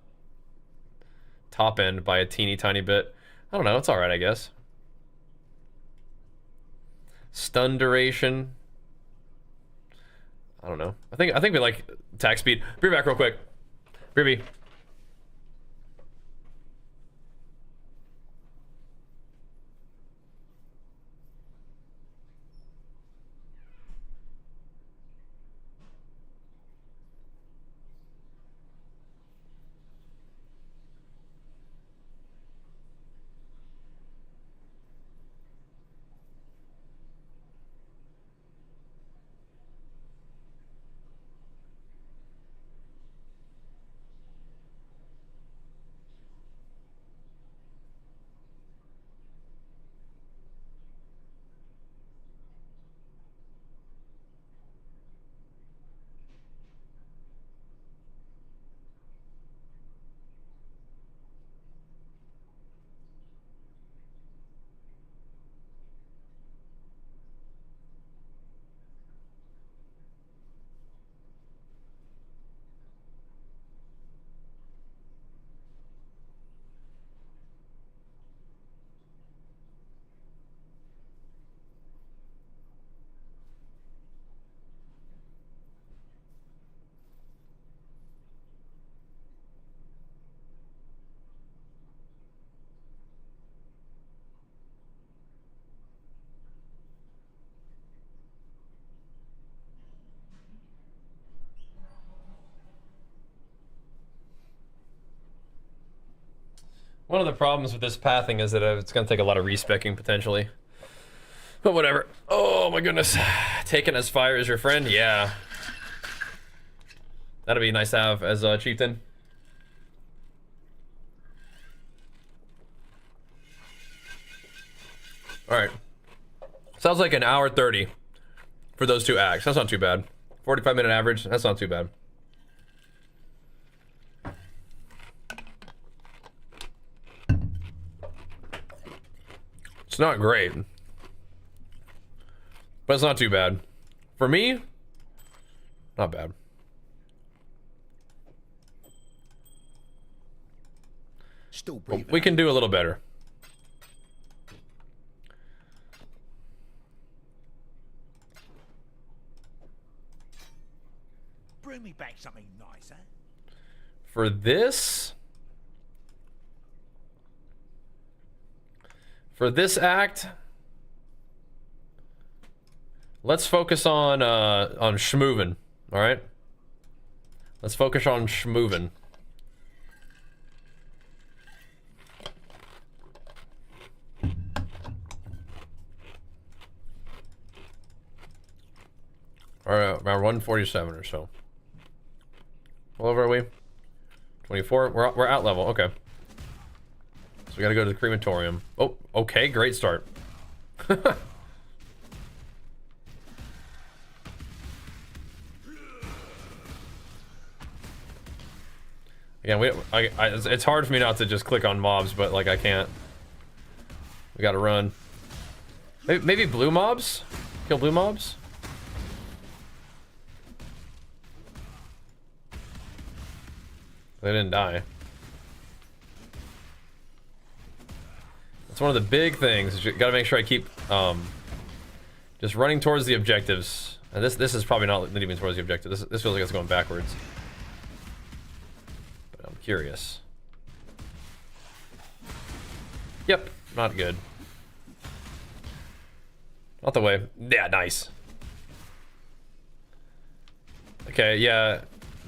end by a teeny tiny bit. I don't know. It's all right, I guess. Stun duration. I don't know. I think we like attack speed. Be back real quick. BRB. One of the problems with this pathing is that it's going to take a lot of respecking potentially. But whatever. Oh my goodness. Taking as fire as your friend? Yeah. That'd be nice to have as a chieftain. Alright. Sounds like an hour 30 for those 2 acts. That's not too bad. 45-minute average. That's not too bad. It's not great, but it's not too bad. For me, not bad. Still breathing. We can do a little better. Bring me back something nicer. For this act, let's focus on schmoovin', all right? Let's focus on schmoovin'. All right, around 147 or so. What level are we? 24. We're at level. Okay. So we gotta go to the crematorium. Oh, okay, great start. Again, it's hard for me not to just click on mobs, but like I can't. We gotta run. Maybe blue mobs? Kill blue mobs? They didn't die. That's one of the big things. You gotta make sure I keep just running towards the objectives. And this is probably not leading me towards the objective. This feels like it's going backwards. But I'm curious. Yep, not good. Not the way. Yeah, nice. Okay, yeah.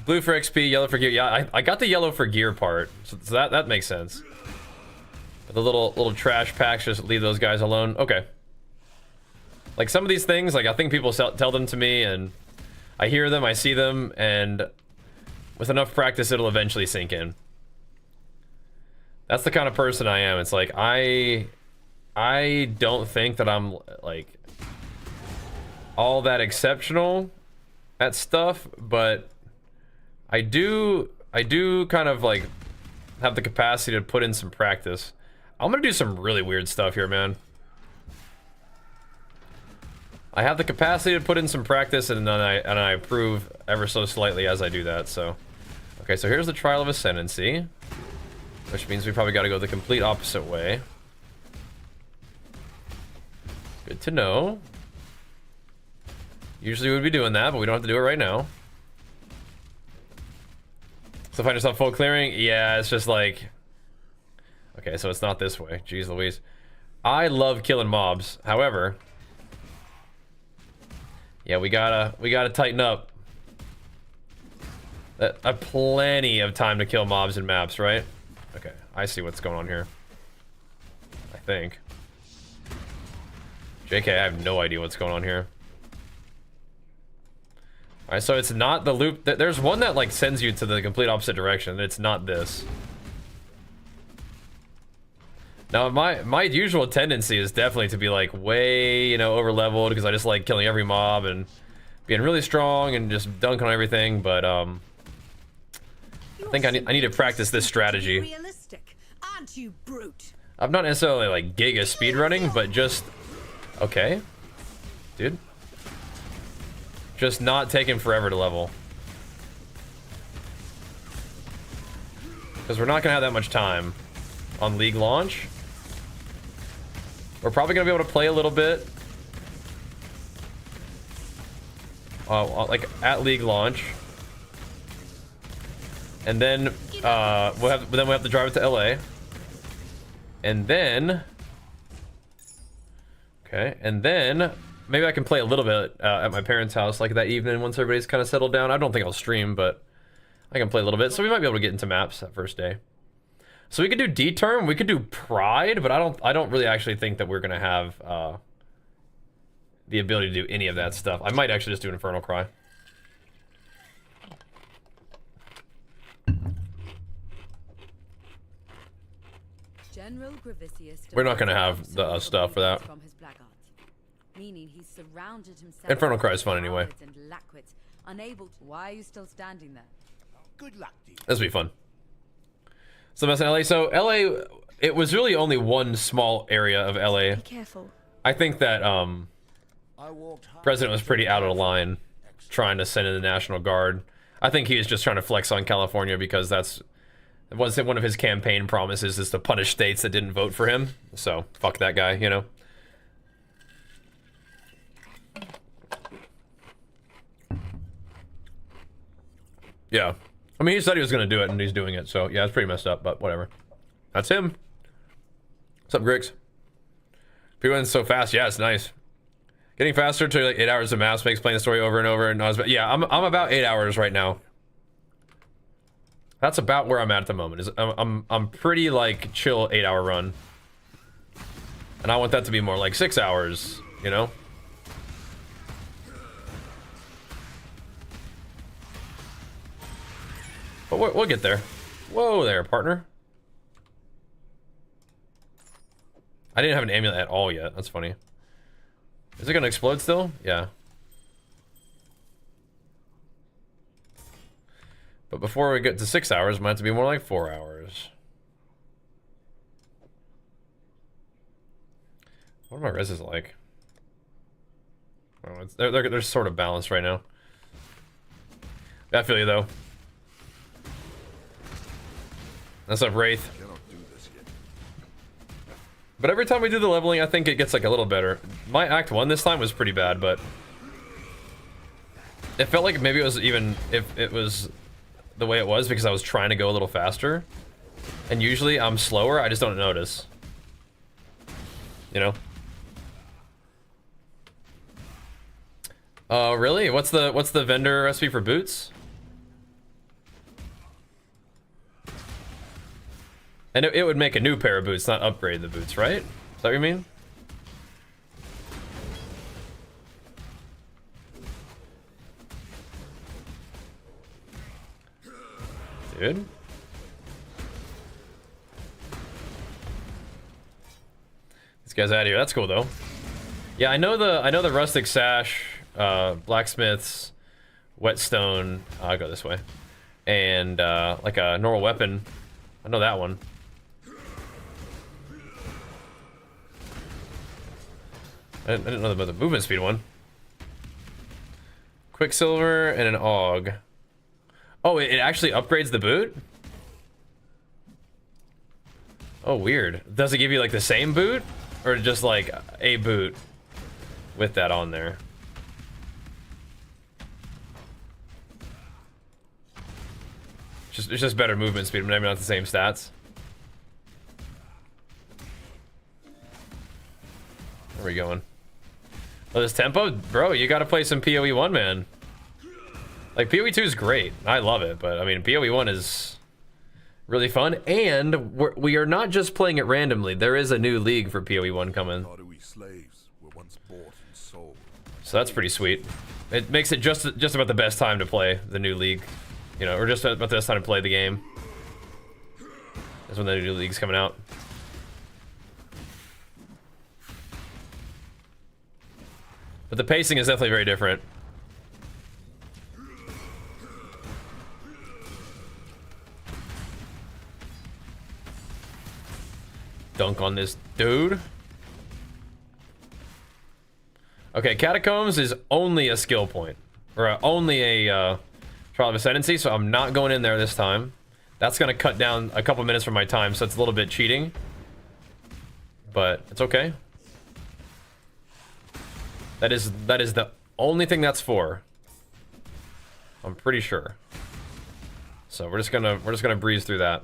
Blue for XP, yellow for gear. Yeah, I got the yellow for gear part, so that makes sense. But the little trash packs, just leave those guys alone. Okay. Like some of these things, like I think people tell them to me, and I hear them, I see them, and with enough practice, it'll eventually sink in. That's the kind of person I am. It's like I don't think that I'm like all that exceptional at stuff, but I do kind of like have the capacity to put in some practice. I'm gonna do some really weird stuff here, man. I have the capacity to put in some practice, and then I improve ever so slightly as I do that. So, okay, so here's the trial of Ascendancy, which means we probably got to go the complete opposite way. Good to know. Usually we would be doing that, but we don't have to do it right now. So find yourself full clearing? Yeah, it's just like... Okay, so it's not this way. Jeez Louise. I love killing mobs. However... Yeah, we gotta tighten up. Plenty of time to kill mobs in maps, right? Okay, I see what's going on here. I think. JK, I have no idea what's going on here. Alright, so it's not the loop. There's one that like sends you to the complete opposite direction. It's not this. Now, my usual tendency is definitely to be like way, you know, over leveled because I just like killing every mob and being really strong and just dunking on everything. But I think I need to practice this strategy. Realistic, aren't you, brute? I'm not necessarily like giga speedrunning, but just okay, dude. Just not taking forever to level. Because we're not gonna have that much time on League launch. We're probably gonna be able to play a little bit. Like at League launch. And then we'll have to drive it to LA. And then okay, and then maybe I can play a little bit at my parents' house like that evening once everybody's kind of settled down. I don't think I'll stream, but I can play a little bit. So we might be able to get into maps that first day. So we could do D-term, we could do Pride, but I don't really actually think that we're gonna have the ability to do any of that stuff. I might actually just do Infernal Cry. General Gravicius We're not gonna have the stuff for that. from his black arts, meaning he's surrounded himself Infernal Cry with is fun anyway. cowards and lackwits, unable to. Why are you still standing there? Good luck to you. This will be fun. So that's in LA. So LA, it was really only one small area of LA. Be careful. I think that I walked hard. President was pretty out of line trying to send in the National Guard. I think he was just trying to flex on California because that's wasn't one of his campaign promises is to punish states that didn't vote for him. So fuck that guy, you know. Yeah. I mean, he said he was going to do it, and he's doing it. So, yeah, it's pretty messed up, but whatever. That's him. What's up, Grix? People went so fast. Yeah, it's nice. Getting faster to like 8 hours of maps makes playing the story over and over. And yeah, I'm about 8 hours right now. That's about where I'm at the moment. I'm pretty like chill 8 hour run, and I want that to be more like 6 hours. You know. But we'll get there. Whoa there, partner. I didn't have an amulet at all yet. That's funny. Is it gonna explode still? Yeah. But before we get to 6 hours, it might have to be more like 4 hours. What are my reses like? Oh, they're sort of balanced right now. I feel you though. That's up, Wraith. Cannot do this yet. But every time we do the leveling, I think it gets like a little better. My Act 1 this time was pretty bad, but it felt like maybe it was even if it was the way it was because I was trying to go a little faster. And usually I'm slower, I just don't notice. You know? Really? What's the vendor recipe for boots? And it would make a new pair of boots, not upgrade the boots, right? Is that what you mean? Dude. This guy's out of here. That's cool though. Yeah, I know the rustic sash, blacksmiths, whetstone. I'll go this way, and like a normal weapon. I know that one. I didn't know about the movement speed one. Quicksilver and an AUG. Oh, it actually upgrades the boot? Oh, weird. Does it give you like the same boot? Or just like a boot with that on there? It's just better movement speed, but maybe not the same stats. Where are we going? Oh, this tempo? Bro, you gotta play some PoE 1, man. Like, PoE 2 is great. I love it, but I mean, PoE 1 is really fun. And we are not just playing it randomly. There is a new league for PoE 1 coming. PoE slaves were once bought and sold. So that's pretty sweet. It makes it just about the best time to play the new league. You know, or just about the best time to play the game. That's when the new league's coming out. But the pacing is definitely very different. Dunk on this dude. Okay, Catacombs is only a skill point. Or only a Trial of Ascendancy, so I'm not going in there this time. That's going to cut down a couple minutes from my time, so it's a little bit cheating. But it's okay. That is the only thing that's for. I'm pretty sure. So we're just gonna breeze through that.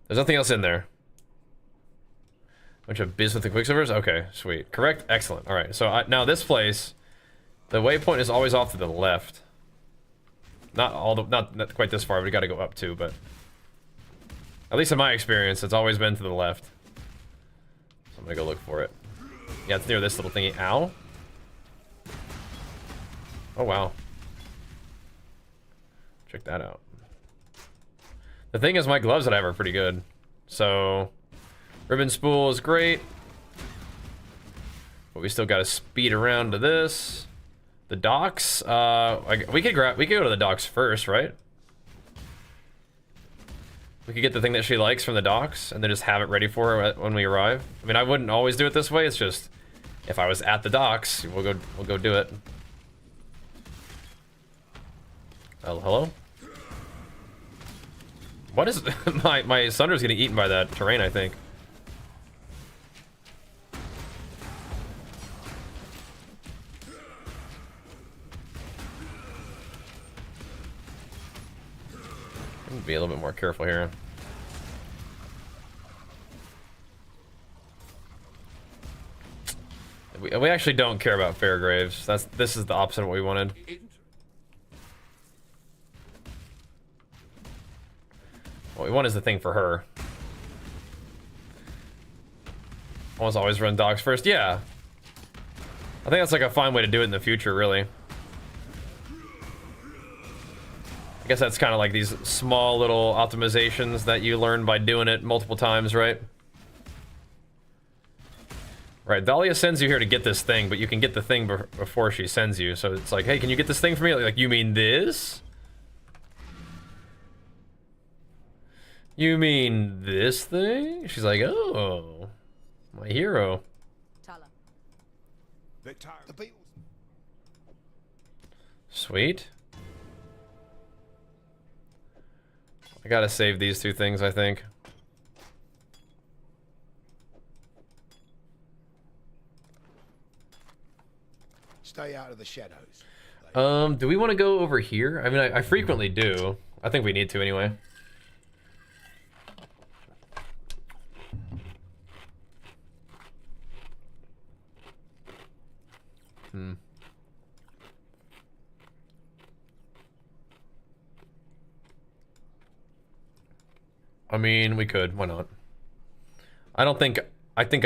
There's nothing else in there. Bunch of biz with the quicksilvers. Okay, sweet. Correct. Excellent. All right. So now this place, the waypoint is always off to the left. Not quite this far. We got to go up too, but At least in my experience, it's always been to the left. So I'm gonna go look for it. Yeah, it's near this little thingy. Ow. Oh, wow. Check that out. The thing is, my gloves that I have are pretty good. So, ribbon spool is great. But we still gotta speed around to this. The docks, we could go to the docks first, right? We could get the thing that she likes from the docks and then just have it ready for her when we arrive. I mean, I wouldn't always do it this way. It's just if I was at the docks, we'll go do it. Oh, hello? What is my Sunder's getting eaten by that terrain, I think. Be a little bit more careful here. We actually don't care about Fairgraves. This is the opposite of what we wanted. What we want is the thing for her. Almost always run dogs first. Yeah. I think that's like a fine way to do it in the future, really. I guess that's kind of like these small little optimizations that you learn by doing it multiple times, right? Right, Dahlia sends you here to get this thing, but you can get the thing before she sends you. So it's like, hey, can you get this thing for me? Like, you mean this? You mean this thing? She's like, oh, my hero. Tala. Sweet. I gotta save these two things, I think. Stay out of the shadows. Do we want to go over here? I mean, I frequently do. I think we need to anyway. I mean, we could. Why not? I think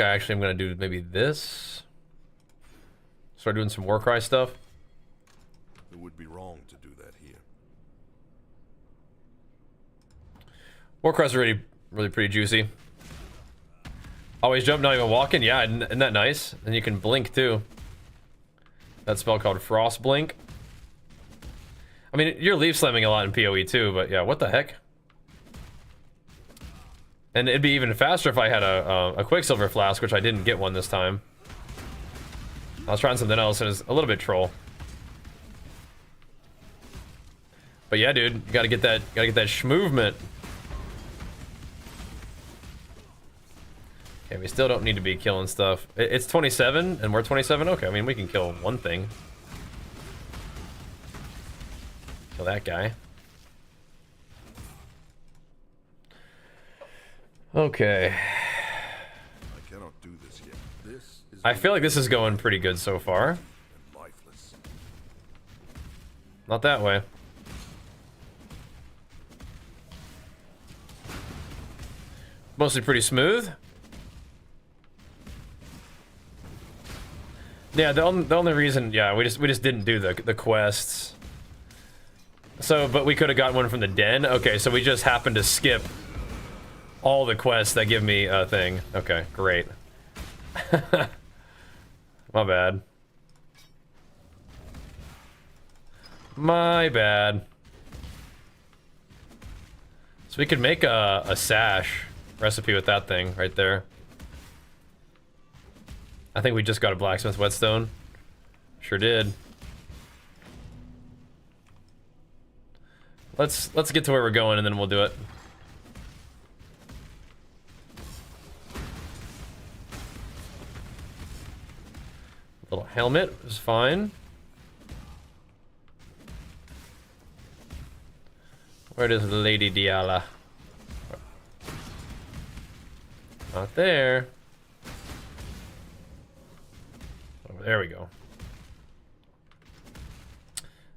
I actually am gonna do maybe this. Start doing some Warcry stuff. It would be wrong to do that here. Warcry's really pretty juicy. Always jump, not even walking. Yeah, isn't that nice? And you can blink too. That spell called Frost Blink. I mean, you're leaf slamming a lot in PoE too, but yeah, what the heck? And it'd be even faster if I had a Quicksilver Flask, which I didn't get one this time. I was trying something else, and it's a little bit troll. But yeah, dude, you gotta get that schmovement. Okay, we still don't need to be killing stuff. It's 27, and we're 27? Okay, I mean, we can kill one thing. Kill that guy. Okay. I cannot do this yet. This is I feel like this is going pretty good so far. and lifeless. Not that way. Mostly pretty smooth. Yeah, the only reason, yeah, we just didn't do the quests. So, but we could have got one from the den. Okay, so we just happened to skip all the quests that give me a thing. Okay, great. My bad. My bad. So we could make a sash recipe with that thing right there. I think we just got a blacksmith whetstone. Sure did. Let's get to where we're going and then we'll do it. Little helmet is fine. Where is Lady Diala? Not there. Oh, there we go.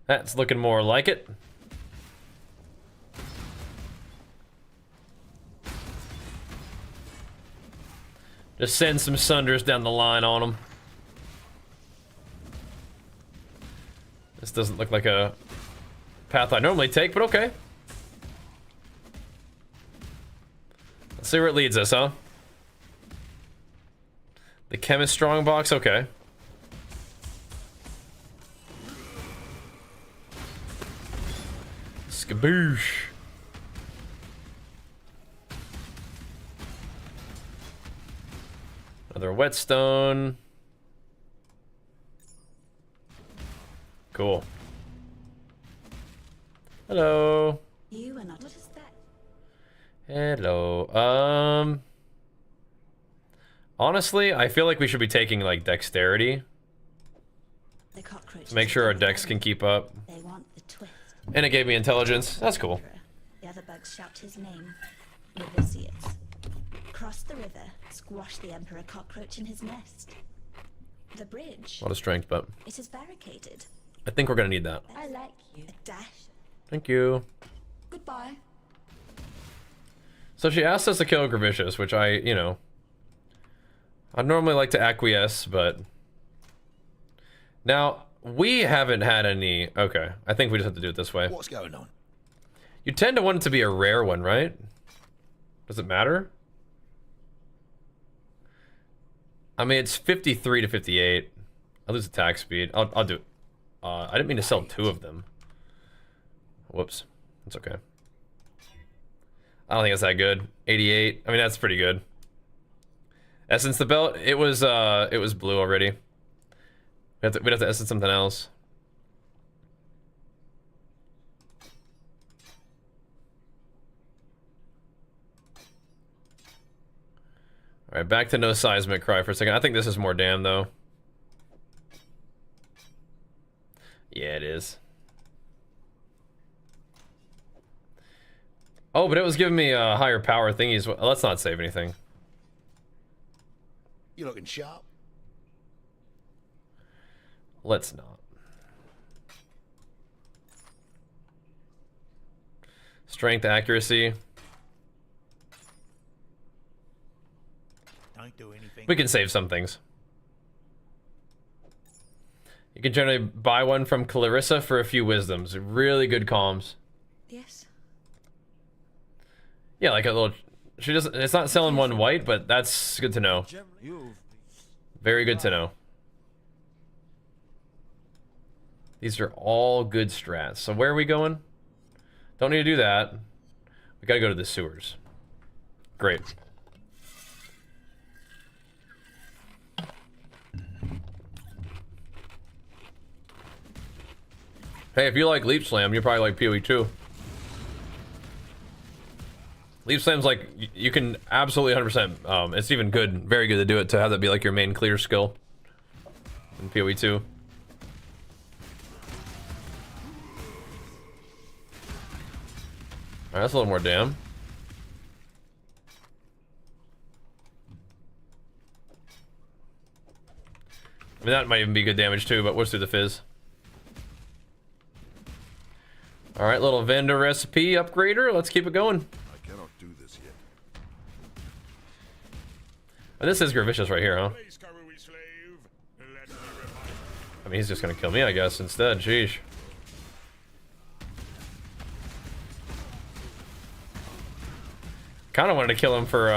That's looking more like it. Just send some Sunders down the line on them. This doesn't look like a path I normally take, but okay. Let's see where it leads us, huh? The chemist strongbox, okay. Skaboosh. Another whetstone. Cool. Hello. You are not. What is that? Hello. Honestly, I feel like we should be taking like dexterity to make sure our dex can keep up. They want the twist. And it gave me intelligence. That's cool. The other bugs shout his name. Odysseus. Cross the river, squash the Emperor cockroach in his nest. The bridge. A lot of strength, but It is barricaded. I think we're gonna need that. I like you. A dash. Thank you. Goodbye. So she asked us to kill Gravicious, which you know, I'd normally like to acquiesce, but now we haven't had any. Okay, I think we just have to do it this way. What's going on? You tend to want it to be a rare one, right? Does it matter? I mean, it's 53 to 58. I lose attack speed. I'll do it. I didn't mean to sell 2 of them. Whoops. That's okay. I don't think it's that good. 88. I mean, that's pretty good. Essence the belt. It was blue already. We'd have to essence something else. All right, back to no seismic cry for a second. I think this is more damn though. Yeah, it is. Oh, but it was giving me higher power thingies. Let's not save anything. You looking sharp? Let's not. Strength, accuracy. Don't do anything. We can save some things. You can generally buy one from Clarissa for a few wisdoms. Really good comms. Yes. Yeah, like a little. She doesn't. It's not selling one white, but that's good to know. Very good to know. These are all good strats. So where are we going? Don't need to do that. We gotta go to the sewers. Great. Hey, if you like Leap Slam, you probably like PoE too. Leap Slam's like, you can absolutely 100%, it's even good, very good to do it, to have that be like your main clear skill in PoE 2. Alright, that's a little more damn. I mean, that might even be good damage too, but what's through the fizz? Alright, little vendor recipe upgrader, let's keep it going. I cannot do this yet. And this is Gravicious right here, huh? I mean, he's just gonna kill me, I guess, instead. Sheesh. Kinda wanted to kill him for,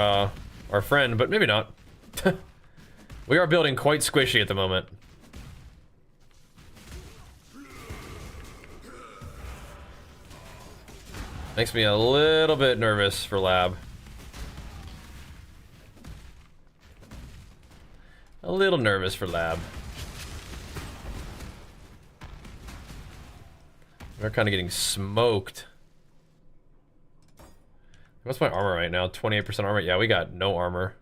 our friend, but maybe not. We are building quite squishy at the moment. Makes me a little bit nervous for lab. A little nervous for lab. We're kind of getting smoked. What's my armor right now? 28% armor? Yeah, we got no armor.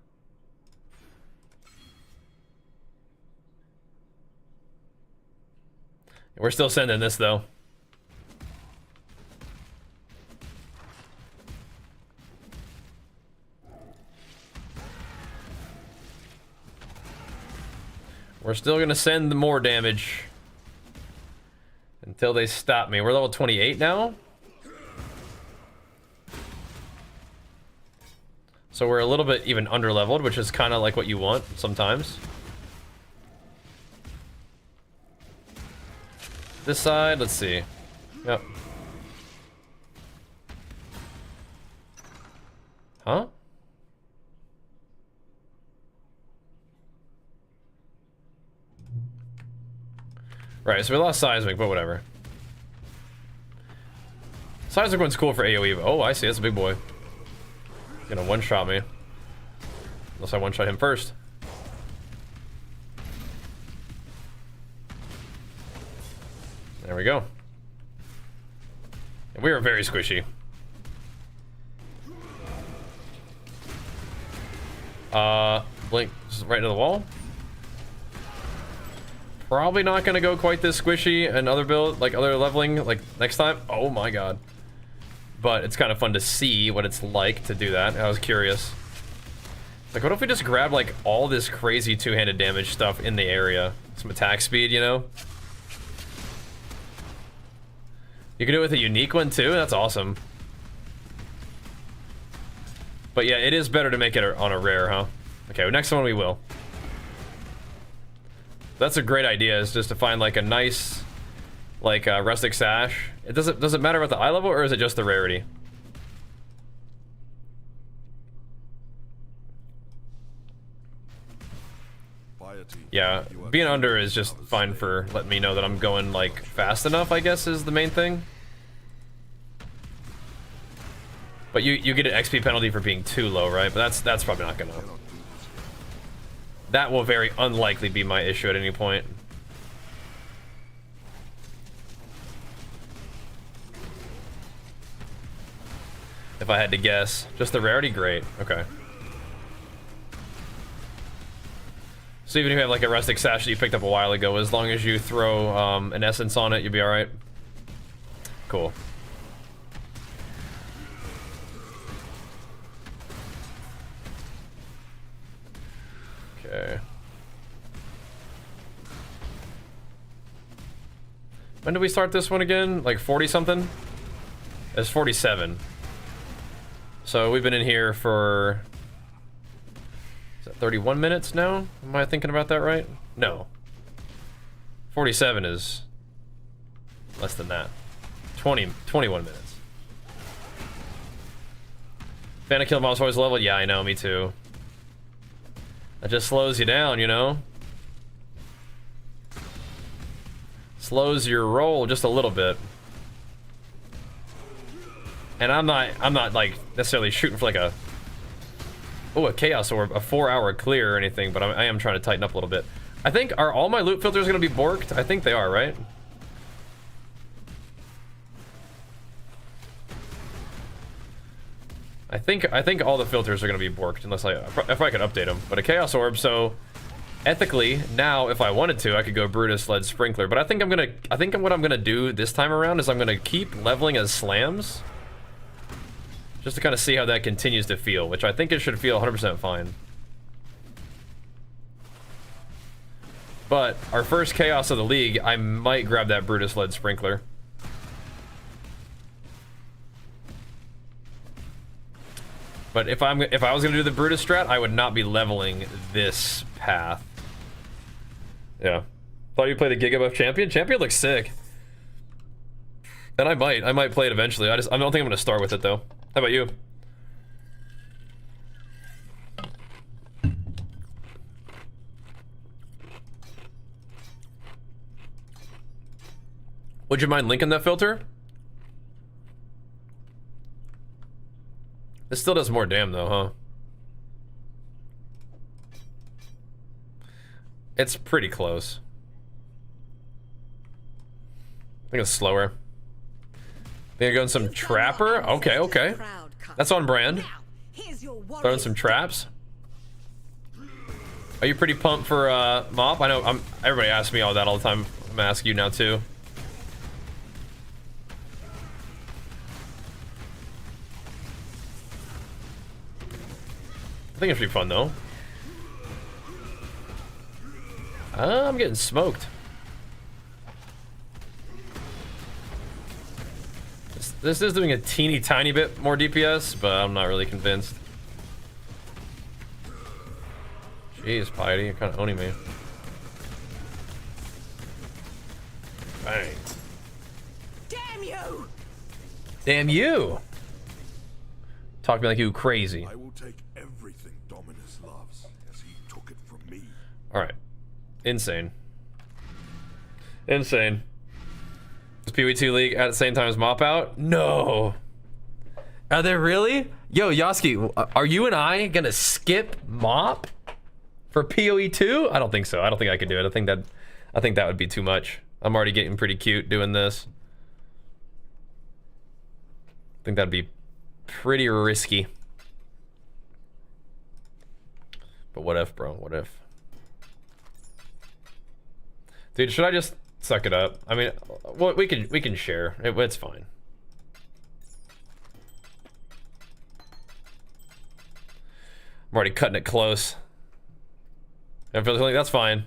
We're still sending this though. We're still gonna send more damage until they stop me. We're level 28 now. So we're a little bit even under-leveled, which is kind of like what you want sometimes. This side, let's see. Yep. Huh? Right, so we lost seismic, but whatever. Seismic one's cool for AoE. Oh, I see. That's a big boy. He's gonna one-shot me. Unless I one-shot him first. There we go. And we are very squishy. Blink right into the wall. Probably not gonna go quite this squishy and other build, like other leveling, like next time. Oh my god. But it's kind of fun to see what it's like to do that. I was curious. Like, what if we just grab like all this crazy two-handed damage stuff in the area? Some attack speed, you know? You can do it with a unique one too. That's awesome. But yeah, it is better to make it on a rare, huh? Okay, well, next one we will. That's a great idea, is just to find like a nice, like rustic sash. It does it matter about the eye level, or is it just the rarity? Yeah, being under is just fine for letting me know that I'm going like fast enough, I guess, is the main thing. But you get an XP penalty for being too low, right? But that's probably not gonna. That will very unlikely be my issue at any point. If I had to guess. Just the rarity? Great. Okay. So even if you have like a rustic sash that you picked up a while ago, as long as you throw an essence on it, you'll be alright. Cool. Okay. When did we start this one again? Like 40 something? It's 47. So we've been in here for, is that 31 minutes now? Am I thinking about that right? No. 47 is less than that. 21 minutes. Fan of kill mobs always leveled? Yeah, I know, me too. That just slows you down, you know? Slows your roll just a little bit. And I'm not like necessarily shooting for like a chaos orb, a 4-hour clear or anything, but I am trying to tighten up a little bit. I think, are all my loot filters gonna be borked? I think they are, right? I think all the filters are gonna be borked unless if I could update them. But a chaos orb, so ethically now, if I wanted to, I could go Brutus led sprinkler. But I think what I'm gonna do this time around is I'm gonna keep leveling as slams, just to kind of see how that continues to feel, which I think it should feel 100% fine. But our first chaos of the league, I might grab that Brutus led sprinkler. But if I was gonna do the Brutus strat, I would not be leveling this path. Yeah. Thought you'd play the Giga Buff Champion? Champion looks sick. And I might play it eventually. I don't think I'm gonna start with it though. How about you? Would you mind linking that filter? It still does more damn though, huh? It's pretty close. I think it's slower. Think going some trapper? Okay. That's on brand. Throwing some traps. Are you pretty pumped for MoP? I know everybody asks me all that all the time. I'm gonna ask you now too. I think it should be fun though. I'm getting smoked. This is doing a teeny tiny bit more DPS, but I'm not really convinced. Jeez, Piety, you're kind of owning me. Bang. Damn you! Damn you! Talk to me like you crazy. I will take everything Dominus loves, as he took it from me. Alright. Insane. Insane. Is PoE 2 League at the same time as Mop Out? No! Are they really? Yo, Yoski, are you and I gonna skip Mop for PoE 2? I don't think so. I don't think I could do it. I think that would be too much. I'm already getting pretty cute doing this. I think that'd be pretty risky. But what if, bro? What if? Dude, should I just suck it up? I mean, well, we can share. It's fine. I'm already cutting it close. And that's fine.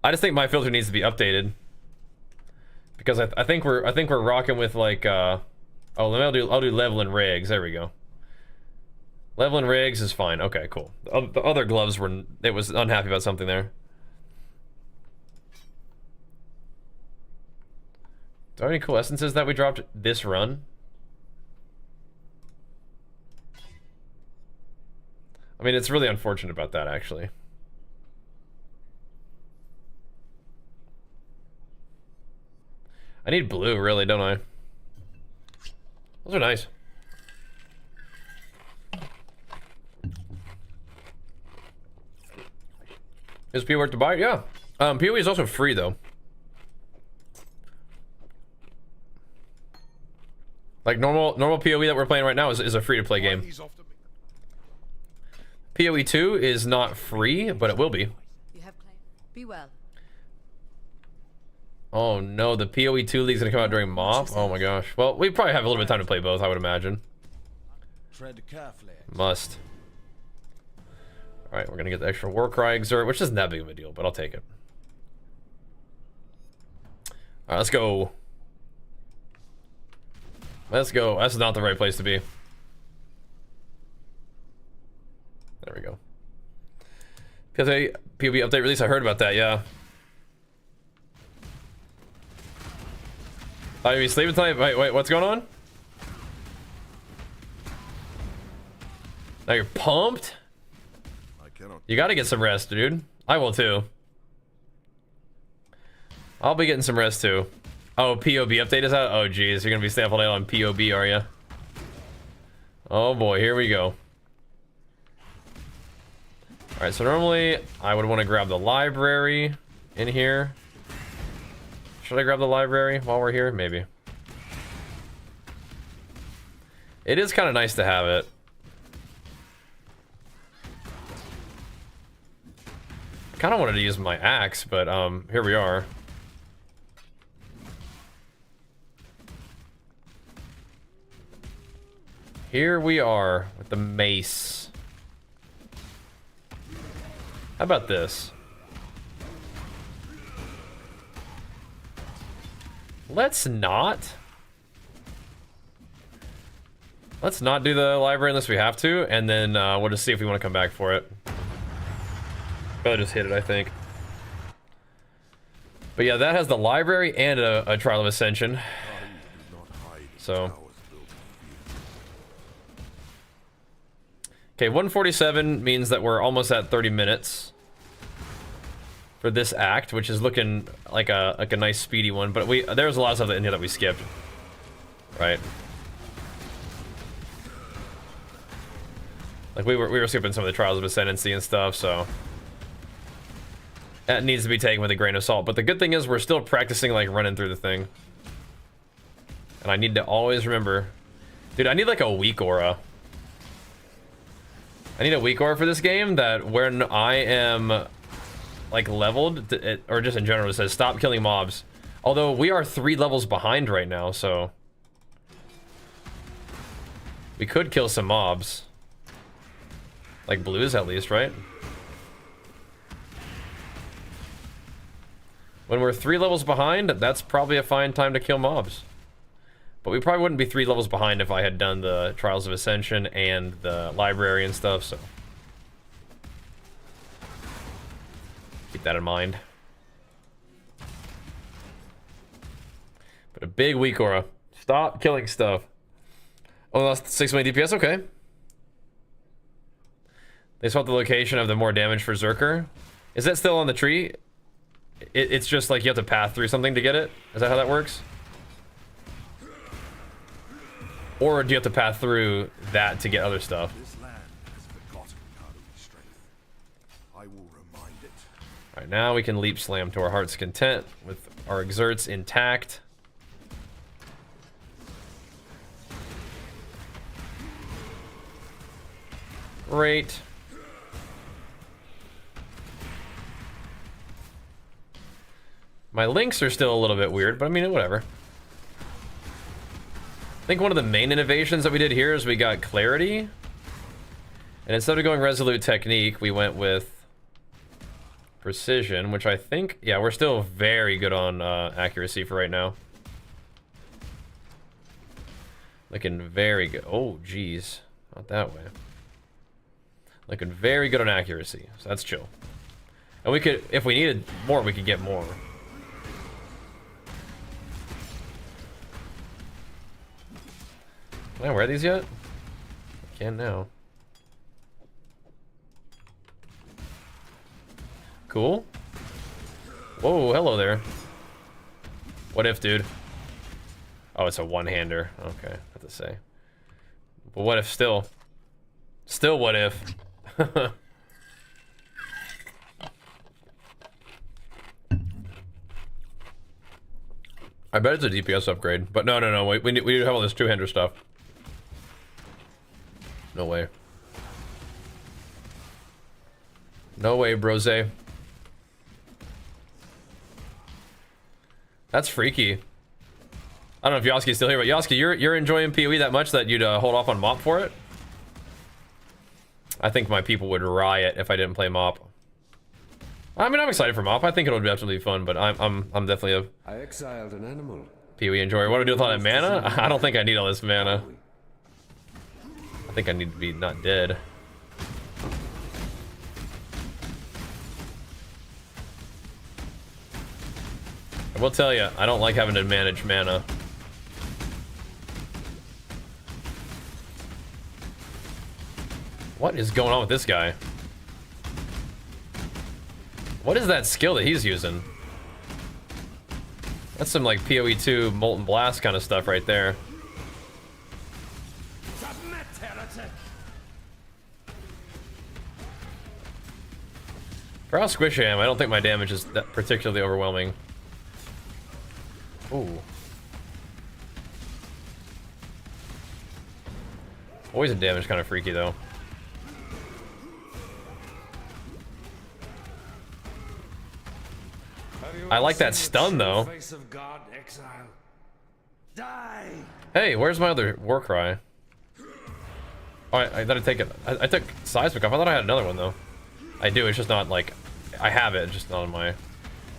I just think my filter needs to be updated because I think we're rocking with like oh, I'll do level and rigs. There we go. Level and rigs is fine. Okay, cool. The other gloves were, it was unhappy about something there. Do I have any cool essences that we dropped this run? I mean, it's really unfortunate about that, actually. I need blue, really, don't I? Those are nice. Is PoE worth to buy? Yeah. PoE is also free, though. Like normal PoE that we're playing right now is a free-to-play game. PoE 2 is not free, but it will be. You have claim. Be well. Oh no, the PoE 2 league's gonna come out during MOP? Oh my gosh. Well, we probably have a little bit of time to play both, I would imagine. Tread carefully. Must. Alright, we're gonna get the extra Warcry Exert, which isn't that big of a deal, but I'll take it. Alright, let's go. Let's go. That's not the right place to be. There we go. PoE update release, I heard about that, yeah. Thought you'd be sleeping tonight? Wait, what's going on? Now you're pumped? You gotta get some rest, dude. I will too. I'll be getting some rest too. Oh, POB update is out? Oh geez, you're gonna be staying up all night on POB, are ya? Oh boy, here we go. Alright, so normally I would want to grab the library in here. Should I grab the library while we're here? Maybe. It is kind of nice to have it. Kind of wanted to use my axe, but here we are. Here we are with the mace. How about this? Let's not do the library unless we have to, and then we'll just see if we want to come back for it. Probably just hit it, I think. But yeah, that has the library and a Trial of Ascension. So. Okay, 147 means that we're almost at 30 minutes for this act, which is looking like a nice speedy one. But there's a lot of stuff in here that we skipped, right? Like we were skipping some of the Trials of Ascendancy and stuff, so that needs to be taken with a grain of salt. But the good thing is we're still practicing like running through the thing, and I need to always remember, dude. I need like a weak aura. I need a weak aura for this game that when I am like leveled, or just in general, it says stop killing mobs. Although we are 3 levels behind right now, so we could kill some mobs. Like blues at least, right? When we're 3 levels behind, that's probably a fine time to kill mobs. But we probably wouldn't be 3 levels behind if I had done the Trials of Ascension and the library and stuff, so. keep that in mind. But a big weak aura. Stop killing stuff. Oh, lost 6 million DPS. Okay. They swapped the location of the more damage for Zerker. Is that still on the tree? It's just like you have to path through something to get it? Is that how that works? Or do you have to path through that to get other stuff? This land has forgotten Carnarius' strength. I will remind it. Alright, now we can leap slam to our heart's content with our exerts intact. Great. My links are still a little bit weird, but I mean, whatever. I think one of the main innovations that we did here is we got clarity. And instead of going resolute technique, we went with precision, which I think, yeah, we're still very good on accuracy for right now. Looking very good. Oh, geez. Not that way. Looking very good on accuracy, so that's chill. And we could, if we needed more, we could get more. Can I wear these yet? I can now. Cool. Whoa, hello there. What if, dude? Oh, it's a one-hander. Okay, what to say. But what if still? Still what if? I bet it's a DPS upgrade, but no, wait, we need to have all this two-hander stuff. No way. No way, brose. That's freaky. I don't know if Yoski's still here, but Yoski, you're enjoying PoE that much that you'd hold off on mop for it? I think my people would riot if I didn't play mop. I mean, I'm excited for mop. I think it'll be absolutely fun, but I'm definitely I exiled an animal. a PoE enjoyer. What do I do with all that mana? I don't think I need all this mana. I think I need to be not dead. I will tell you, I don't like having to manage mana. What is going on with this guy? What is that skill that he's using? That's some like PoE 2 Molten Blast kind of stuff right there. For how squishy I am, I don't think my damage is that particularly overwhelming. Ooh. Poison damage kind of freaky though. I like that stun though. Face of God, Exile. Die. Hey, where's my other war cry? Oh, I gotta take it. I took seismic off. I thought I had another one though. I do. It's just not like I have it. It's just not on my.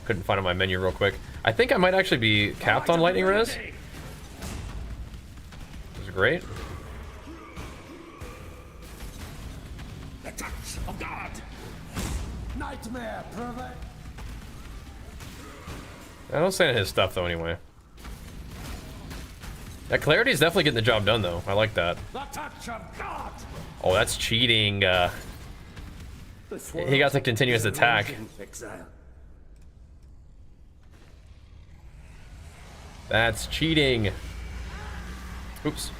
Couldn't find it on my menu real quick. I think I might actually be capped on lightning res. This is great. The touch of God. Nightmare, brother. I don't stand his stuff though anyway. That clarity is definitely getting the job done though. I like that. The touch of God. Oh, that's cheating. He got to continuous attack. Exile. That's cheating. Oops.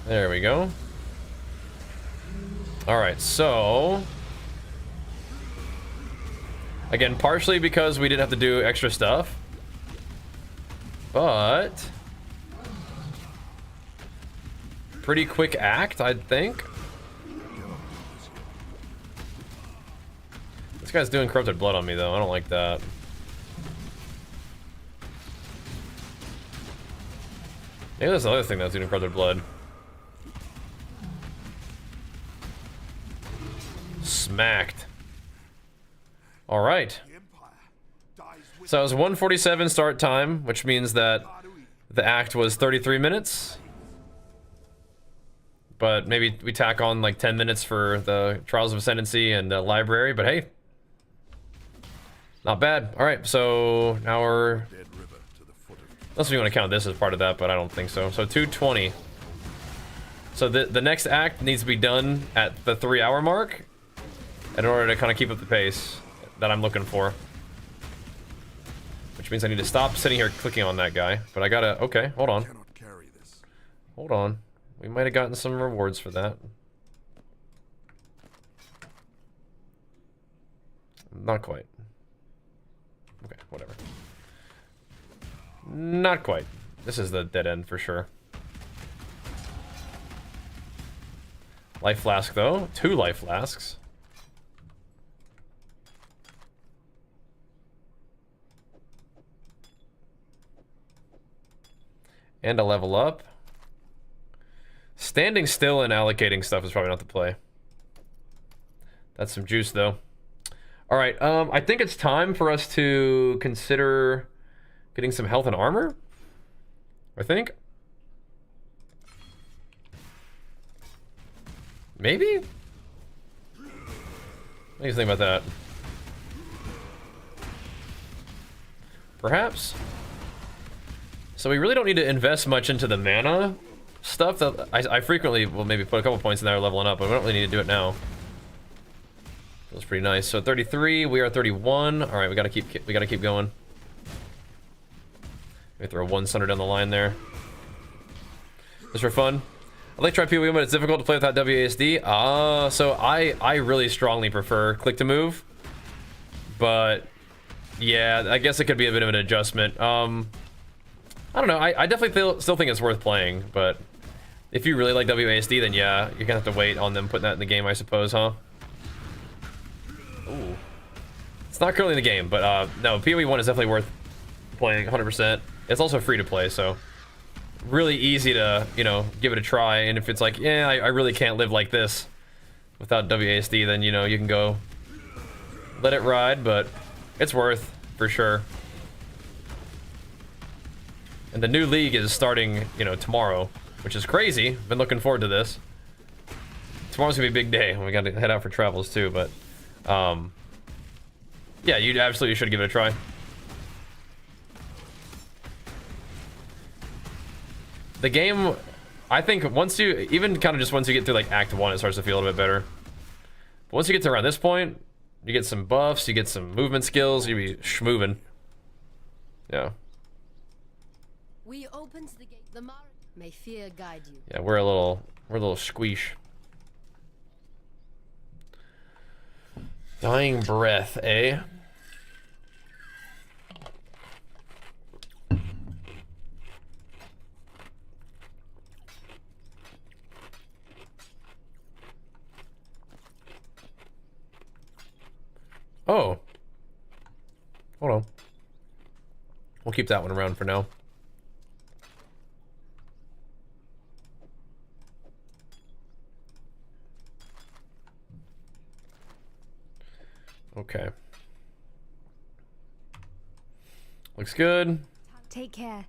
There we go. All right, so again, partially because we didn't have to do extra stuff, but pretty quick act, I'd think. This guy's doing corrupted blood on me though. I don't like that. Maybe there's another thing that's doing corrupted blood. Smacked. All right. So it was 1:47 start time, which means that the act was 33 minutes. but maybe we tack on like 10 minutes for the Trials of Ascendancy and the library, but hey. Not bad. Alright, so now we're... Unless we want to count this as part of that, but I don't think so. So 220. So the next act needs to be done at the 3-hour mark in order to kind of keep up the pace that I'm looking for. Which means I need to stop sitting here clicking on that guy. But I gotta... Okay, hold on. Hold on. We might have gotten some rewards for that. Not quite. Okay, whatever. Not quite. This is the dead end for sure. Life flask though. 2 life flasks. And a level up. Standing still and allocating stuff is probably not the play. That's some juice though. Alright, I think it's time for us to consider getting some health and armor. I think. Maybe? What do you think about that? Perhaps? So we really don't need to invest much into the mana stuff that I frequently will maybe put a couple points in there leveling up, but we don't really need to do it now. Feels pretty nice. So 33, we are 31. All right, we gotta keep going. We throw 1 Sunder down the line there. Just for fun. I like try PoE, but it's difficult to play without WASD. So I really strongly prefer click to move, but yeah, I guess it could be a bit of an adjustment. I don't know. I definitely still think it's worth playing, but if you really like WASD, then yeah, you're gonna have to wait on them putting that in the game, I suppose, huh? Ooh. It's not currently in the game, but no, PoE 1 is definitely worth playing 100%. It's also free to play, so really easy to, you know, give it a try. And if it's like, yeah, I really can't live like this without WASD, then, you know, you can go let it ride, but it's worth for sure. And the new league is starting, you know, tomorrow, which is crazy. Been looking forward to this. Tomorrow's gonna be a big day. We gotta head out for travels too, but yeah, you absolutely should give it a try. The game, I think once you, even kind of just once you get through like Act 1, it starts to feel a little bit better. But once you get to around this point, you get some buffs, you get some movement skills, you be schmoving. Yeah. We opens the gate. The mar may fear guide you. Yeah, we're a little squeesh. Dying breath, eh? Oh. Hold on. We'll keep that one around for now. Okay. Looks good. Take care.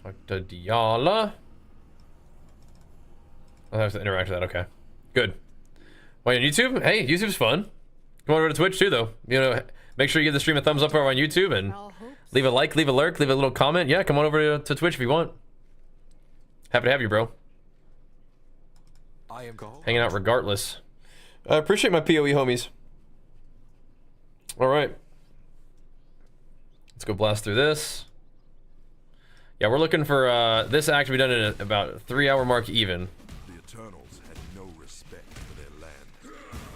Talk to Diala. I'll have to interact with that, okay. Good. Wait, on YouTube? Hey, YouTube's fun. Come on over to Twitch too, though. You know, make sure you give the stream a thumbs up over on YouTube and leave a like, leave a lurk, leave a little comment. Yeah, come on over to Twitch if you want. Happy to have you, bro. I am gone. Hanging out regardless. I appreciate my PoE homies. All right. Let's go blast through this. Yeah, we're looking for this act to be done in about a 3-hour mark even. The Eternals had no respect for their land.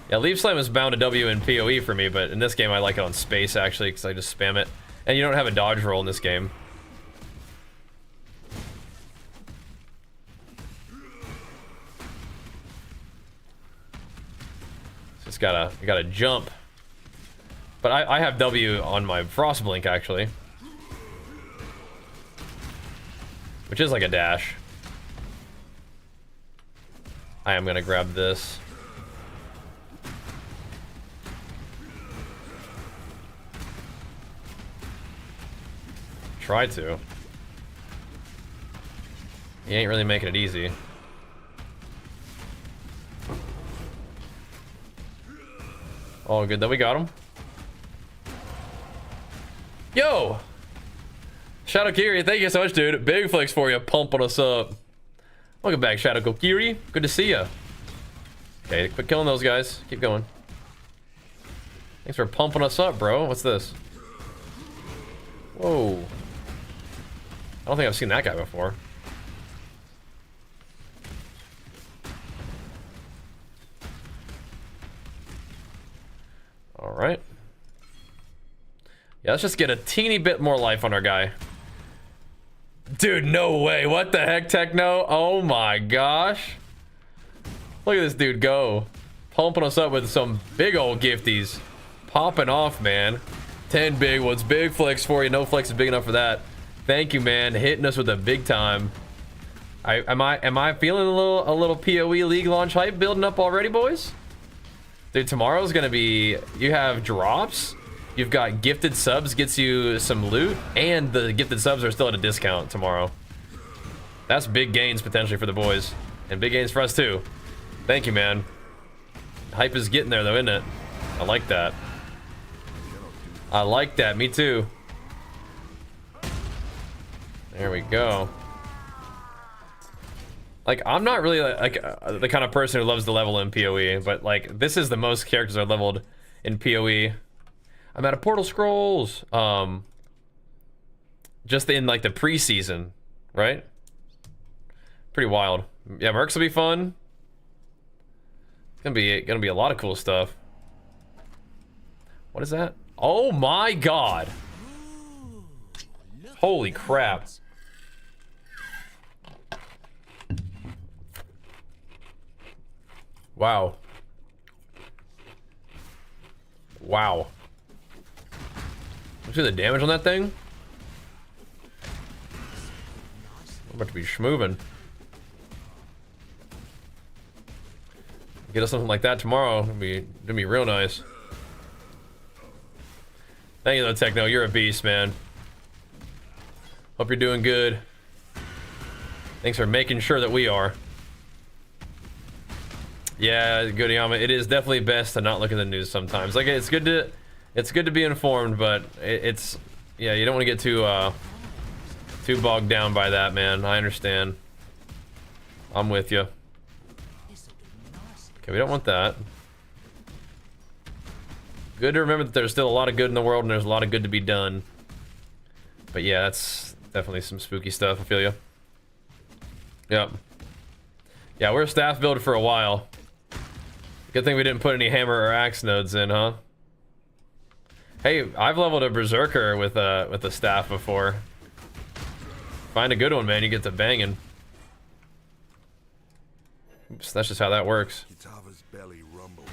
Yeah, Leaf Slam is bound to W in PoE for me, but in this game I like it on space actually because I just spam it. And you don't have a dodge roll in this game. Just gotta jump. But I have W on my Frost Blink actually. Which is like a dash. I am gonna grab this. Try to. He ain't really making it easy. All good that we got him. Yo! Shadow Kiri, thank you so much, dude. Big flex for you, pumping us up. Welcome back, Shadow Kiri. Good to see ya. Okay, quit killing those guys. Keep going. Thanks for pumping us up, bro. What's this? Whoa. I don't think I've seen that guy before. All right. Yeah, let's just get a teeny bit more life on our guy. Dude, no way. What the heck, Techno? Oh my gosh. Look at this dude go. Pumping us up with some big old gifties. Popping off, man. 10 big ones. Big flex for you. No flex is big enough for that. Thank you, man. Hitting us with a big time. Am I feeling a little PoE League launch hype building up already, boys? Dude, tomorrow's gonna be, you have drops, you've got gifted subs, gets you some loot, and the gifted subs are still at a discount tomorrow. That's big gains potentially for the boys, and big gains for us too. Thank you, man. Hype is getting there though, isn't it? I like that. I like that, me too. There we go. Like, I'm not really like the kind of person who loves to level in PoE, but like this is the most characters are leveled in PoE. I'm out of Portal Scrolls. Just in like the preseason, right? Pretty wild. Yeah, Mercs will be fun. It's gonna be a lot of cool stuff. What is that? Oh my god! Holy crap! Wow. Wow. You see the damage on that thing? I'm about to be schmoovin'. Get us something like that tomorrow. It'll be real nice. Thank you though, Techno. You're a beast, man. Hope you're doing good. Thanks for making sure that we are. Yeah, good Yama. It is definitely best to not look at the news sometimes. Like it's good to be informed, but it's yeah, you don't want to get too bogged down by that, man. I understand. I'm with you. Okay, we don't want that. Good to remember that there's still a lot of good in the world and there's a lot of good to be done. But yeah, that's definitely some spooky stuff. I feel you. Yep. Yeah, we're a staff build for a while. Good thing we didn't put any hammer or axe nodes in, huh? Hey, I've leveled a berserker with a staff before. Find a good one, man. You get to banging. Oops, that's just how that works. Kitava's belly rumbles.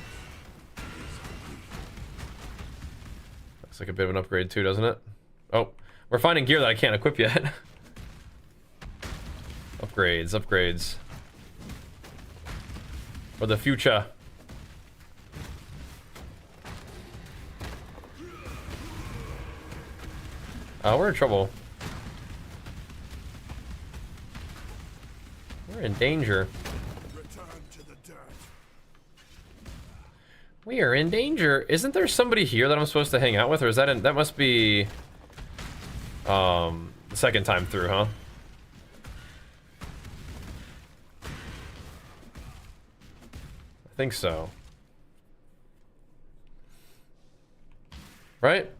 Looks like a bit of an upgrade too, doesn't it? Oh, we're finding gear that I can't equip yet. Upgrades, upgrades. For the future. We're in trouble. We're in danger. Return to the dirt. We are in danger. Isn't there somebody here that I'm supposed to hang out with, or is that that must be the second time through, huh? I think so. Right?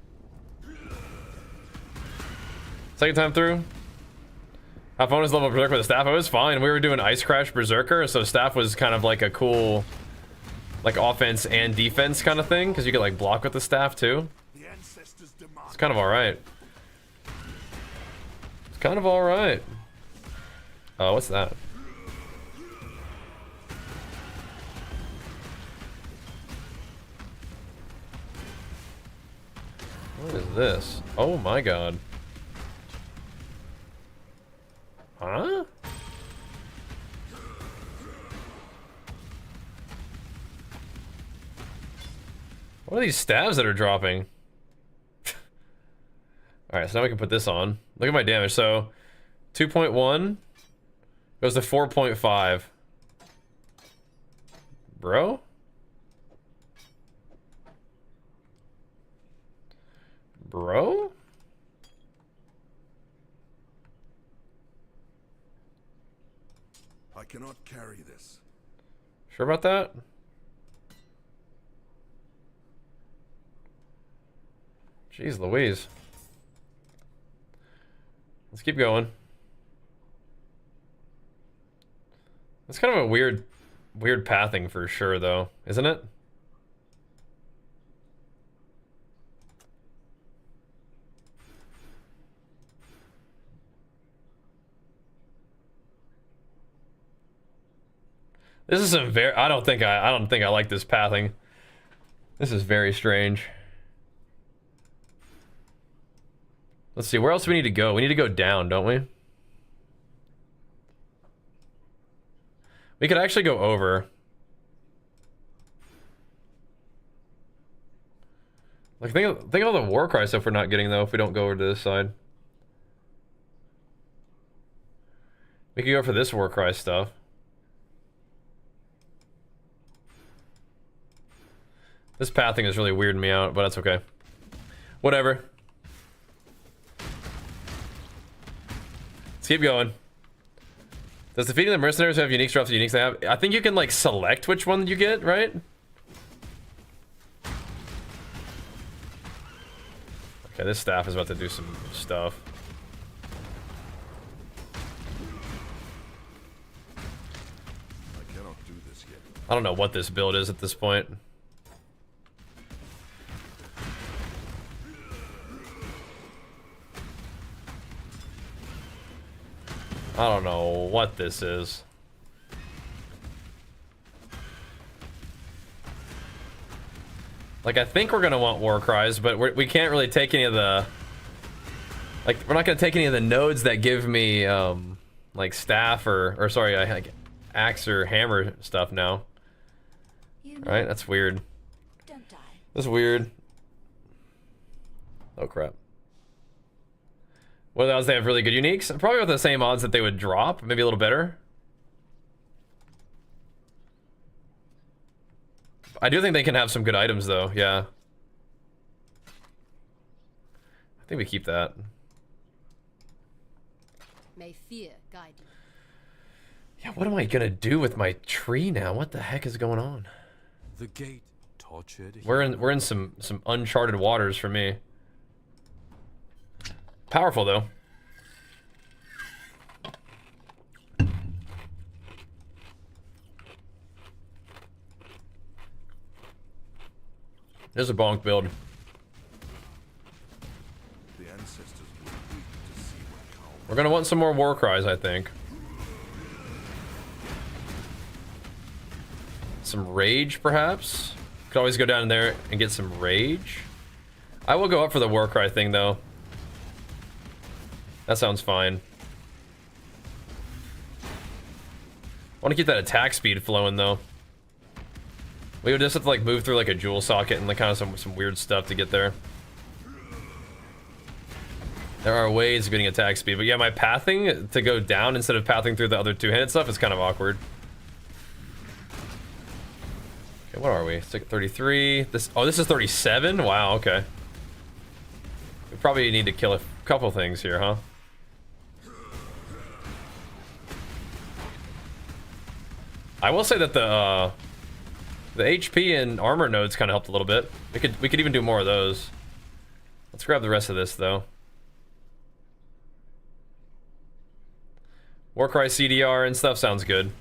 Second time through. Have fun as level berserker with the staff. It was fine. We were doing ice crash berserker, so staff was kind of like a cool, like offense and defense kind of thing, because you could like block with the staff too. It's kind of all right. It's kind of all right. Oh, what's that? What is this? Oh my god. Huh? What are these stabs that are dropping? Alright, so now we can put this on. Look at my damage. So 2.1 goes to 4.5. Bro? Bro? I cannot carry this. Sure about that? Jeez Louise. Let's keep going. It's kind of a weird pathing for sure though, isn't it? This is some very, I don't think I like this pathing. This is very strange. Let's see, where else do we need to go? We need to go down, don't we? We could actually go over. Like, think of all the war cry stuff we're not getting, though, if we don't go over to this side. We could go for this war cry stuff. This pathing is really weirding me out, but that's okay. Whatever. Let's keep going. Does defeating the mercenaries have unique drops uniques they have? I think you can like select which one you get, right? Okay, this staff is about to do some stuff. I cannot do this yet. I don't know what this build is at this point. I don't know what this is. Like, I think we're gonna want war cries, but we can't really take any of the... Like, we're not gonna take any of the nodes that give me, like, staff or sorry, like, axe or hammer stuff now. Right? That's weird. Don't die. That's weird. Oh, crap. What else? They have really good uniques? Probably with the same odds that they would drop, maybe a little better. I do think they can have some good items though, yeah. I think we keep that. May fear guide you. Yeah, what am I gonna do with my tree now? What the heck is going on? The gate tortured. We're in some uncharted waters for me. Powerful though. There's a bonk build. The ancestors were weak to see what Carl. We're gonna want some more war cries, I think. Some rage, perhaps? Could always go down in there and get some rage. I will go up for the war cry thing though. That sounds fine. I want to keep that attack speed flowing though. We would just have to like move through like a jewel socket and like kind of some weird stuff to get there. There are ways of getting attack speed, but yeah, my pathing to go down instead of pathing through the other two-handed stuff is kind of awkward. Okay, what are we? 33. This is 37. Wow. Okay. We probably need to kill a couple things here, huh? I will say that the HP and armor nodes kind of helped a little bit. We could even do more of those. Let's grab the rest of this though. Warcry CDR and stuff sounds good.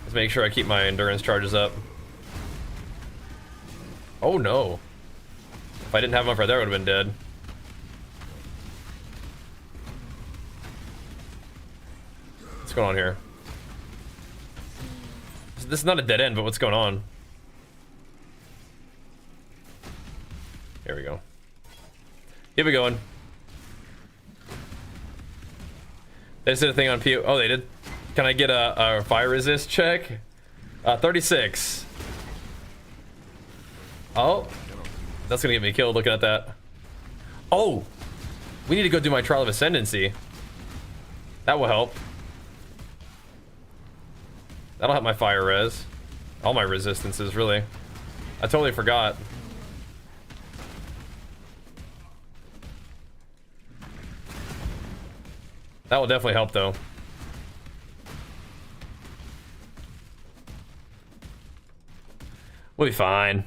Let's make sure I keep my endurance charges up. Oh no. If I didn't have enough right there, I would have been dead. What's going on here? This is not a dead end, but what's going on? Here we go. Keep it going. They just did a thing on PoE. Oh, they did. Can I get a fire resist check? 36. Oh, that's gonna get me killed looking at that. Oh, we need to go do my trial of ascendancy. That will help. That'll help my fire res. All my resistances, really. I totally forgot. That will definitely help, though. We'll be fine.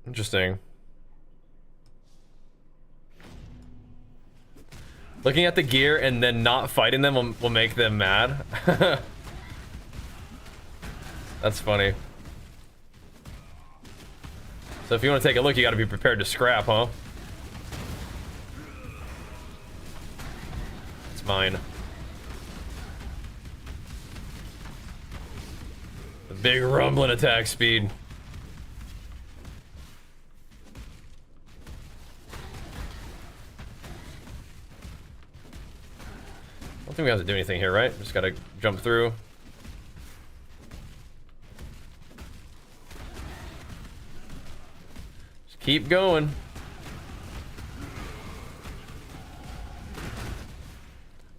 Interesting. Looking at the gear and then not fighting them will make them mad. That's funny. So if you want to take a look, you got to be prepared to scrap, huh? It's mine. The big rumbling attack speed. I don't think we have to do anything here, right? Just gotta jump through. Just keep going.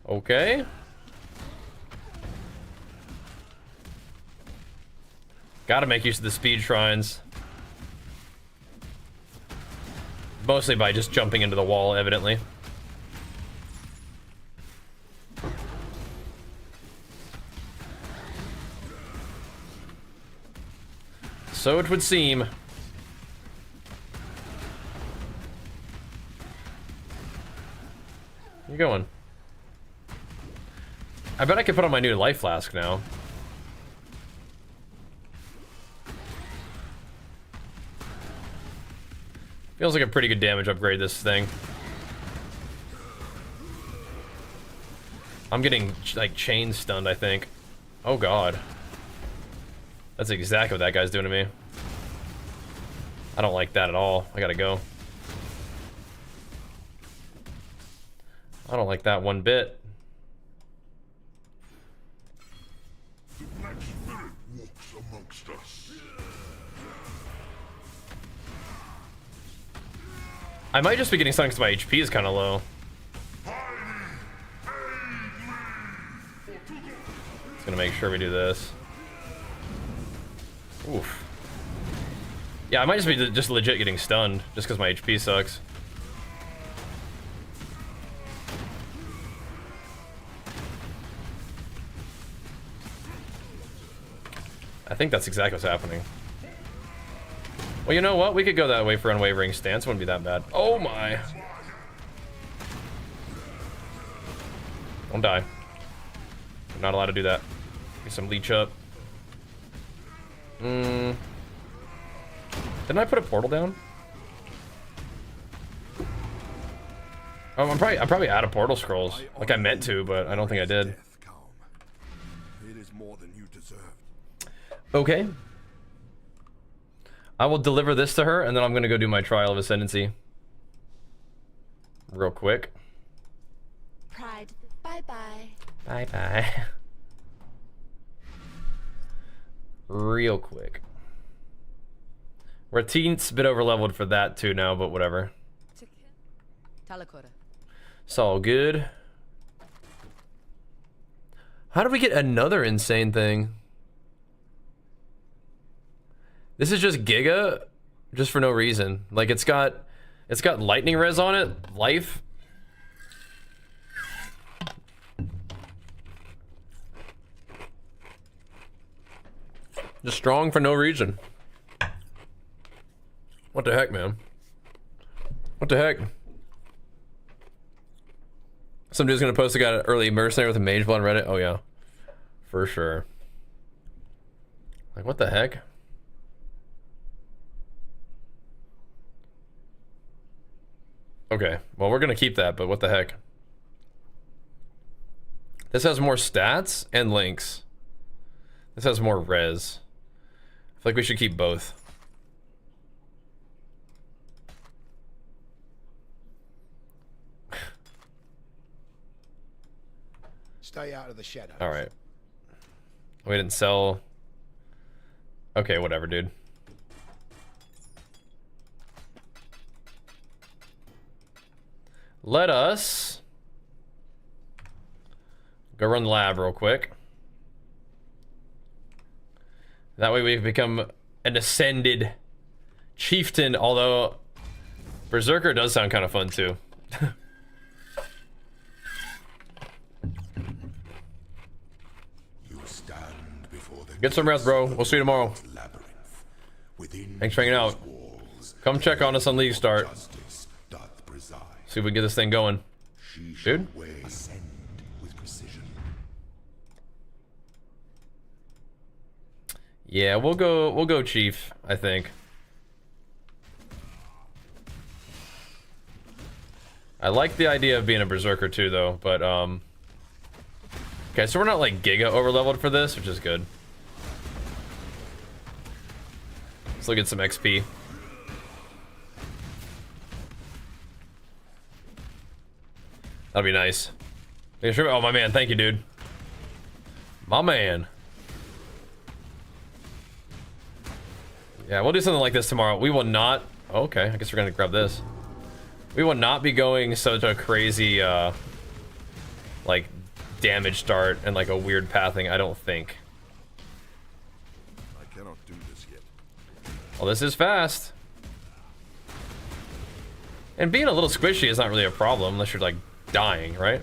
Okay. Gotta make use of the speed shrines. Mostly by just jumping into the wall, evidently. So it would seem. Where you going? I bet I could put on my new life flask now. Feels like a pretty good damage upgrade, this thing. I'm getting, like, chain stunned, I think. Oh, God. That's exactly what that guy's doing to me. I don't like that at all. I gotta go. I don't like that one bit. The Black Spirit walks amongst us. I might just be getting stung because my HP is kind of low. Just gonna make sure we do this. Oof. Yeah, I might just be just legit getting stunned just because my HP sucks. I think that's exactly what's happening. Well, you know what? We could go that way for Unwavering Stance. Wouldn't be that bad. Oh my. Don't die. I'm not allowed to do that. Get some leech up. Didn't I put a portal down? Oh, I'm probably out of portal scrolls. Like I meant to, but I don't think I did. It is more than you deserved. Okay. I will deliver this to her, and then I'm gonna go do my trial of Ascendancy. Real quick. Pride. Bye-bye. Bye-bye. Real quick. We're a teensy bit over leveled for that too now, but whatever. It's all good. How did we get another insane thing? This is just Giga, just for no reason. Like it's got lightning res on it, life. Just strong for no reason. What the heck, man? What the heck? Some dude's gonna post a guy early mercenary with a mage blood on Reddit. Oh yeah, for sure. Like what the heck? Okay, well we're gonna keep that, but what the heck? This has more stats and links. This has more res. I feel like we should keep both. Stay out of the shadows. All right. We didn't sell. Okay, whatever, dude. Let us go run the lab real quick. That way we become an ascended chieftain, although Berserker does sound kind of fun too. You stand before the Get some rest, bro. We'll see you tomorrow. labyrinth. Within Thanks for hanging out. walls, Come check on us on League Start. justice doth preside. See if we can get this thing going. She shall Dude. weigh ascend with precision. Yeah, we'll go Chief, I think. I like the idea of being a Berserker too, though, but, okay, so we're not, like, giga overleveled for this, which is good. Still get some XP. That'd be nice. Oh, my man, thank you, dude. My man. Yeah, we'll do something like this tomorrow. We will not... Okay, I guess we're gonna grab this. We will not be going such a crazy, like, damage start and, like, a weird pathing, I don't think. I cannot do this yet. Well, this is fast. And being a little squishy is not really a problem unless you're, like, dying, right?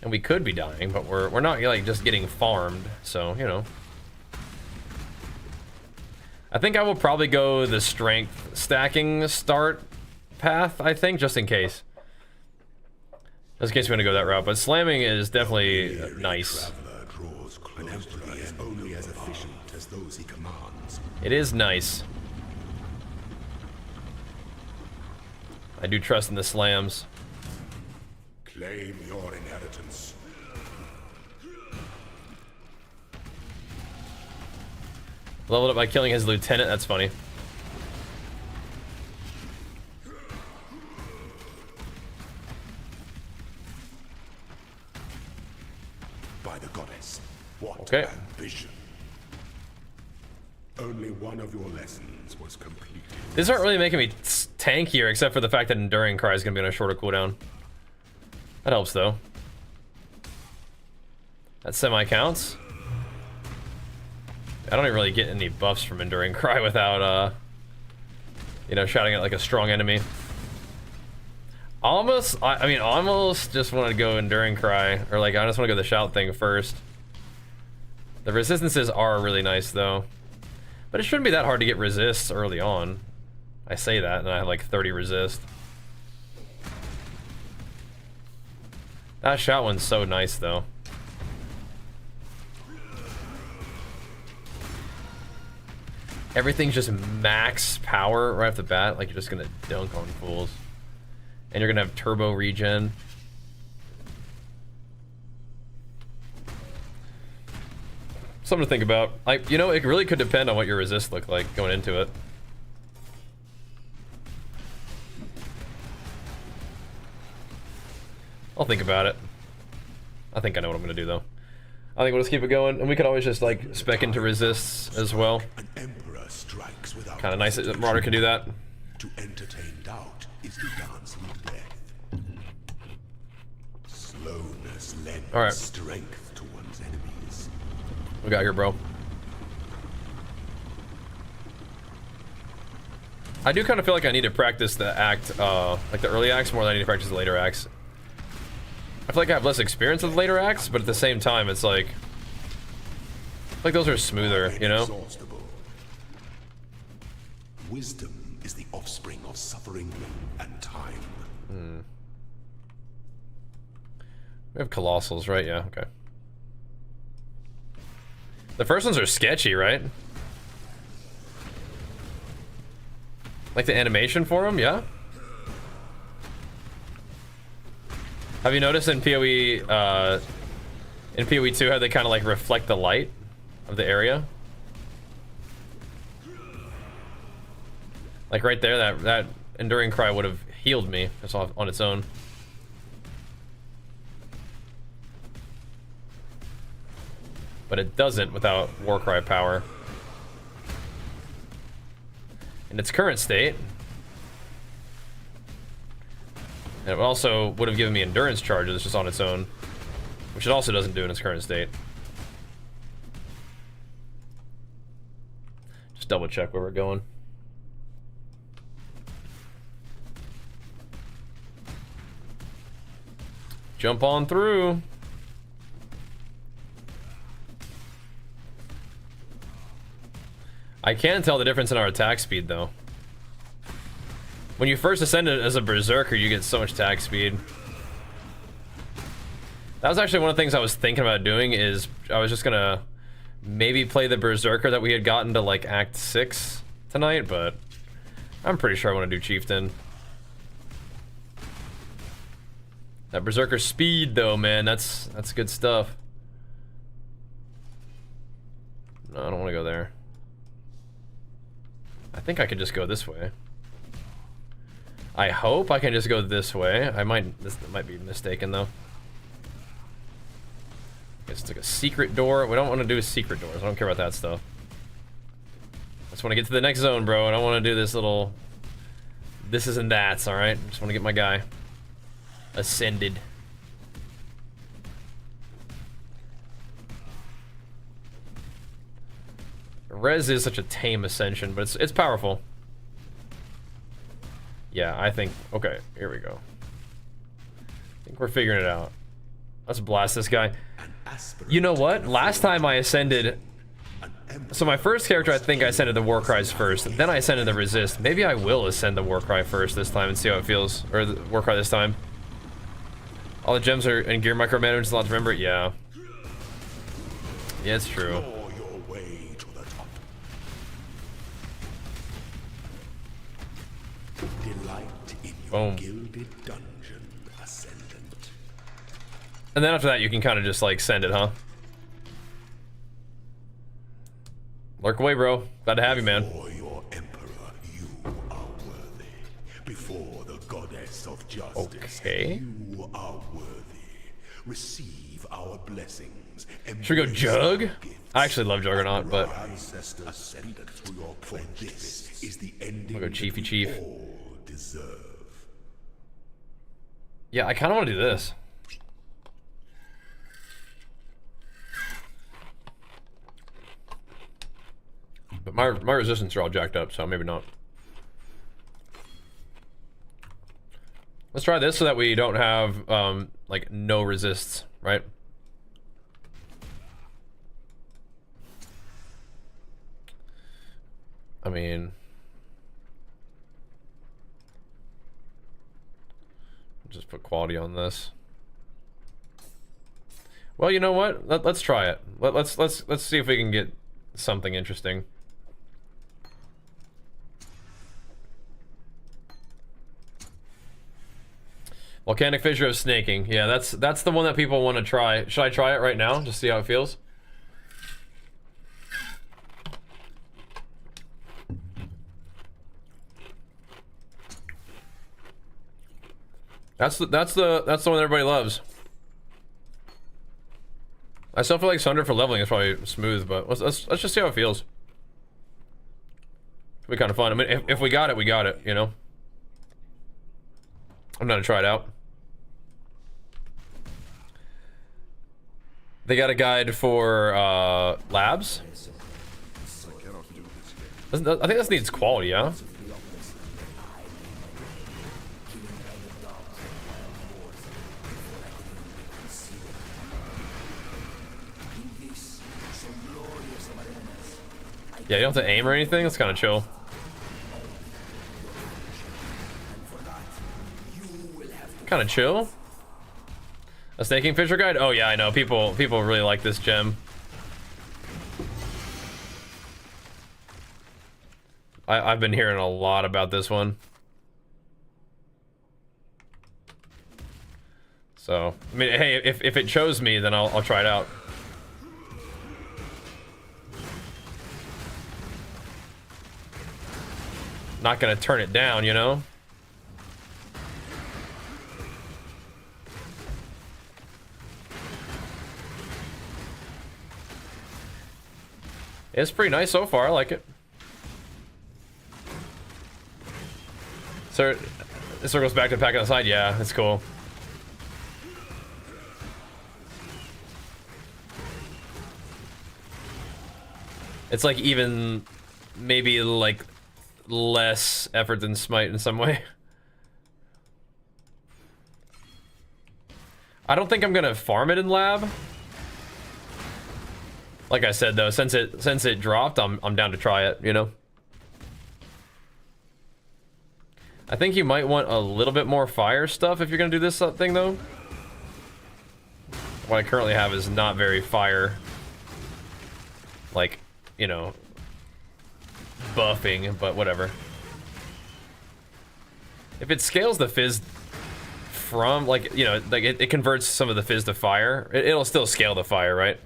And we could be dying, but we're not, like, just getting farmed, so, you know. I think I will probably go the strength stacking start path, I think, just in case. Just in case we're gonna go that route, but slamming is definitely nice. Traveler draws close. An emperor is only as efficient as those he commands. It is nice. I do trust in the slams. Claim your inheritance. Leveled up by killing his lieutenant, that's funny. By the goddess, what Okay. ambition. Only one of your lessons was completed. These aren't really making me tankier, except for the fact that Enduring Cry is gonna be on a shorter cooldown. That helps, though. That semi counts. I don't even really get any buffs from Enduring Cry without, you know, shouting at like a strong enemy. Almost, I mean, almost just want to go Enduring Cry, or like, I just want to go the shout thing first. The resistances are really nice, though. But it shouldn't be that hard to get resists early on. I say that, and I have like 30 resist. That shout one's so nice, though. Everything's just max power right off the bat, like you're just gonna dunk on fools. And you're gonna have turbo regen. Something to think about. Like, you know, it really could depend on what your resist look like going into it. I'll think about it. I think I know what I'm gonna do, though. I think we'll just keep it going, and we could always just like spec into resists as well. An emperor strikes without Kind of nice that Marauder can do that. To entertain doubt is to dance with death. Slowness lends All right. strength to one's enemies. We got here, bro. I do kind of feel like I need to practice the act, like the early acts more than I need to practice the later acts. I feel like I have less experience with later acts, but at the same time, it's like those are smoother, you know? Inexhaustible. Wisdom is the offspring of suffering and time. We have Colossals, right? Yeah, okay. The first ones are sketchy, right? Like the animation for them, yeah? Have you noticed in PoE 2 how they kind of like reflect the light of the area? Like right there, that Enduring Cry would have healed me just on its own. But it doesn't without Warcry power. In its current state, and it also would have given me endurance charges just on its own, which it also doesn't do in its current state. Just double check where we're going. jump on through. I can tell the difference in our attack speed though. When you first ascend as a berserker, you get so much attack speed. That was actually one of the things I was thinking about doing, is I was just gonna maybe play the berserker that we had gotten to like Act 6 tonight, but I'm pretty sure I want to do Chieftain. That berserker speed though, man, that's good stuff. No, I don't want to go there. I think I could just go this way. I hope I can just go this way. This might be mistaken though. Guess it's like a secret door. We don't want to do secret doors. I don't care about that stuff. I just want to get to the next zone, bro. I don't want to do this little this and that's, alright? Just want to get my guy ascended. Res is such a tame ascension, but it's powerful. Yeah, I think, okay, here we go. I think we're figuring it out. Let's blast this guy. You know what? Last time I ascended, so my first character, I think I ascended the war cries first, then I ascended the resist. Maybe I will ascend the war cry first this time and see how it feels, or the war cry this time. All the gems are in gear micromanagement, a lot to remember. Yeah. Yeah, it's true. Boom. And then after that, you can kind of just like send it, huh? Lurk away, bro. Glad to have you, man. Before your emperor, you are worthy. Before the goddess of justice, okay. You are worthy. Receive our blessings. Should we go Jug? I actually love Juggernaut, but ancestors send it through your pledge. This is the ending. We'll go Chiefy Chief. All deserve. Yeah, I kind of want to do this. But my resistance are all jacked up, so maybe not. Let's try this so that we don't have like no resists, right? I mean, just put quality on this. Well, you know what? Let's try it. Let's see if we can get something interesting. Volcanic fissure of snaking. Yeah, that's the one that people want to try. Should I try it right now? Just see how it feels. That's the one everybody loves. I still feel like Sunder for leveling is probably smooth, but let's just see how it feels. It'll be kind of fun. I mean, if we got it, we got it. You know. I'm gonna try it out. They got a guide for labs. I think this needs quality, yeah. Yeah, you don't have to aim or anything. It's kind of chill. Kind of chill. A snaking fisher guide? Oh yeah, I know. People really like this gem. I've been hearing a lot about this one. So, I mean, hey, if it chose me, then I'll try it out. Not gonna turn it down, you know? It's pretty nice so far. I like it. So it circles back to the pack on the side. Yeah, it's cool. It's like even maybe like less effort than Smite in some way. I don't think I'm gonna farm it in lab. Like I said though, since it dropped, I'm down to try it, you know? I think you might want a little bit more fire stuff if you're gonna do this thing though. What I currently have is not very fire, like, you know, buffing, but whatever. If it scales the fizz from, like, you know, like it converts some of the fizz to fire, it'll still scale the fire, right?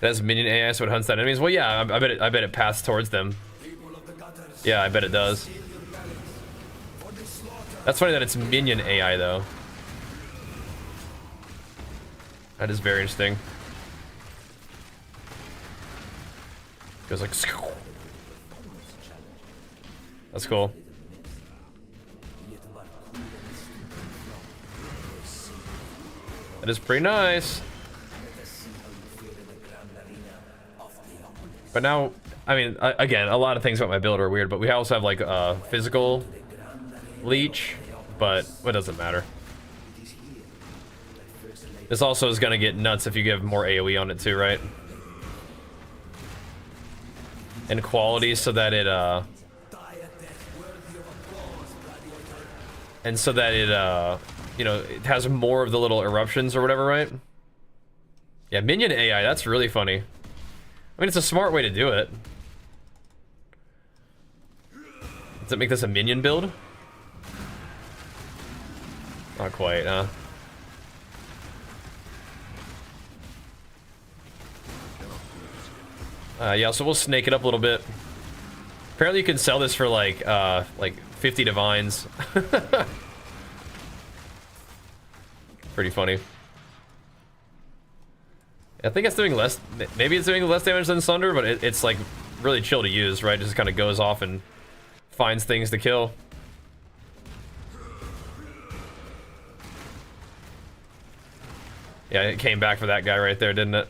It has minion AI, so it hunts down enemies. Well, yeah, I bet it paths towards them. Yeah, I bet it does. That's funny that it's minion AI though. That is very interesting. Goes like. That's cool. That is pretty nice. But now, I mean, again, a lot of things about my build are weird, but we also have like physical leech, but it doesn't matter. This also is gonna get nuts if you give more AoE on it too, right? And quality so that it and so that it you know, it has more of the little eruptions or whatever, right? Yeah, minion AI, that's really funny. I mean, it's a smart way to do it. Does it make this a minion build? Not quite, huh? Yeah, so we'll snake it up a little bit. Apparently you can sell this for like 50 divines. Pretty funny. I think it's doing less, maybe it's doing less damage than Sunder, but it's like really chill to use, right? It just kind of goes off and finds things to kill. Yeah, it came back for that guy right there, didn't it?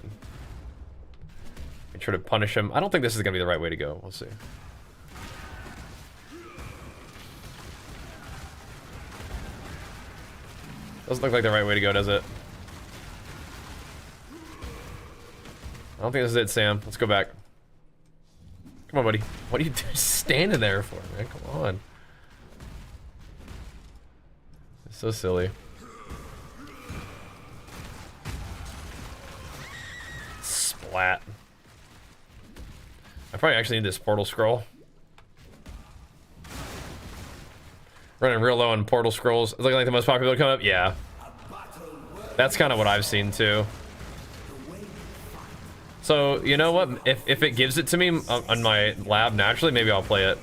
Try to punish him. I don't think this is gonna be the right way to go. We'll see. Doesn't look like the right way to go, does it? I don't think this is it, Sam. Let's go back. Come on, buddy. What are you standing there for, man? Come on. It's so silly. Splat. I probably actually need this portal scroll. Running real low on portal scrolls. It's looking like the most popular come up. Yeah. That's kind of what I've seen too. So, you know what? If it gives it to me on my lab naturally, maybe I'll play it.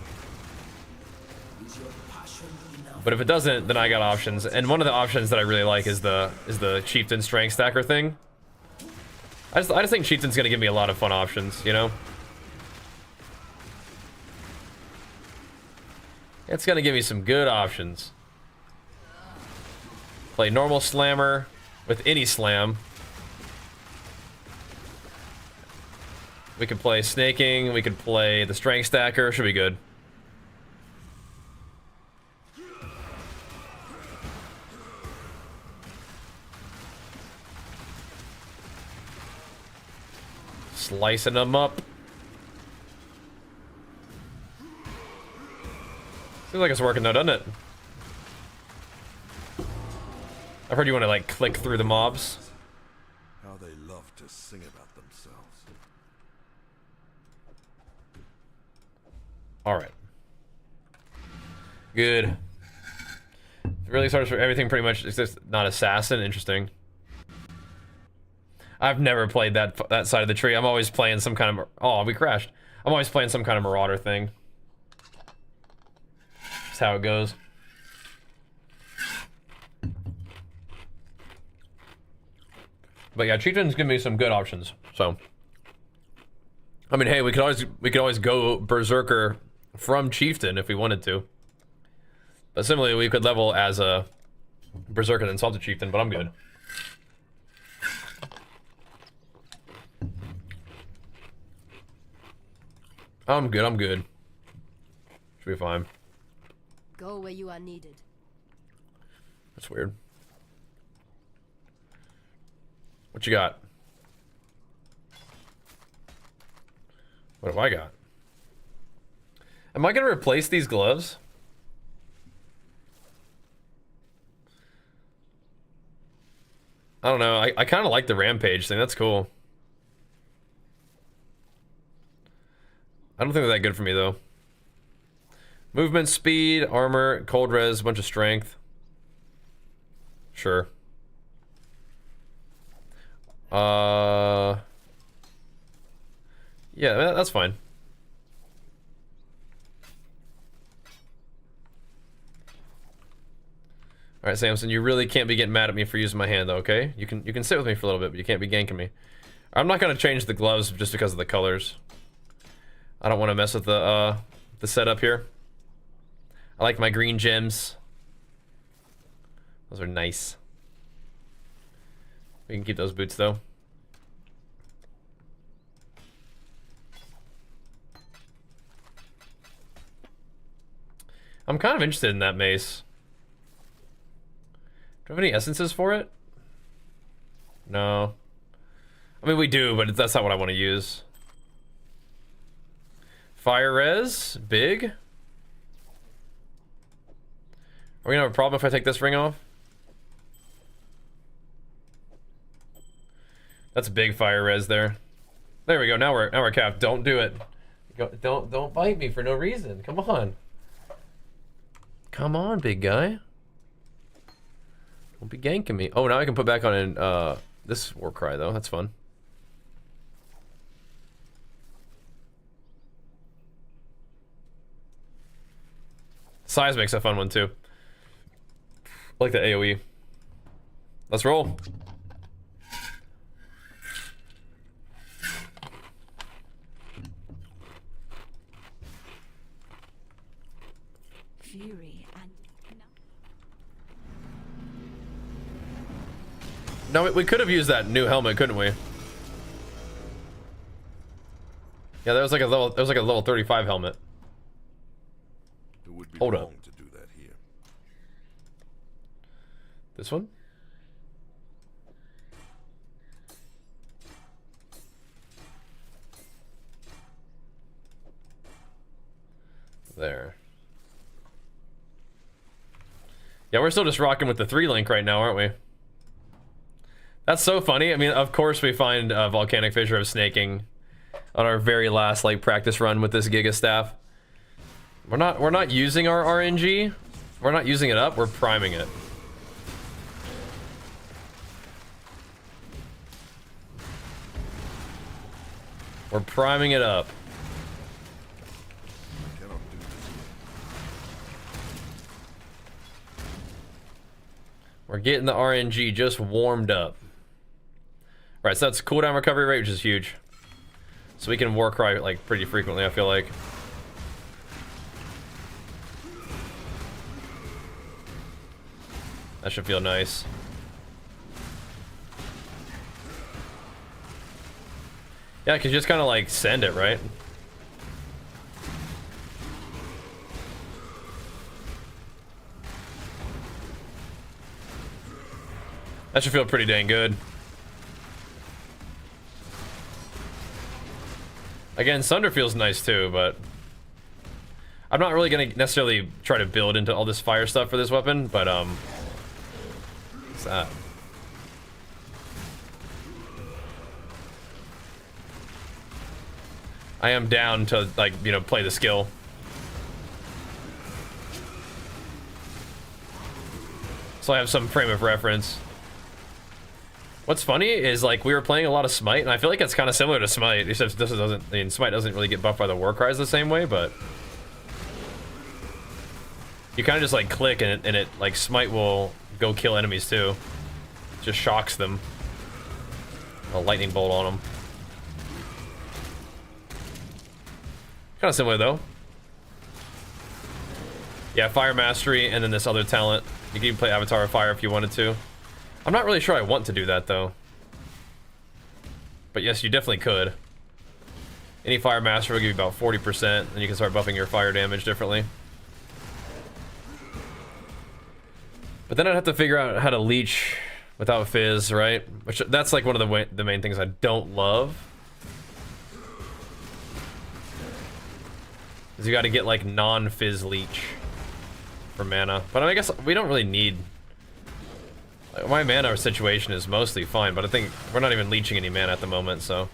But if it doesn't, then I got options. And one of the options that I really like is the Chieftain Strength Stacker thing. I just think Chieftain's gonna give me a lot of fun options, you know? It's gonna give me some good options. Play normal slammer with any slam. We could play snaking, we could play the strength stacker, should be good. Slicing them up. Seems like it's working though, doesn't it? I've heard you want to like click through the mobs. How they love to sing about themselves. Alright. Good. It really starts for everything pretty much. It's just not assassin. Interesting. I've never played that side of the tree. I'm always playing some kind of... Oh, we crashed. I'm always playing some kind of marauder thing. That's how it goes. But yeah, Chieftain's giving me some good options. So, I mean, hey, we could always go Berserker from Chieftain if we wanted to. But similarly, we could level as a Berserker and Salted Chieftain, but I'm good. I'm good. Should be fine. Go where you are needed. That's weird. What you got? What have I got? Am I gonna replace these gloves? I don't know. I kind of like the rampage thing. That's cool. I don't think they're that good for me though. Movement, speed, armor, cold res, a bunch of strength. Sure. Yeah, that's fine. All right, Samson, you really can't be getting mad at me for using my hand, though, okay? You can sit with me for a little bit, but you can't be ganking me. I'm not gonna change the gloves just because of the colors. I don't want to mess with the setup here. I like my green gems. Those are nice. We can keep those boots though. I'm kind of interested in that mace. Do we have any essences for it? No. I mean, we do, but that's not what I want to use. Fire res, big. Are we gonna have a problem if I take this ring off? That's big fire res there. There we go. Now we're capped. Don't do it. Don't bite me for no reason. Come on. Come on, big guy. Don't be ganking me. Oh, now I can put back on in this war cry though. That's fun. Seismic's a fun one too. I like the AoE. Let's roll. Fury and No, we could have used that new helmet, couldn't we? Yeah, that was like a level. It was like a level 35 helmet. It would be Hold wrong up. to do that here. This one? There. Yeah, we're still just rocking with the 3-link right now, aren't we? That's so funny. I mean, of course we find Volcanic Fissure of Snaking on our very last like practice run with this Giga Staff. We're not using our RNG. We're not using it up. We're priming it. We're priming it up. Cannot do this here. We're getting the RNG just warmed up. Right, so that's cooldown recovery rate, which is huge. So we can war cry like pretty frequently, I feel like. That should feel nice. Yeah, cause you just kind of like send it, right? That should feel pretty dang good. Again, Sunder feels nice too, but I'm not really gonna necessarily try to build into all this fire stuff for this weapon, but what's that? I am down to like, you know, play the skill. So I have some frame of reference. What's funny is like we were playing a lot of Smite, and I feel like it's kind of similar to Smite, except this doesn't. I mean, Smite doesn't really get buffed by the war cries the same way, but you kind of just like click and it like Smite will go kill enemies too. Just shocks them. A lightning bolt on them. Kind of similar though. Yeah, Fire Mastery, and then this other talent. You can even play Avatar of Fire if you wanted to. I'm not really sure I want to do that though. But yes, you definitely could. Any Fire Master will give you about 40%, and you can start buffing your fire damage differently. But then I'd have to figure out how to leech without fizz, right? Which that's like one of the main things I don't love. Is you got to get like non-fizz leech for mana, but I guess we don't really need. Like, my mana situation is mostly fine, but I think we're not even leeching any mana at the moment, so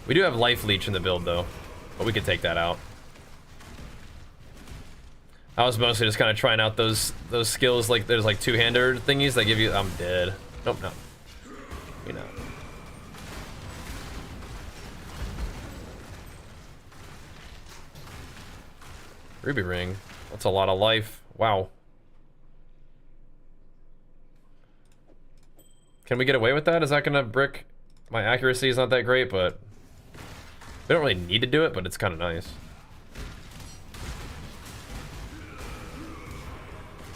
we do have life leech in the build though, but we could take that out. I was mostly just kind of trying out those skills, like there's like two-hander thingies that give you. I'm dead. Nope, no. You know. Ruby ring. That's a lot of life. Wow. Can we get away with that? Is that gonna brick? My accuracy is not that great, but we don't really need to do it, but it's kind of nice.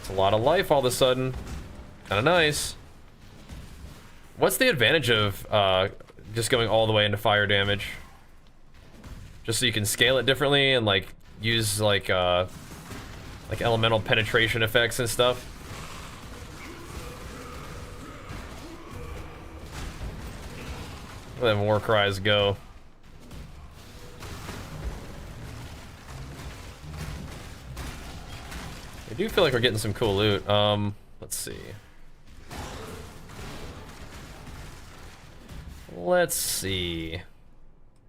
It's a lot of life all of a sudden. Kind of nice. What's the advantage of just going all the way into fire damage? Just so you can scale it differently and like use like elemental penetration effects and stuff. Let them war cries go. I do feel like we're getting some cool loot. Let's see. Let's see.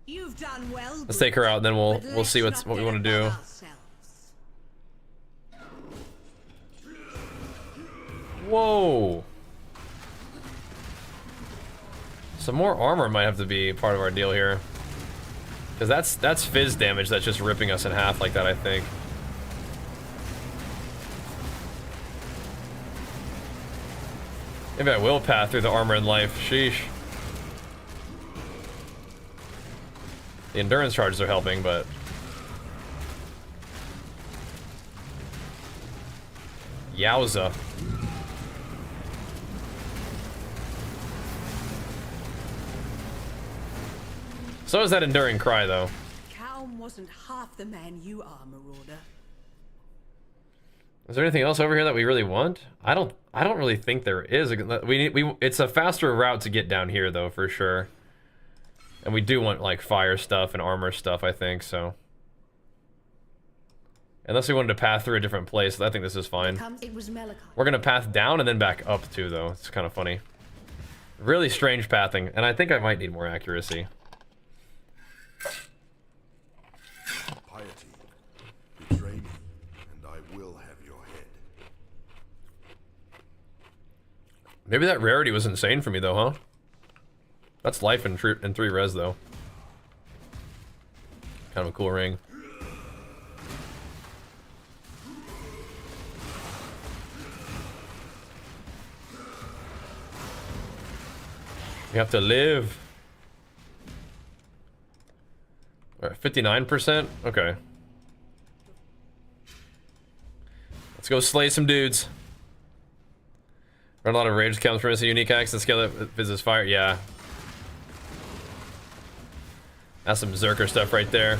You've done well. Let's take her out, and then we'll see what we want to do. Whoa. Some more armor might have to be part of our deal here, because that's fizz damage that's just ripping us in half like that, I think. Maybe I will path through the armor and life. Sheesh. The endurance charges are helping, but yowza. So is that enduring cry, though. Calm wasn't half the man you are, Marauder. Is there anything else over here that we really want? I don't really think there is. It's a faster route to get down here though, for sure. And we do want like fire stuff and armor stuff, I think, so. Unless we wanted to path through a different place, I think this is fine. We're gonna path down and then back up too though. It's kind of funny. Really strange pathing, and I think I might need more accuracy. Piety, betray me, and I will have your head. Maybe that rarity was insane for me though, huh? That's life in 3 res though. Kind of a cool ring. You have to live. Alright, 59%? Okay. Let's go slay some dudes. Run a lot of rage comes from a unique axe and scale that fizzes fire. Yeah. That's some Zerker stuff right there.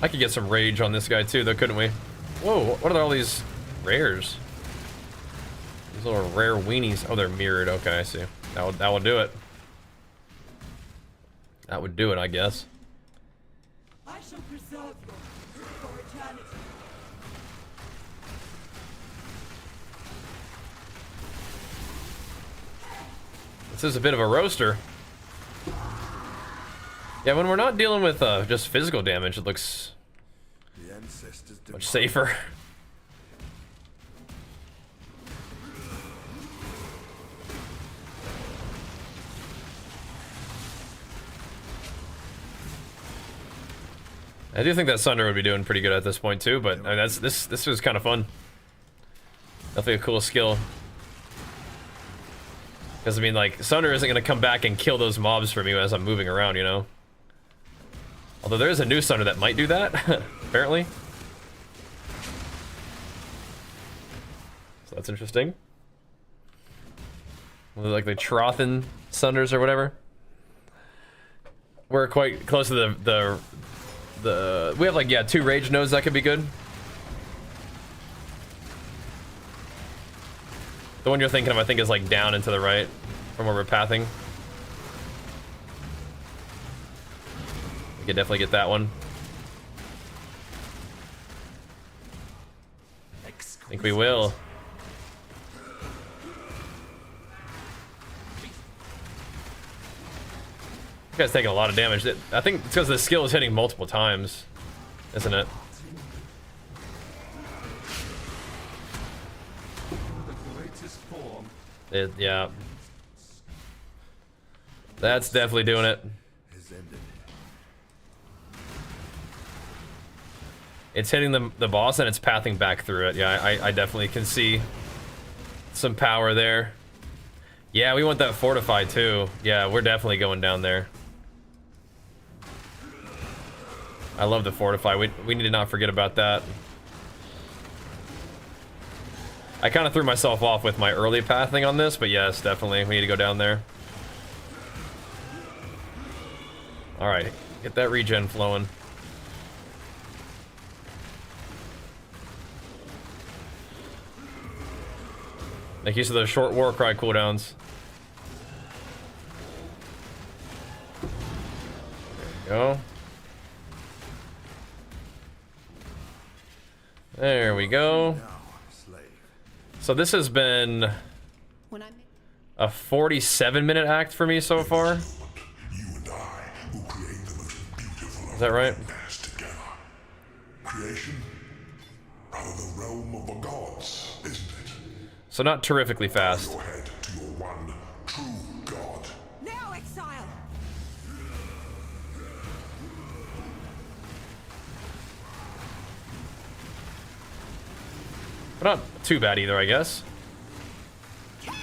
I could get some rage on this guy too, though, couldn't we? Whoa, what are all these rares? These little rare weenies. Oh, they're mirrored. Okay, I see. That will do it. That would do it, I guess. I shall preserve you for eternity. This is a bit of a roaster. Yeah, when we're not dealing with just physical damage, it looks much safer. I do think that Sunder would be doing pretty good at this point too, but I mean, this was kind of fun. Definitely a cool skill. Because I mean, like, Sunder isn't gonna come back and kill those mobs for me as I'm moving around, you know. Although there is a new Sunder that might do that, apparently. So that's interesting. Like the Trothan Sunders or whatever. We're quite close to the we have like, yeah, 2 rage nodes that could be good. The one you're thinking of, I think, is like down and to the right from where we're pathing. We could definitely get that one. I think we will. This guy's taking a lot of damage. I think it's because the skill is hitting multiple times, isn't it? Yeah. That's definitely doing it. It's hitting the boss and it's pathing back through it. Yeah, I definitely can see some power there. Yeah, we want that fortify too. Yeah, we're definitely going down there. I love the fortify. We need to not forget about that. I kind of threw myself off with my early pathing on this, but yes, definitely we need to go down there. All right, get that regen flowing. Make use of those short war cry cooldowns. There we go. There we go. So this has been a 47-minute act for me so far. Is that right? Creation, rather the realm of the gods, isn't it? So not terrifically fast. Your head to your one true god. Now, Exile! But not too bad either, I guess. If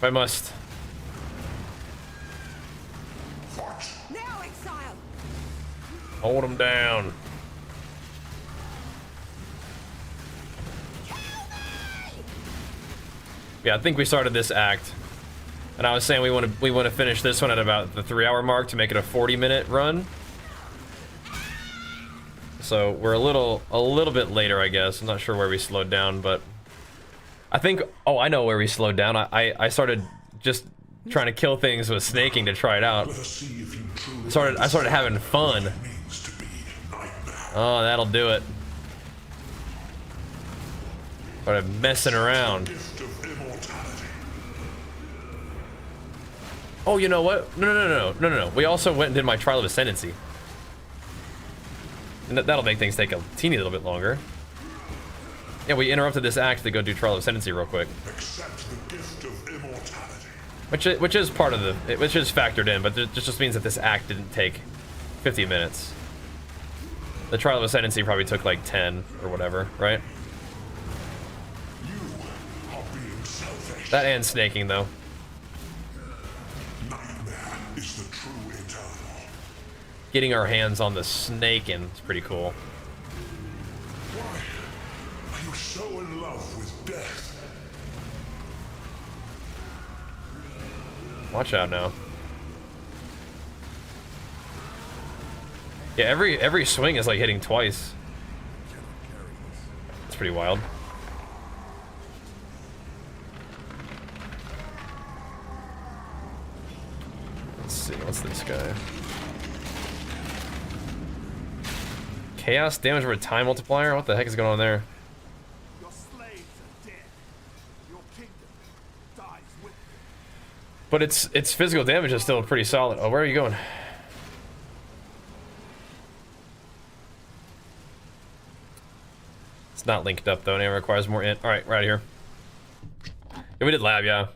I must. Now, Exile! Hold him down. Yeah, I think we started this act, and I was saying we want to finish this one at about the 3-hour mark to make it a 40-minute run. So we're a little bit later, I guess. I'm not sure where we slowed down, but I think, oh, I know where we slowed down. I started just trying to kill things with snaking to try it out. I started having fun. Oh, that'll do it. Started messing around. Oh, you know what? No. We also went and did my trial of Ascendancy. And that'll make things take a teeny little bit longer. Yeah, we interrupted this act to go do trial of Ascendancy real quick. Which is part of which is factored in, but it just means that this act didn't take 50 minutes. The trial of Ascendancy probably took like 10 or whatever, right? That and snaking though. Getting our hands on the snaking is pretty cool. Why are you so in love with death? Watch out now. Yeah, every swing is like hitting twice. It's pretty wild. Let's see, what's this guy? Chaos damage over time multiplier? What the heck is going on there? Your slaves are dead. Your kingdom dies with them. But its physical damage is still pretty solid. Oh, where are you going? It's not linked up though, and it requires more int. Alright, right here. Yeah, we did lab, yeah.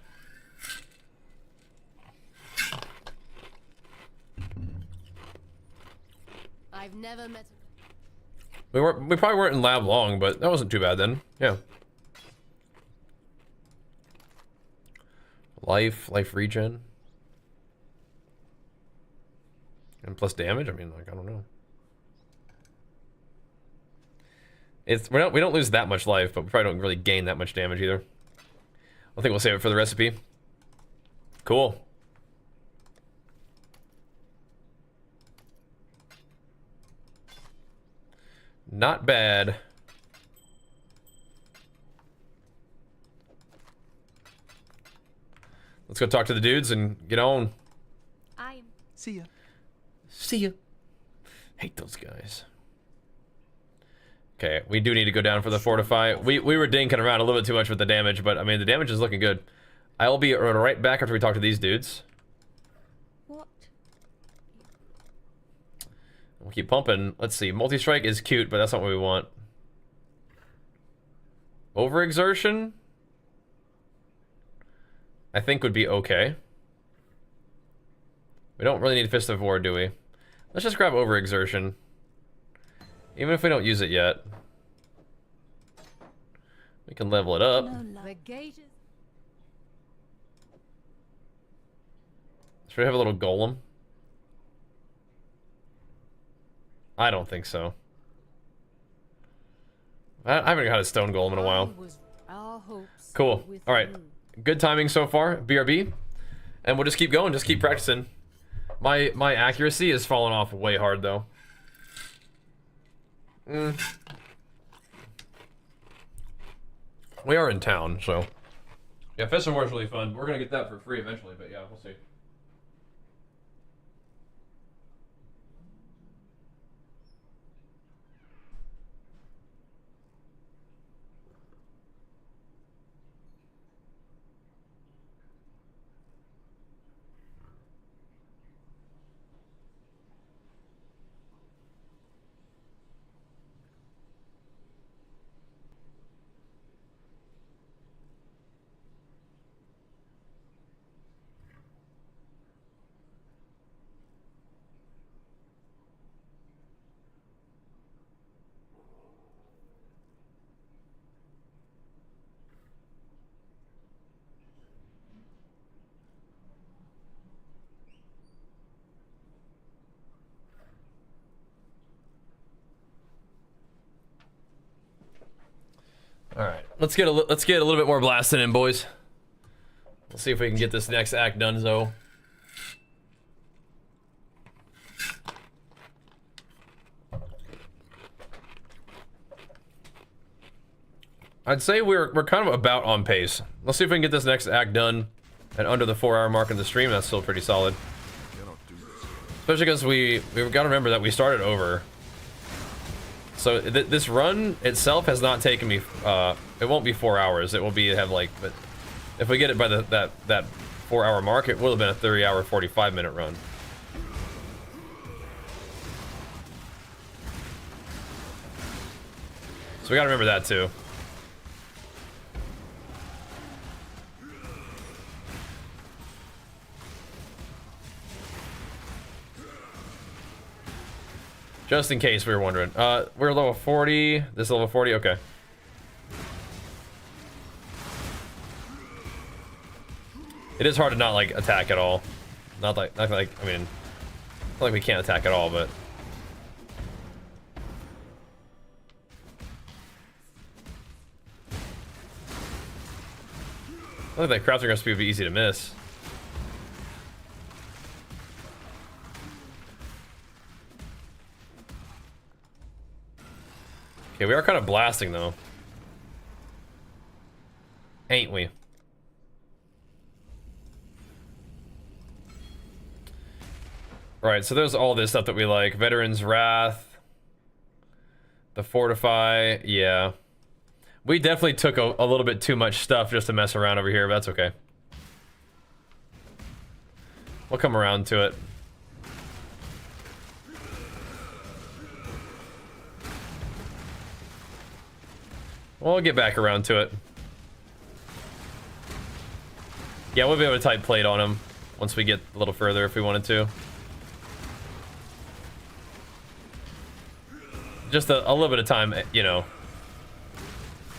I've never met We probably weren't in lab long, but that wasn't too bad then. Yeah. Life regen. And plus damage? I mean, like, I don't know. We don't lose that much life, but we probably don't really gain that much damage either. I think we'll save it for the recipe. Cool. Not bad. Let's go talk to the dudes and get on. See ya. See ya. Hate those guys. Okay, we do need to go down for the fortify. We were dinking around a little bit too much with the damage, but I mean the damage is looking good. I will be right back after we talk to these dudes. What? We'll keep pumping. Let's see. Multi-strike is cute, but that's not what we want. Overexertion? I think would be okay. We don't really need Fist of War, do we? Let's just grab overexertion. Even if we don't use it yet. We can level it up. The gate is... Should we have a little golem? I don't think so. I haven't had a stone golem in a while. Cool. Alright. Good timing so far. BRB. And we'll just keep going. Just keep practicing. My accuracy is falling off way hard, though. We are in town, so... Yeah, Fist of War is really fun. We're gonna get that for free eventually, but yeah, we'll see. Alright, let's get a little bit more blasting in, boys. Let's see if we can get this next act done, though. I'd say we're kind of about on pace. Let's see if we can get this next act done and under the 4-hour mark in the stream. That's still pretty solid. Especially because we've got to remember that we started over. So this run itself has not taken me. It won't be 4 hours. It will be but if we get it by that 4-hour mark, it will have been a 30-hour, 45-minute run. So we gotta remember that too. Just in case we were wondering. We're level 40. This is level 40. Okay. It is hard to not like attack at all. Not like I mean, not like we can't attack at all, but I think that crafting recipe would be easy to miss. Okay, we are kind of blasting though. Ain't we? Right, so there's all this stuff that we like. Veteran's Wrath. The Fortify, yeah. We definitely took a little bit too much stuff just to mess around over here, but that's okay. We'll come around to it. We'll get back around to it. Yeah, we'll be able to type plate on him once we get a little further if we wanted to. Just a little bit of time, you know,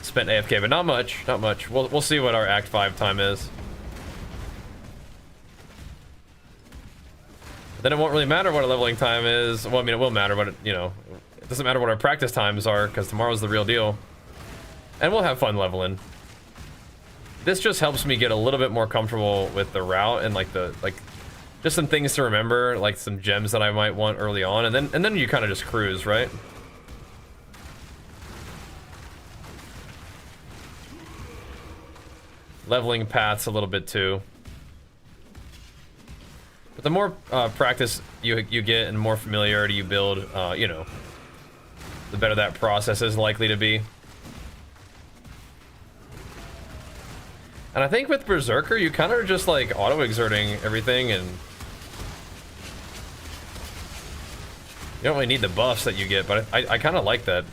spent AFK, but not much, not much. We'll see what our Act 5 time is. But then it won't really matter what our leveling time is. Well, I mean, it will matter, but you know, it doesn't matter what our practice times are because tomorrow's the real deal. And we'll have fun leveling. This just helps me get a little bit more comfortable with the route and like just some things to remember, like some gems that I might want early on, and then you kind of just cruise, right? Leveling paths a little bit too. But the more practice you get and more familiarity you build, you know, the better that process is likely to be. And I think with Berserker, you kind of are just like auto-exerting everything, and you don't really need the buffs that you get, but I kind of like that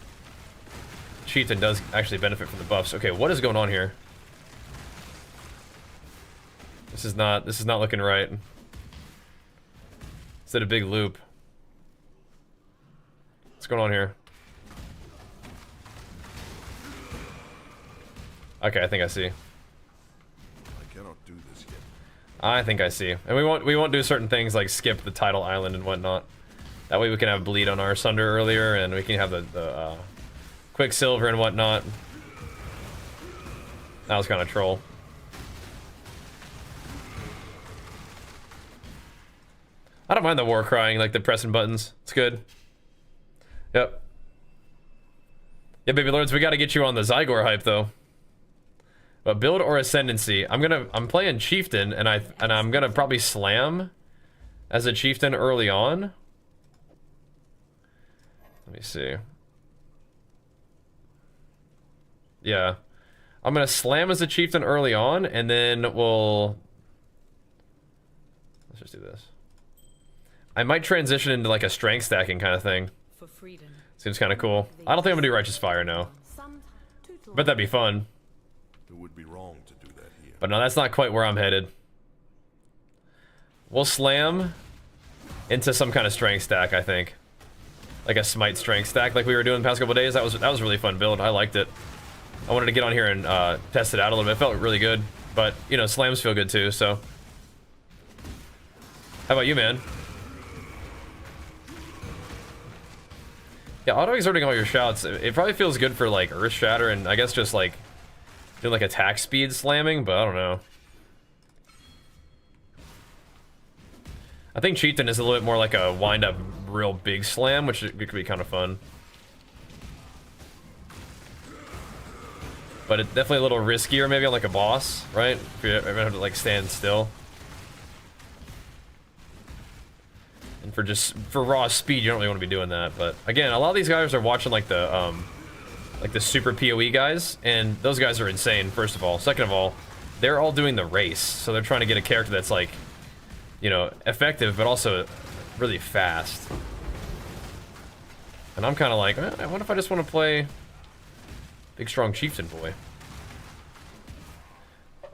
Chieftain does actually benefit from the buffs. Okay, what is going on here? This is not looking right. Is it a big loop? What's going on here? Okay, I think I see. I cannot do this yet. I think I see. And we won't do certain things like skip the Tidal Island and whatnot. That way we can have bleed on our Sunder earlier, and we can have the Quicksilver and whatnot. That was kind of troll. I don't mind the war crying, like the pressing buttons. It's good. Yep. Yeah, baby lords, we got to get you on the Zygor hype though. But build or Ascendancy. I'm playing Chieftain, and I'm gonna probably slam as a Chieftain early on. Let me see. Yeah, I'm gonna slam as a Chieftain early on, and then let's just do this. I might transition into like a strength stacking kind of thing. For freedom. Seems kind of cool. I don't think I'm gonna do Righteous Fire now. But that'd be fun. It would be wrong to do that here. But no, that's not quite where I'm headed. We'll slam into some kind of strength stack, I think. Like a smite strength stack like we were doing the past couple days. That was a really fun build. I liked it. I wanted to get on here and test it out a little bit. It felt really good. But, you know, slams feel good too, so. How about you, man? Yeah, auto-exerting all your shouts, it probably feels good for like Earth Shatter and I guess just like doing like attack speed slamming, but I don't know. I think Chieftain is a little bit more like a wind-up real big slam, which it could be kind of fun. But it's definitely a little riskier maybe on like a boss, right? If you ever have to like stand still. And for raw speed, you don't really want to be doing that. But again, a lot of these guys are watching like the super PoE guys, and those guys are insane, first of all. Second of all, they're all doing the race, so they're trying to get a character that's like, you know, effective, but also really fast. And I'm kind of like, what if I just want to play big, strong Chieftain boy?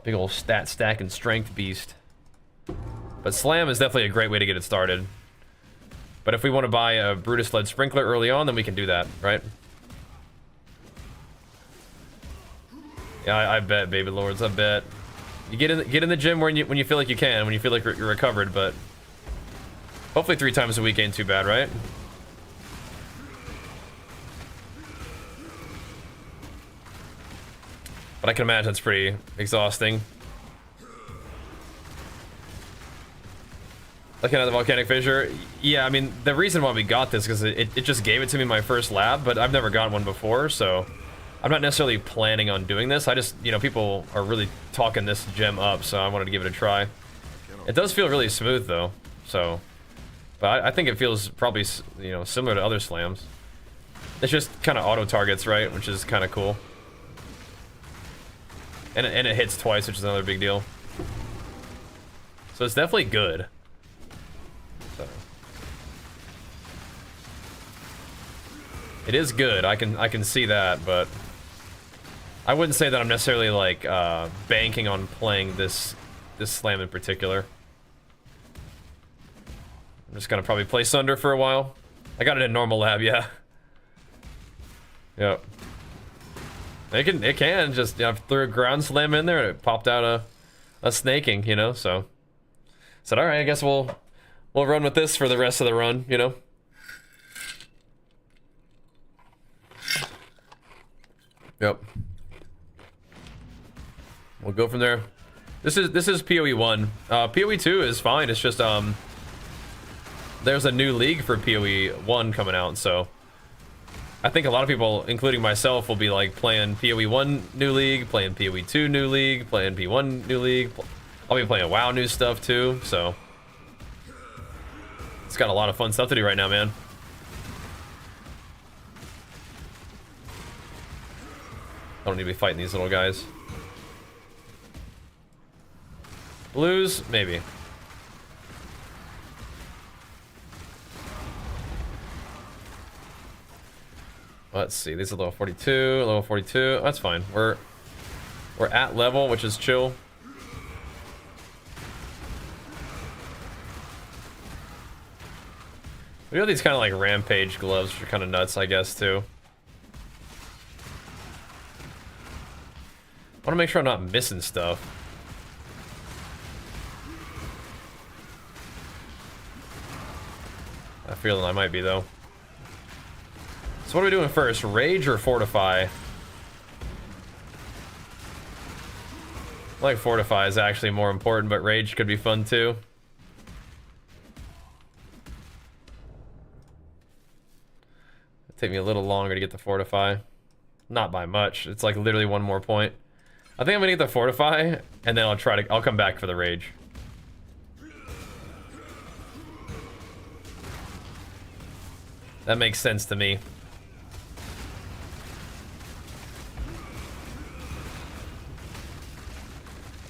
Big old stat stack and strength beast. But Slam is definitely a great way to get it started. But if we want to buy a Brutus-led Sprinkler early on, then we can do that, right? Yeah, I bet, baby lords, I bet. You get in the gym when you feel like you can, when you feel like you're recovered, but hopefully 3 times a week ain't too bad, right? But I can imagine it's pretty exhausting. Looking at the volcanic fissure, yeah, I mean, the reason why we got this is because it just gave it to me in my first lab, but I've never gotten one before, so I'm not necessarily planning on doing this. I just, you know, people are really talking this gem up, so I wanted to give it a try. It does feel really smooth, though, so, but I think it feels probably, you know, similar to other slams. It's just kind of auto targets, right, which is kind of cool. And it hits twice, which is another big deal. So it's definitely good. So. It is good, I can see that, but I wouldn't say that I'm necessarily like banking on playing this slam in particular. I'm just gonna probably play Sunder for a while. I got it in normal lab, yeah. Yep. It can just, you know, threw a ground slam in there and it popped out a snaking, you know, so said, all right, I guess we'll run with this for the rest of the run, you know. Yep. We'll go from there. This is PoE 1. PoE 2 is fine. It's just there's a new league for PoE 1 coming out, so I think a lot of people, including myself, will be like playing PoE 1 new league, playing PoE 2 new league, playing P1 new league. I'll be playing WoW new stuff too, so It's got a lot of fun stuff to do right now, man. I don't need to be fighting these little guys. Blues, maybe. Let's see, these are level 42, level 42. That's fine. We're at level, which is chill. We have these kind of like rampage gloves, which are kind of nuts, I guess, too. I want to make sure I'm not missing stuff. I feel I might be, though. So what are we doing first? Rage or Fortify? I like Fortify is actually more important, but Rage could be fun, too. Take me a little longer to get the Fortify. Not by much. It's like literally one more point. I think I'm gonna get the Fortify, and then I'll come back for the Rage. That makes sense to me.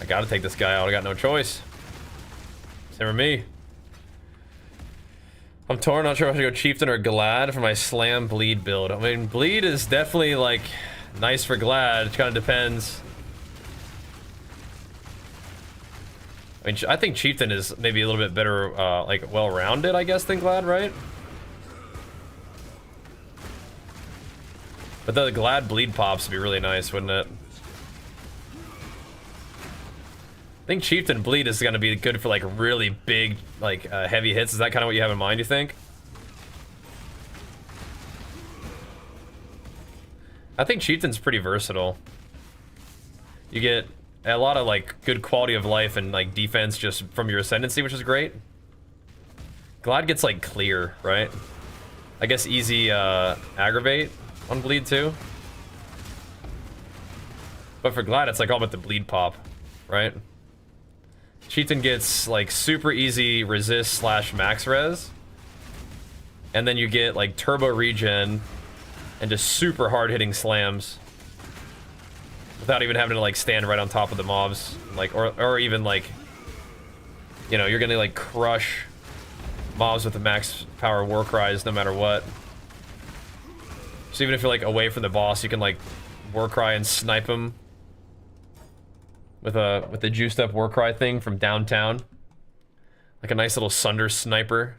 I gotta take this guy out. I got no choice. Same for me. I'm torn, not sure if I should go Chieftain or Glad for my Slam Bleed build. I mean, Bleed is definitely, like, nice for Glad. It kind of depends. I mean, I think Chieftain is maybe a little bit better, like, well-rounded, I guess, than Glad, right? But the Glad Bleed pops would be really nice, wouldn't it? I think Chieftain Bleed is going to be good for like really big, like heavy hits. Is that kind of what you have in mind, you think? I think Chieftain's pretty versatile. You get a lot of like good quality of life and like defense just from your Ascendancy, which is great. Glad gets like clear, right? I guess easy aggravate on Bleed too. But for Glad, it's like all about the bleed pop, right? Chieftain gets like super easy resist slash max res, and then you get like turbo regen and just super hard hitting slams without even having to like stand right on top of the mobs, like or even like, you know, you're gonna like crush mobs with the max power war cries no matter what. So even if you're like away from the boss, you can like war cry and snipe him with the juiced up war cry thing from downtown, like a nice little Sunder sniper.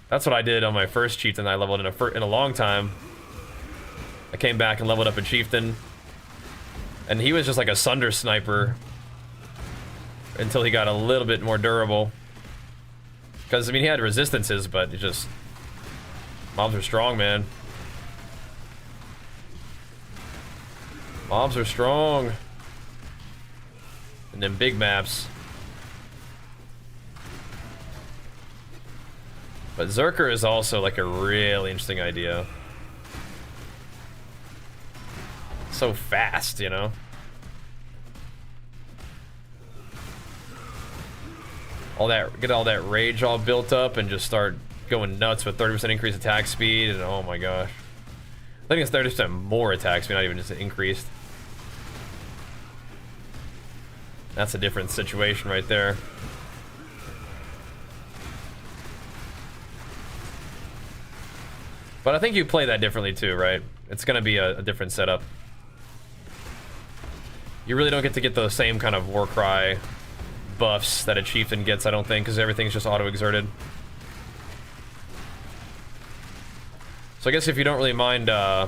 That's what I did on my first Chieftain. I leveled in a long time. I came back and leveled up a Chieftain, and he was just like a Sunder sniper until he got a little bit more durable. Because I mean, he had resistances, but it just mobs are strong, man. Mobs are strong. And then big maps. But Zerker is also like a really interesting idea. So fast, you know? Get all that rage all built up and just start going nuts with 30% increased attack speed, and oh my gosh. I think it's 30% more attack speed, not even just increased. That's a different situation right there. But I think you play that differently too, right? It's gonna be a different setup. You really don't get to get the same kind of war cry buffs that a Chieftain gets, I don't think, because everything's just auto-exerted. So I guess if you don't really mind, I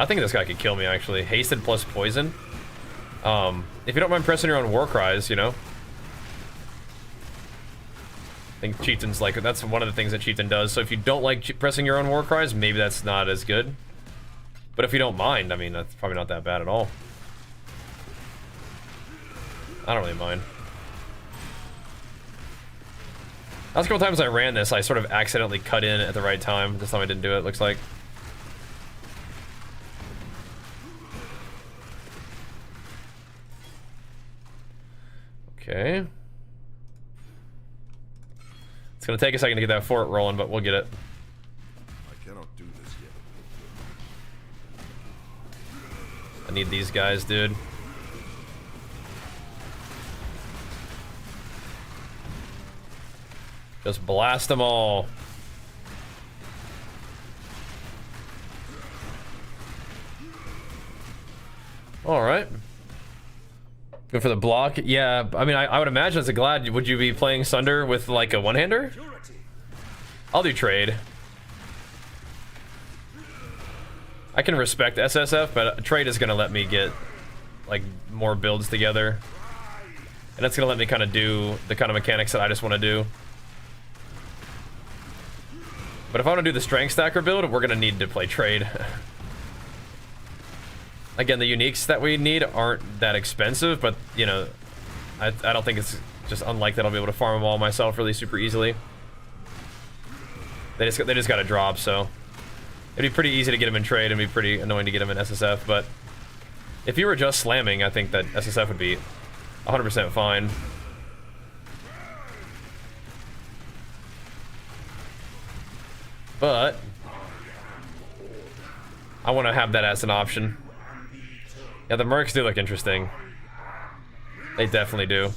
think this guy could kill me, actually. Hasted plus poison. If you don't mind pressing your own war cries, you know. I think Chieftain's like, that's one of the things that Chieftain does. So if you don't like pressing your own war cries, maybe that's not as good. But if you don't mind, I mean, that's probably not that bad at all. I don't really mind. Last couple times I ran this, I sort of accidentally cut in at the right time. This time I didn't do it, looks like. Okay. It's gonna take a second to get that fort rolling, but we'll get it. I cannot do this yet. I need these guys, dude. Just blast them all. All right. Go for the block. Yeah, I mean, I would imagine as a Glad, would you be playing Sunder with like a one-hander? I'll do trade. I can respect SSF, but trade is gonna let me get like more builds together, and that's gonna let me kind of do the kind of mechanics that I just want to do. But if I want to do the strength stacker build, we're gonna need to play trade. Again, the uniques that we need aren't that expensive, but you know, I don't think it's just unlikely that I'll be able to farm them all myself really super easily. They just got to drop, so it'd be pretty easy to get them in trade and be pretty annoying to get them in SSF. But if you were just slamming, I think that SSF would be 100% fine. But I want to have that as an option. Yeah, the mercs do look interesting. They definitely do.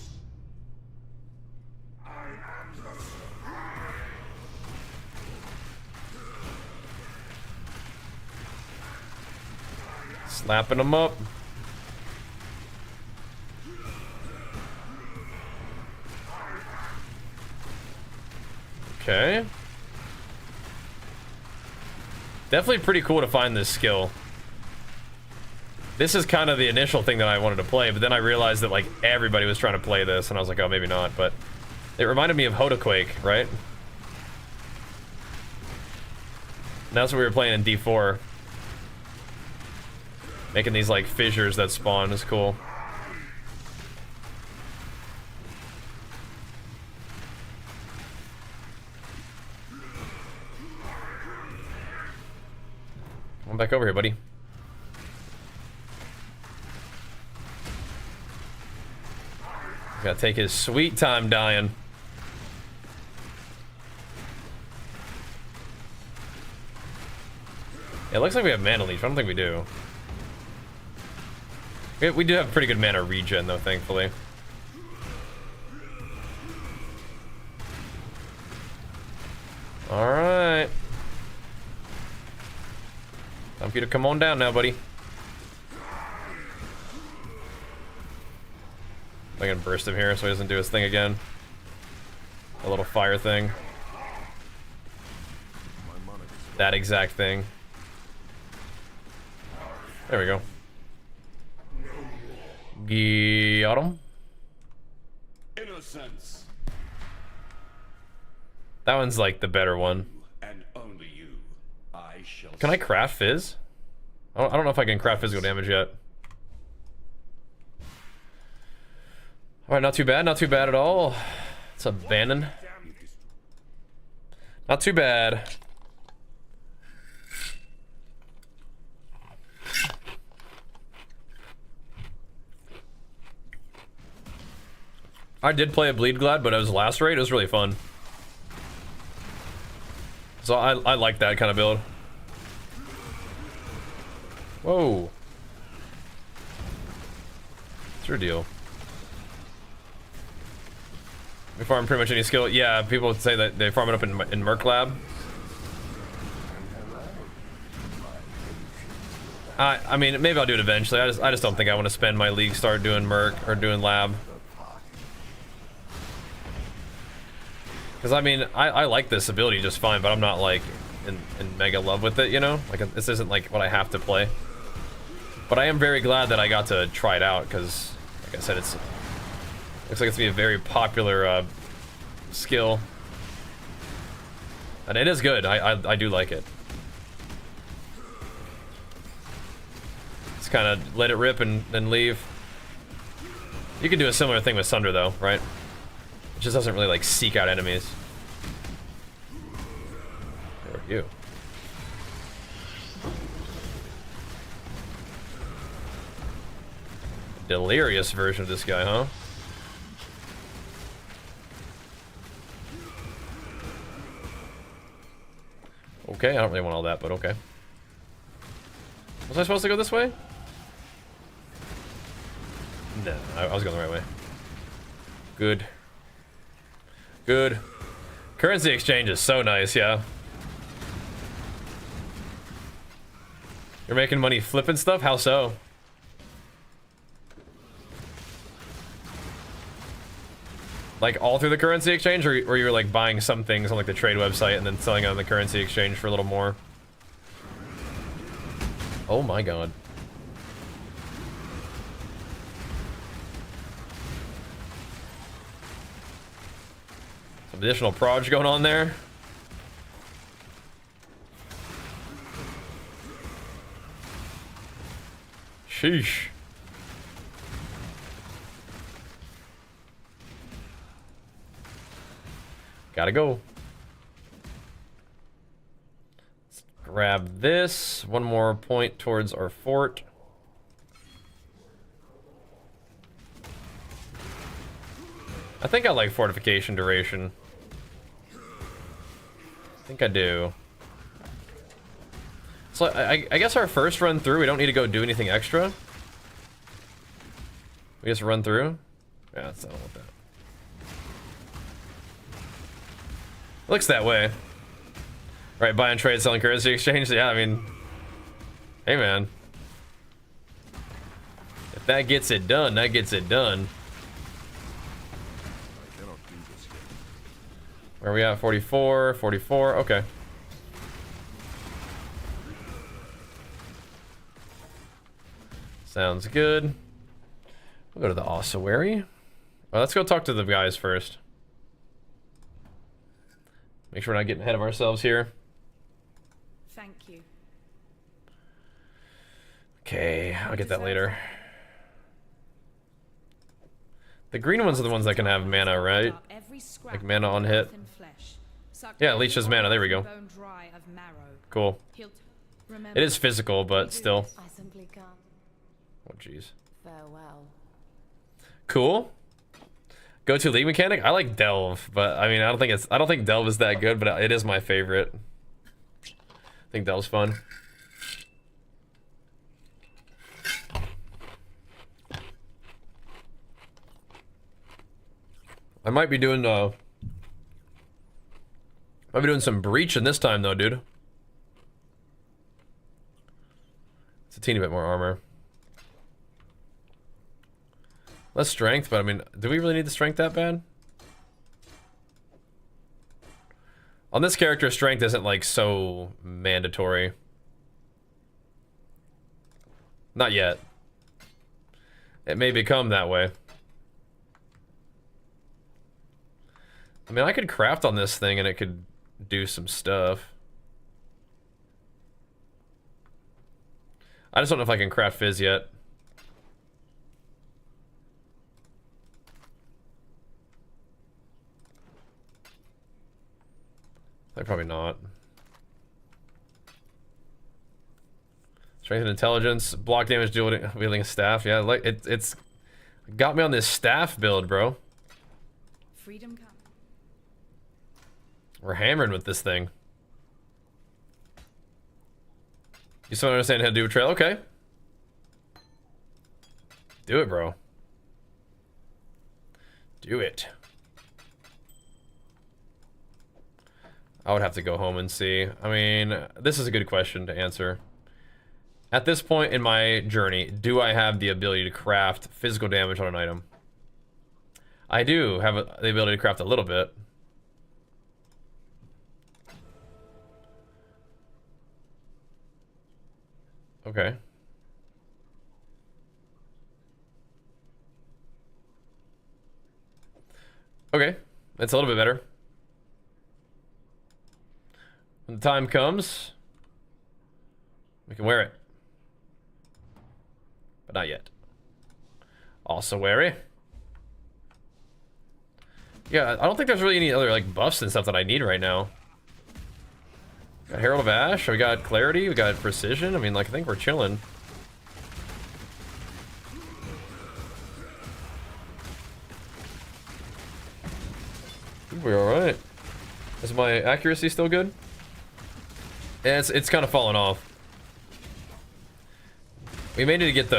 Slapping them up. Okay. Definitely pretty cool to find this skill. This is kind of the initial thing that I wanted to play, but then I realized that like everybody was trying to play this, and I was like, oh, maybe not. But it reminded me of Hodaquake, right? And that's what we were playing in D4. Making these like fissures that spawn is cool. Come back over here, buddy. Gotta take his sweet time dying. It looks like we have mana leech. I don't think we do. We do have pretty good mana regen, though, thankfully. Alright. Time for you to come on down now, buddy. I can burst him here so he doesn't do his thing again. A little fire thing. That exact thing. There we go. Got him. Innocence. That one's like the better one. And only you. I shall. Can I craft fizz? I don't know if I can craft physical damage yet. Alright, not too bad at all. It's abandoned. Not too bad. I did play a Bleed Glad, but it was last raid. It was really fun. So I like that kind of build. Whoa. What's your deal? We farm pretty much any skill. Yeah, people would say that they farm it up in Merc Lab. I mean, maybe I'll do it eventually. I just don't think I want to spend my league start doing Merc or doing Lab. Because I mean, I like this ability just fine, but I'm not like in mega love with it, you know? Like this isn't like what I have to play. But I am very glad that I got to try it out because, like I said, it's looks like it's gonna be a very popular skill, and it is good. I do like it. Just kind of let it rip and then leave. You can do a similar thing with Sunder though, right? It just doesn't really like seek out enemies. Where are you? Delirious version of this guy, huh? Okay, I don't really want all that, but okay. Was I supposed to go this way? No, I was going the right way. Good. Good. Currency exchange is so nice, yeah. You're making money flipping stuff? How so? Like all through the currency exchange, or you're like buying some things on like the trade website and then selling it on the currency exchange for a little more? Oh my god. Some additional proj going on there. Sheesh. Gotta go. Let's grab this. One more point towards our fort. I think I like fortification duration. I think I do. So I guess our first run through, we don't need to go do anything extra. We just run through. Yeah, that's not what that. Looks that way. Right, buy and trade, selling currency exchange. Yeah, I mean, hey man, if that gets it done, that gets it done. I cannot do this yet. Where are we at? 44, 44. Okay. Sounds good. We'll go to the ossuary. Well, let's go talk to the guys first. Make sure we're not getting ahead of ourselves here. Thank you. Okay, I'll get that later. The green ones are the ones that can have mana, right? Like mana on hit. Yeah, leeches mana. There we go. Cool. It is physical, but still. I simply can't. Oh, jeez. Farewell. Cool. Go-to league mechanic? I like Delve, but I mean, I don't think Delve is that good, but it is my favorite. I think Delve's fun. I might be doing some breach in this time though, dude. It's a teeny bit more armor. Less strength, but I mean, do we really need the strength that bad? On this character, strength isn't like so mandatory. Not yet. It may become that way. I mean, I could craft on this thing and it could do some stuff. I just don't know if I can craft fizz yet. Probably not. Strength and intelligence, block damage, wielding a staff. Yeah, like it's got me on this staff build, bro. Freedom come. We're hammering with this thing. You still don't understand how to do a trail? Okay. Do it, bro. Do it. I would have to go home and see. I mean, this is a good question to answer. At this point in my journey, do I have the ability to craft physical damage on an item? I do have the ability to craft a little bit. Okay. Okay, that's a little bit better. When the time comes, we can wear it. But not yet. Also wary. Yeah, I don't think there's really any other like buffs and stuff that I need right now. Got Herald of Ash, we got Clarity, we got Precision. I mean, like, I think we're chilling. I think we're alright. Is my accuracy still good? It's kind of fallen off. We may need to get the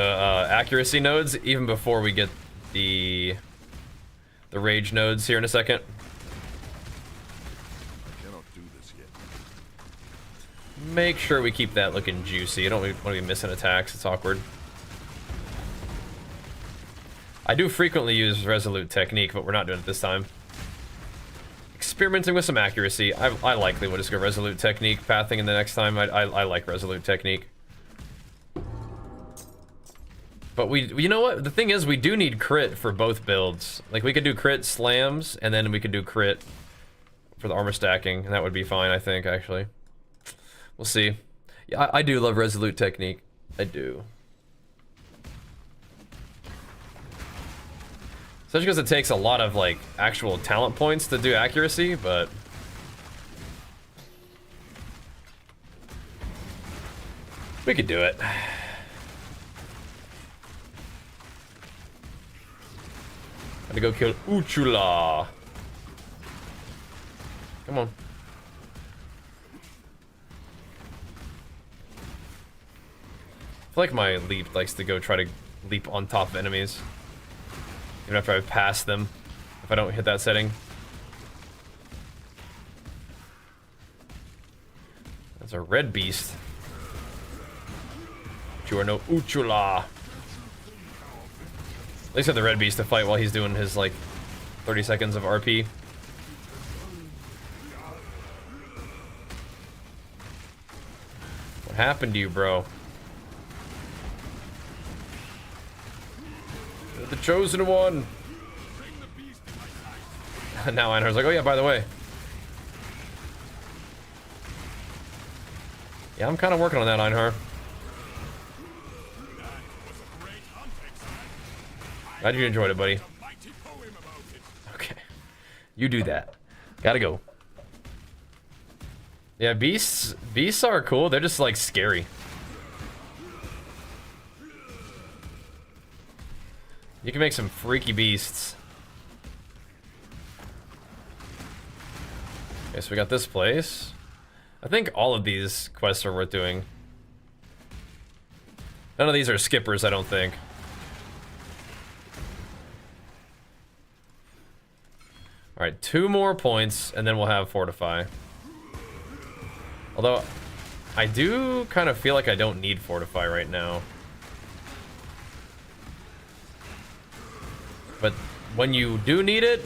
accuracy nodes even before we get the rage nodes here in a second. I cannot do this yet. Make sure we keep that looking juicy. I don't want to be missing attacks. It's awkward. I do frequently use resolute technique, but we're not doing it this time. Experimenting with some accuracy. I likely will just go resolute technique pathing in the next time. I like resolute technique. But you know what? The thing is, we do need crit for both builds. Like, we could do crit slams, and then we could do crit for the armor stacking, and that would be fine, I think, actually. We'll see. Yeah, I do love resolute technique. I do. Especially because it takes a lot of, like, actual talent points to do accuracy, but... we could do it. To go kill Uchula. Come on. I feel like my leap likes to go try to leap on top of enemies. Even after I've passed them. If I don't hit that setting. That's a red beast. But you are no Uchula. At least have the red beast to fight while he's doing his, like, 30 seconds of RP. What happened to you, bro? You're the chosen one! Now Einhar's like, oh yeah, by the way. Yeah, I'm kind of working on that, Einhar. Glad you enjoyed it, buddy. Okay. You do that. Gotta go. Yeah, beasts are cool. They're just, like, scary. You can make some freaky beasts. Okay, so we got this place. I think all of these quests are worth doing. None of these are skippers, I don't think. Alright, 2 more points, and then we'll have Fortify. Although, I do kind of feel like I don't need Fortify right now. But when you do need it,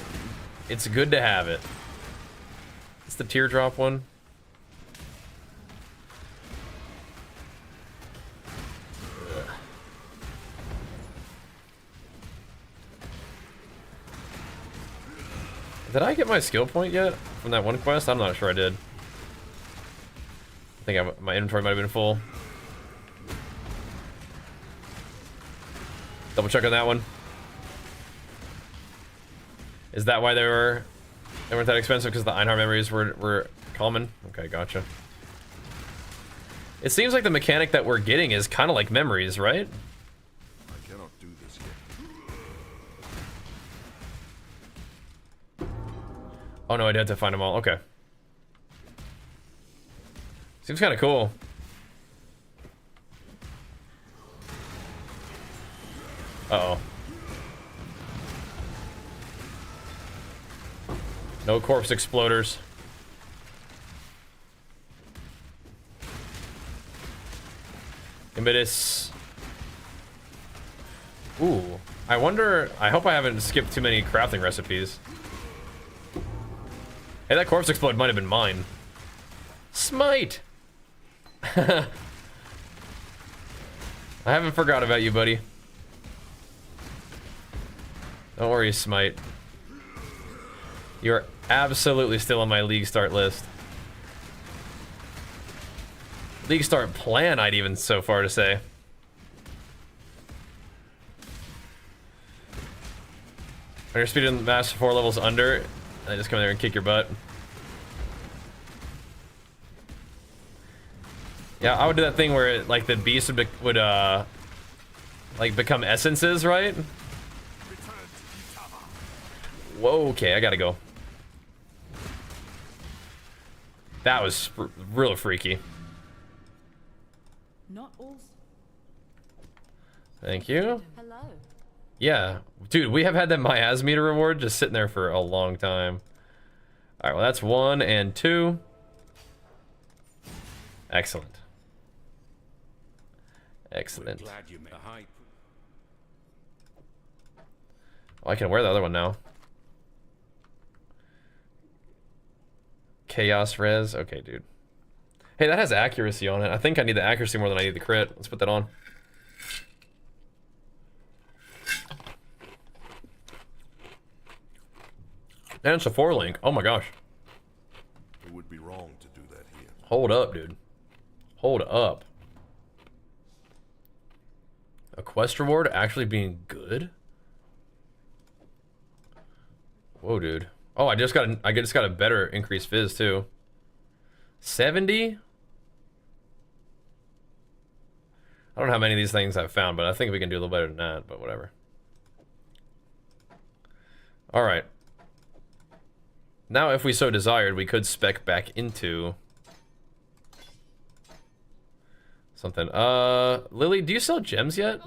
it's good to have it. It's the teardrop one. Did I get my skill point yet from that one quest? I'm not sure I did. I think my inventory might have been full. Double check on that one. Is that why they weren't that expensive? Because the Einhar memories were common? Okay, gotcha. It seems like the mechanic that we're getting is kind of like memories, right? I cannot do this yet. Oh no, I did have to find them all. Okay. Seems kind of cool. Uh-oh. No corpse exploders. Impetus. Ooh. I wonder... I hope I haven't skipped too many crafting recipes. Hey, that corpse explode might have been mine. Smite! I haven't forgot about you, buddy. Don't worry, Smite. You're absolutely still on my League Start list. League Start plan, I'd even so far to say. When you're speeding Master 4 levels under, I just come in there and kick your butt. Yeah, I would do that thing where like the beast would like become essences, right? Whoa, okay, I gotta go. That was real freaky. Not all. Thank you. Hello. Yeah, dude, we have had that miasmeter reward just sitting there for a long time. All right, well that's 1 and 2. Excellent. Excellent. Glad you made hype. Oh, I can wear the other one now. Chaos res. Okay, dude. Hey, that has accuracy on it. I think I need the accuracy more than I need the crit. Let's put that on. And it's a 4-link. Oh my gosh. It would be wrong to do that here. Hold up, dude. Hold up. A quest reward actually being good? Whoa, dude. Oh, I just got a better increased fizz too. 70? I don't know how many of these things I've found, but I think we can do a little better than that, but whatever. All right. Now, if we so desired, we could spec back into something. Lily, do you sell gems yet?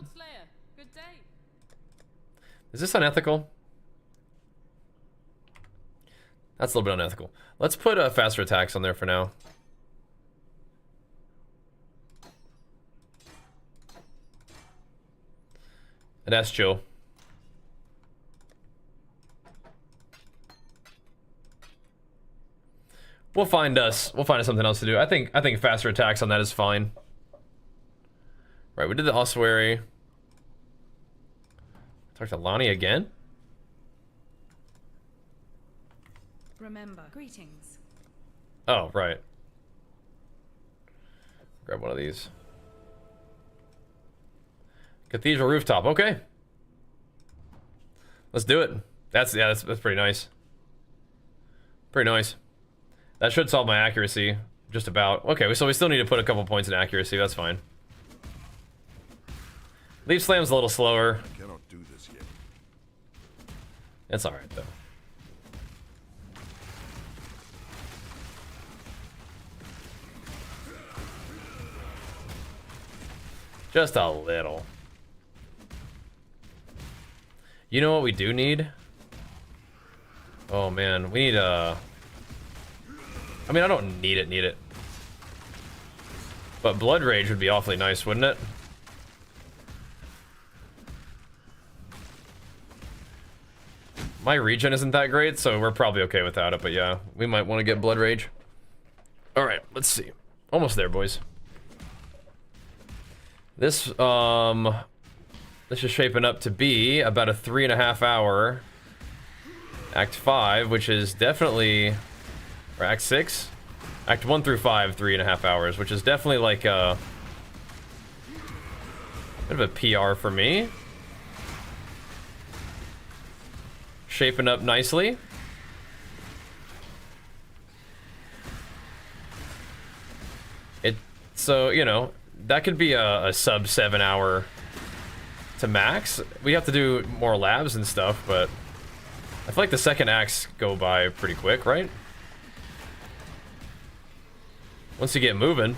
Good day. Is this unethical? That's a little bit unethical. Let's put faster attacks on there for now. And that's chill. We'll find us something else to do. I think faster attacks on that is fine. Right, we did the ossuary. Talk to Lonnie again. Remember. Greetings. Oh, right. Grab one of these. Cathedral rooftop. Okay. Let's do it. That's pretty nice. Pretty nice. That should solve my accuracy, just about. Okay, so we still need to put a couple points in accuracy. That's fine. Leaf Slam's a little slower. I cannot do this yet. It's all right though. Just a little. You know what we do need? Oh man, we need a... I mean, I don't need it. But Blood Rage would be awfully nice, wouldn't it? My regen isn't that great, so we're probably okay without it, but yeah, we might want to get Blood Rage. Alright, let's see. Almost there, boys. This is shaping up to be about a 3.5 hour Act 5, which is definitely... Or Act 6? Act 1 through 5, 3.5 hours, which is definitely like a bit of a PR for me. Shaping up nicely. So, you know, that could be a sub 7 hour to max. We have to do more labs and stuff, but I feel like the second acts go by pretty quick, right? Once you get moving.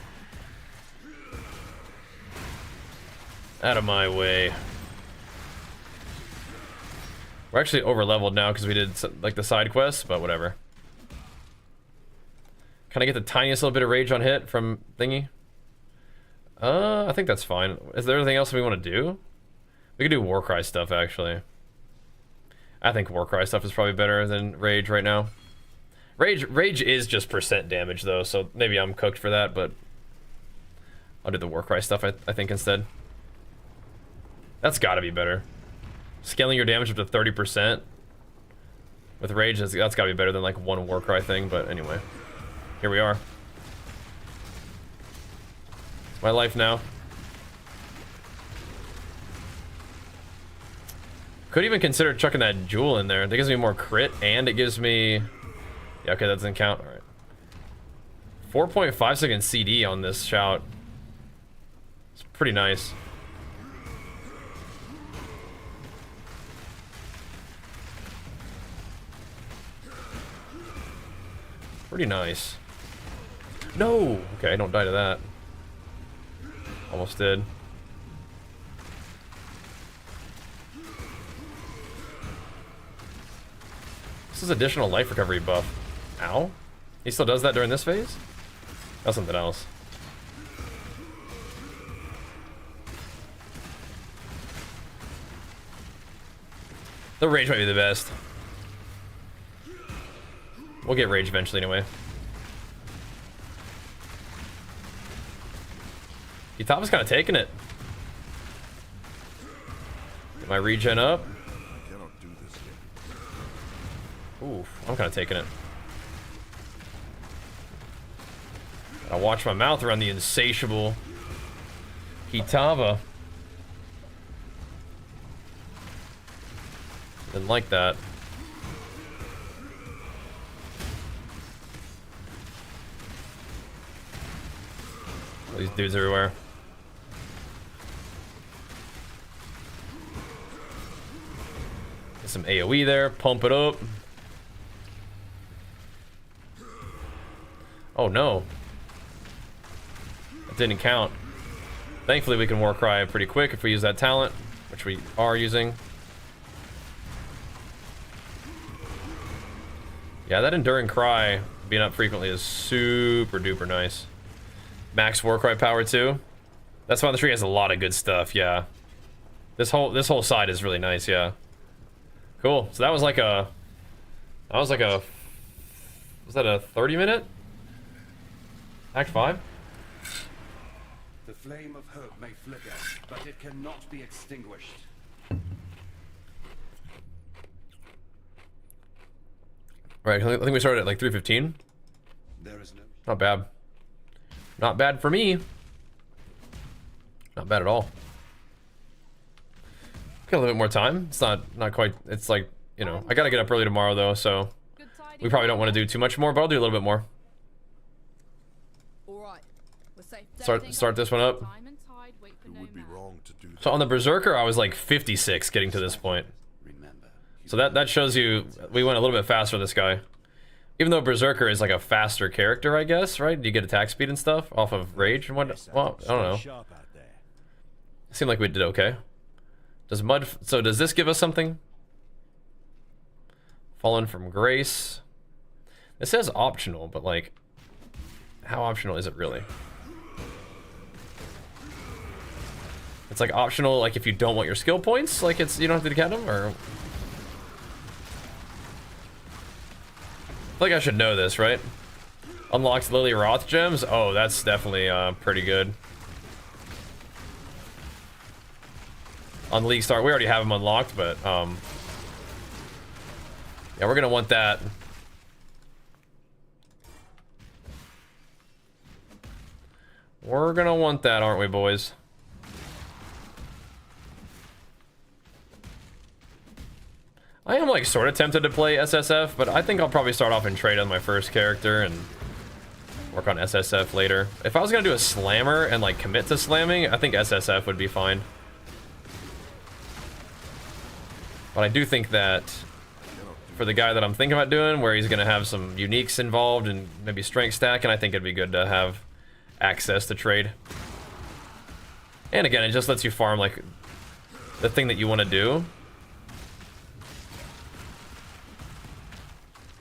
Out of my way. We're actually over leveled now because we did like the side quests, but whatever. Can I get the tiniest little bit of rage on hit from thingy? I think that's fine. Is there anything else we want to do? We could do Warcry stuff actually. I think Warcry stuff is probably better than rage right now. Rage is just percent damage though, so maybe I'm cooked for that, but I'll do the Warcry stuff I think instead. That's gotta be better. Scaling your damage up to 30% with rage, that's gotta be better than like one Warcry thing, but anyway. Here we are. It's my life now. Could even consider chucking that jewel in there. That gives me more crit and it gives me... Yeah, okay, that doesn't count. Alright. 4.5 second CD on this shout. It's pretty nice. Pretty nice. No! Okay, don't die to that. Almost did. This is additional life recovery buff. Ow. He still does that during this phase? That's something else. The rage might be the best. We'll get rage eventually anyway. Kitava's kind of taking it. Get my regen up. I cannot do this yet. Ooh, I'm kind of taking it. I watch my mouth around the insatiable Kitava. Didn't like that. All these dudes everywhere. Get some AoE there, pump it up. Oh no. That didn't count. Thankfully we can Warcry pretty quick if we use that talent, which we are using. Yeah, that Enduring Cry being up frequently is super duper nice. Max Warcry power too. That's why the tree has a lot of good stuff, yeah. This whole side is really nice, yeah. Cool. So that was like a was that a 30-minute? Act 5? The flame of hope may flicker, but it cannot be extinguished. Right, I think we started at like 3:15. There is no. Not bad. Not bad for me. Not bad at all. Got a little bit more time. It's not quite. It's like, you know, I gotta get up early tomorrow though, so we probably don't want to do too much more, but I'll do a little bit more. Start this one up. It would be wrong to do that. So on the Berserker, I was like 56 getting to this point. So that shows you we went a little bit faster with this guy. Even though Berserker is like a faster character, I guess, right? You get attack speed and stuff off of rage and what? Well, I don't know. It seemed like we did okay. So does this give us something? Fallen from Grace. It says optional, but like, how optional is it really? It's like optional, like if you don't want your skill points, like it's you don't have to get them, or. I feel like I should know this, right? Unlocks Lily Roth gems? Oh, that's definitely pretty good. On League Start, we already have them unlocked, but yeah, we're gonna want that. We're gonna want that, aren't we, boys? I am like sort of tempted to play SSF, but I think I'll probably start off in trade on my first character and work on SSF later. If I was gonna do a slammer and like commit to slamming, I think SSF would be fine. But I do think that for the guy that I'm thinking about doing, where he's gonna have some uniques involved and maybe strength stack, and I think it'd be good to have access to trade. And again, it just lets you farm like the thing that you want to do.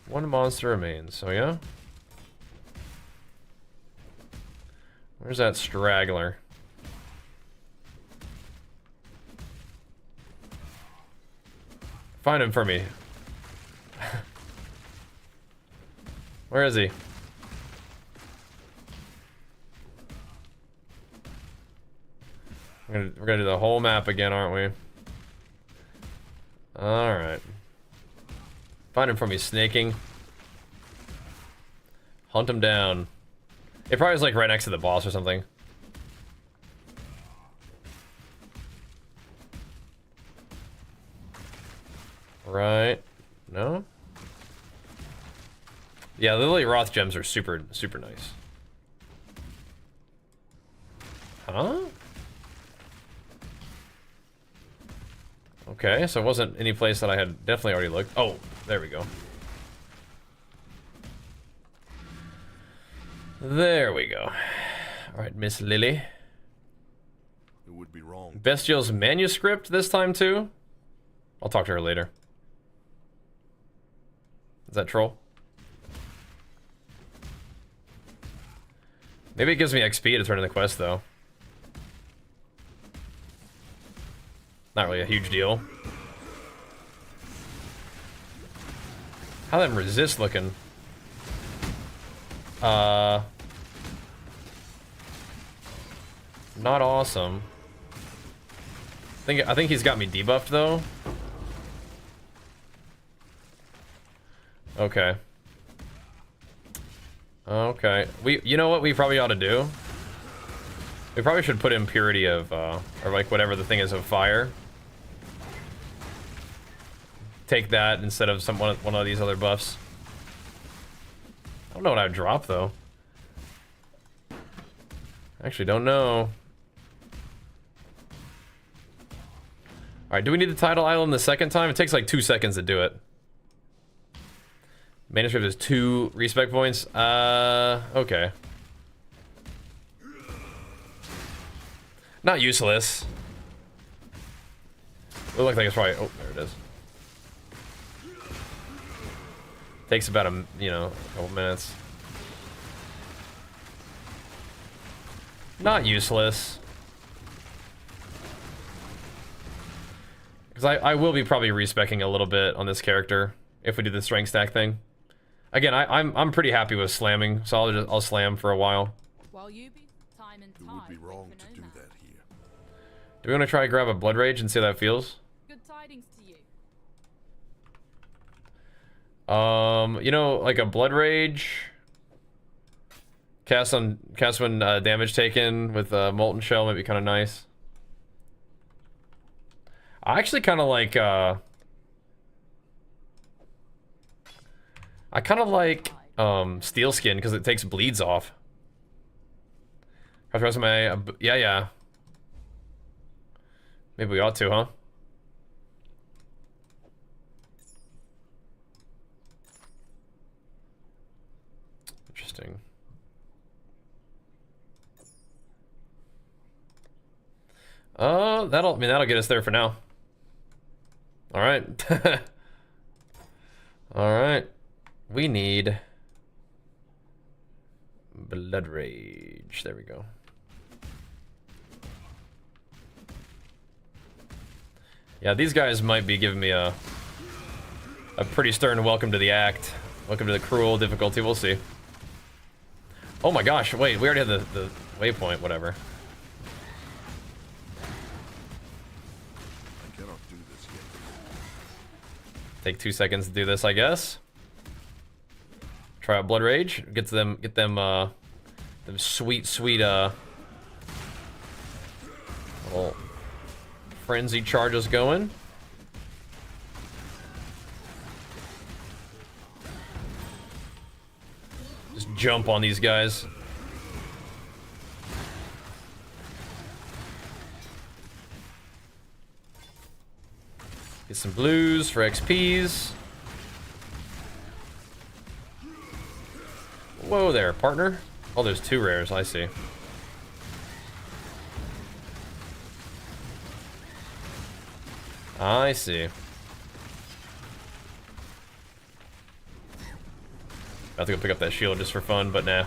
One monster remains, so yeah. Where's that straggler? Find him for me. Where is he? We're gonna do the whole map again, aren't we? Alright. Find him for me, snaking. Hunt him down. It probably is like right next to the boss or something. Right. No? Yeah, the Lily Roth gems are super nice. Huh? Okay, so it wasn't any place that I had definitely already looked. Oh, there we go. There we go. Alright, Miss Lily. wrong. Bestial's manuscript this time too? I'll talk to her later. Is that troll? Maybe it gives me XP to turn in the quest though. Not really a huge deal. How them resist looking? Not awesome. I think he's got me debuffed though. Okay. Okay. You know what we probably ought to do? We probably should put in purity of or like whatever the thing is of fire. Take that instead of one of these other buffs. I don't know what I'd drop though. Actually don't know. Alright, do we need the Tidal Island the second time? It takes like 2 seconds to do it. Manuscript is 2 respec points. Okay. Not useless. It looked like it's probably... Oh, there it is. Takes about a couple minutes. Not useless. Because I will be probably respecking a little bit on this character if we do the strength stack thing. Again, I'm pretty happy with slamming, so I'll slam for a while. While you be time and It would be wrong to do that here. Do we want to try grab a blood rage and see how that feels? Good tidings to you. You know, like a blood rage cast when damage taken with a molten shell might be kind of nice. I actually kind of like steel skin because it takes bleeds off. Yeah. Maybe we ought to, huh? Interesting. That'll get us there for now. All right. All right. We need blood rage. There we go. Yeah, these guys might be giving me a pretty stern welcome to the act. Welcome to the cruel difficulty. We'll see. Oh my gosh, wait, we already had the waypoint, whatever. I cannot do this yet. Take 2 seconds to do this, I guess. Try out blood rage. Get them sweet little frenzy charges going. Just jump on these guys. Get some blues for XPs. Whoa there, partner. Oh, there's 2 rares, I see. I see. I have to go pick up that shield just for fun, but nah.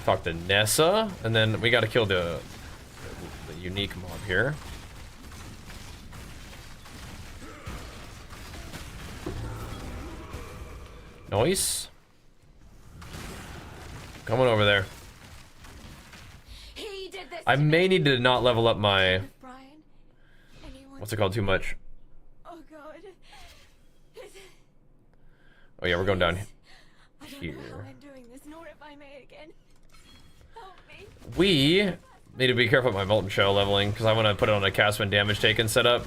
Talk to Nessa, and then we gotta kill the unique mob here. Nice. Coming over there. I may need to not level up my... What's it called too much? Oh God. Oh yeah, we're going down I here. don't know how I'm doing this, nor if I may again. Help me. We need to be careful with my molten shell leveling because I want to put it on a cast when damage taken setup.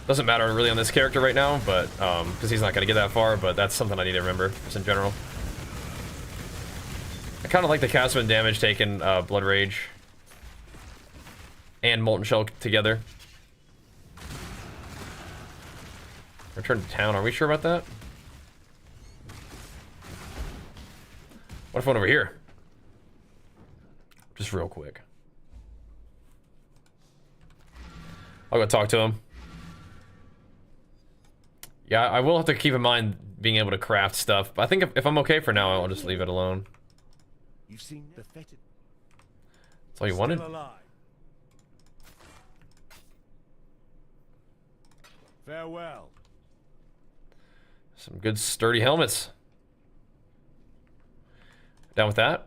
Doesn't matter really on this character right now, but because he's not going to get that far, but that's something I need to remember just in general. I kind of like the cast when damage taken blood rage and molten shell together. Return to town. Are we sure about that? What if I went over here? Just real quick. I'll go talk to him. Yeah, I will have to keep in mind being able to craft stuff. But I think if I'm okay for now, I'll just leave it alone. You've seen the fetid. That's all you wanted? Farewell. Some good sturdy helmets. Down with that?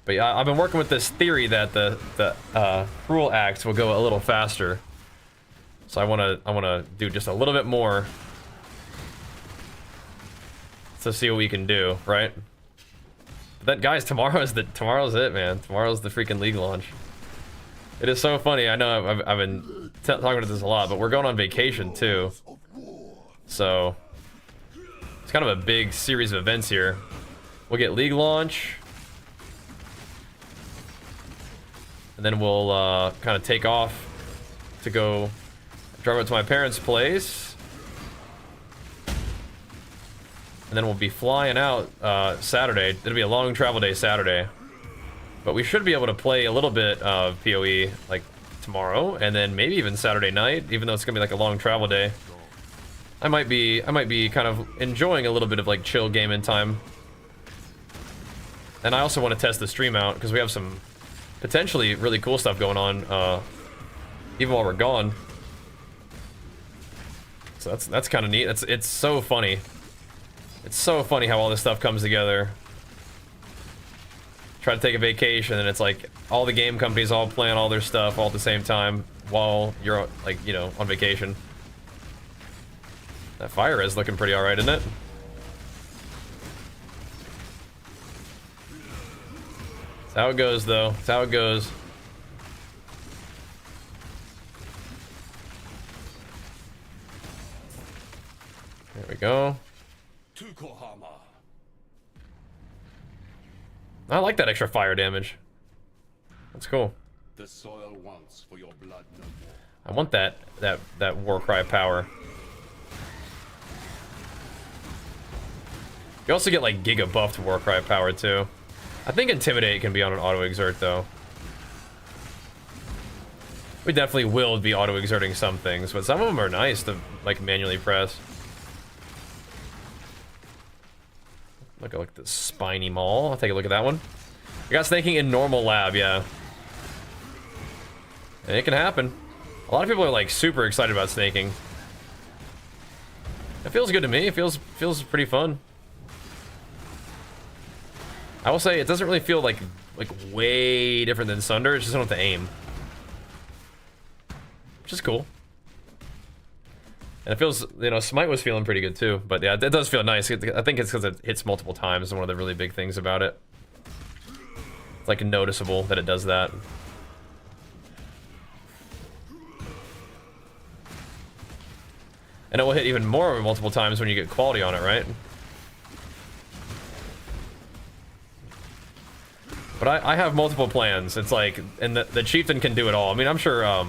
But yeah, I've been working with this theory that the cruel axe will go a little faster. So I wanna do just a little bit more to see what we can do, right? But that, guys, tomorrow's it, man. Tomorrow's the freaking league launch. It is so funny. I know I've been talking about this a lot, but we're going on vacation too. So it's kind of a big series of events here. We'll get league launch. And then we'll kind of take off to go drive up to my parents' place. And then we'll be flying out Saturday. It'll be a long travel day Saturday. But we should be able to play a little bit of PoE like tomorrow, and then maybe even Saturday night, even though it's gonna be like a long travel day. I might be kind of enjoying a little bit of like chill gaming time. And I also want to test the stream out because we have some potentially really cool stuff going on even while we're gone. So that's kind of neat. It's so funny. It's so funny how all this stuff comes together. Try to take a vacation and it's like all the game companies all plan all their stuff all at the same time while you're like, you know, on vacation. That fire is looking pretty alright, isn't it? That's how it goes, though. That's how it goes. There we go. I like that extra fire damage. That's cool. The soil wants for your blood no more. I want that war cry power. You also get like giga buffed war cry power too. I think Intimidate can be on an auto exert though. We definitely will be auto exerting some things, but some of them are nice to like manually press. Look at the spiny maul. I'll take a look at that one. I got snaking in normal lab, yeah. And it can happen. A lot of people are like super excited about snaking. It feels good to me. It feels pretty fun. I will say it doesn't really feel like way different than Sunder. It's just I don't have to aim, which is cool. And it feels, you know, Smite was feeling pretty good too, but yeah, it does feel nice. I think it's because it hits multiple times, and one of the really big things about it. It's like noticeable that it does that. And it will hit even more multiple times when you get quality on it, right? But I have multiple plans. It's like, and the Chieftain can do it all. I mean, I'm sure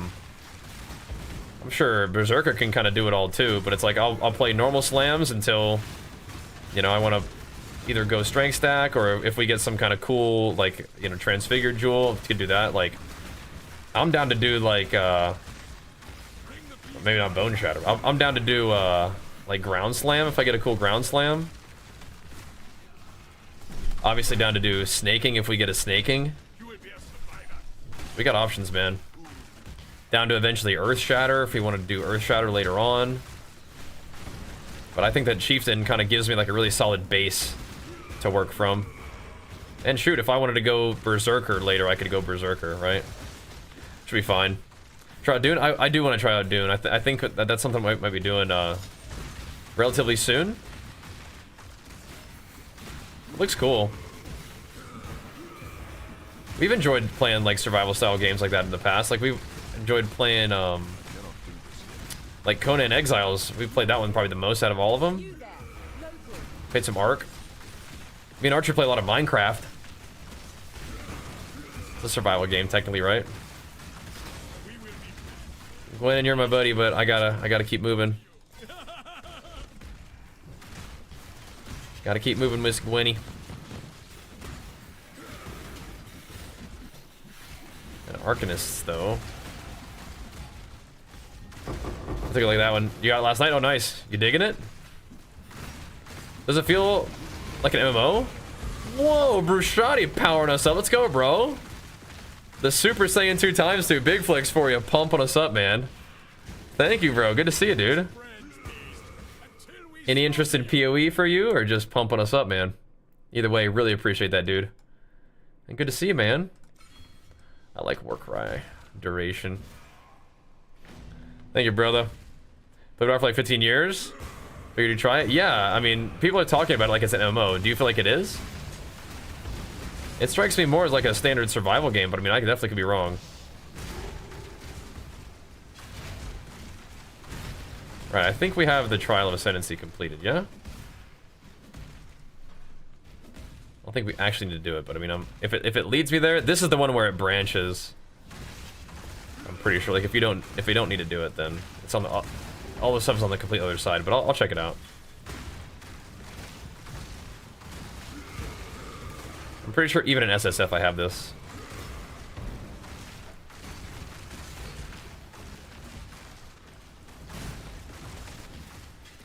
Berserker can kind of do it all too, but it's like I'll play normal slams until, you know, I want to either go strength stack, or if we get some kind of cool, like, you know, transfigured jewel, we could do that. Like, I'm down to do like, maybe not bone shatter. I'm down to do like ground slam if I get a cool ground slam. Obviously down to do snaking if we get a snaking. We got options, man. Down to eventually Earth Shatter if we want to do Earth Shatter later on. But I think that Chieftain kind of gives me like a really solid base to work from. And shoot, if I wanted to go Berserker later, I could go Berserker, right? Should be fine. Try out Dune? I do want to try out Dune. I think that's something I might be doing relatively soon. It looks cool. We've enjoyed playing like survival style games like that in the past. Like we've enjoyed playing like Conan Exiles. We played that one probably the most out of all of them. Played some Ark. Me and Archer play a lot of Minecraft. It's a survival game technically, right? Gwen, you're my buddy, but I gotta keep moving. Gotta keep moving, Miss Gwenny. Arcanists, though. I'll take a look at that one. You got it last night? Oh, nice. You digging it? Does it feel like an MMO? Whoa, Brushati powering us up. Let's go, bro. The Super Saiyan 2 times 2. Big flex for you. Pumping us up, man. Thank you, bro. Good to see you, dude. Any interest in PoE for you, or just pumping us up, man? Either way, really appreciate that, dude. And good to see you, man. I like Warcry duration. Thank you, brother. Played it for like 15 years. Figured you'd try it. Yeah, I mean, people are talking about it like it's an MMO. Do you feel like it is? It strikes me more as like a standard survival game, but I mean, I definitely could be wrong. Right, I think we have the Trial of Ascendancy completed, yeah? I don't think we actually need to do it, but I mean, if it leads me there, this is the one where it branches. I'm pretty sure, like, if we don't need to do it, then it's on the all the stuff's on the complete other side. But I'll check it out. I'm pretty sure even in SSF I have this.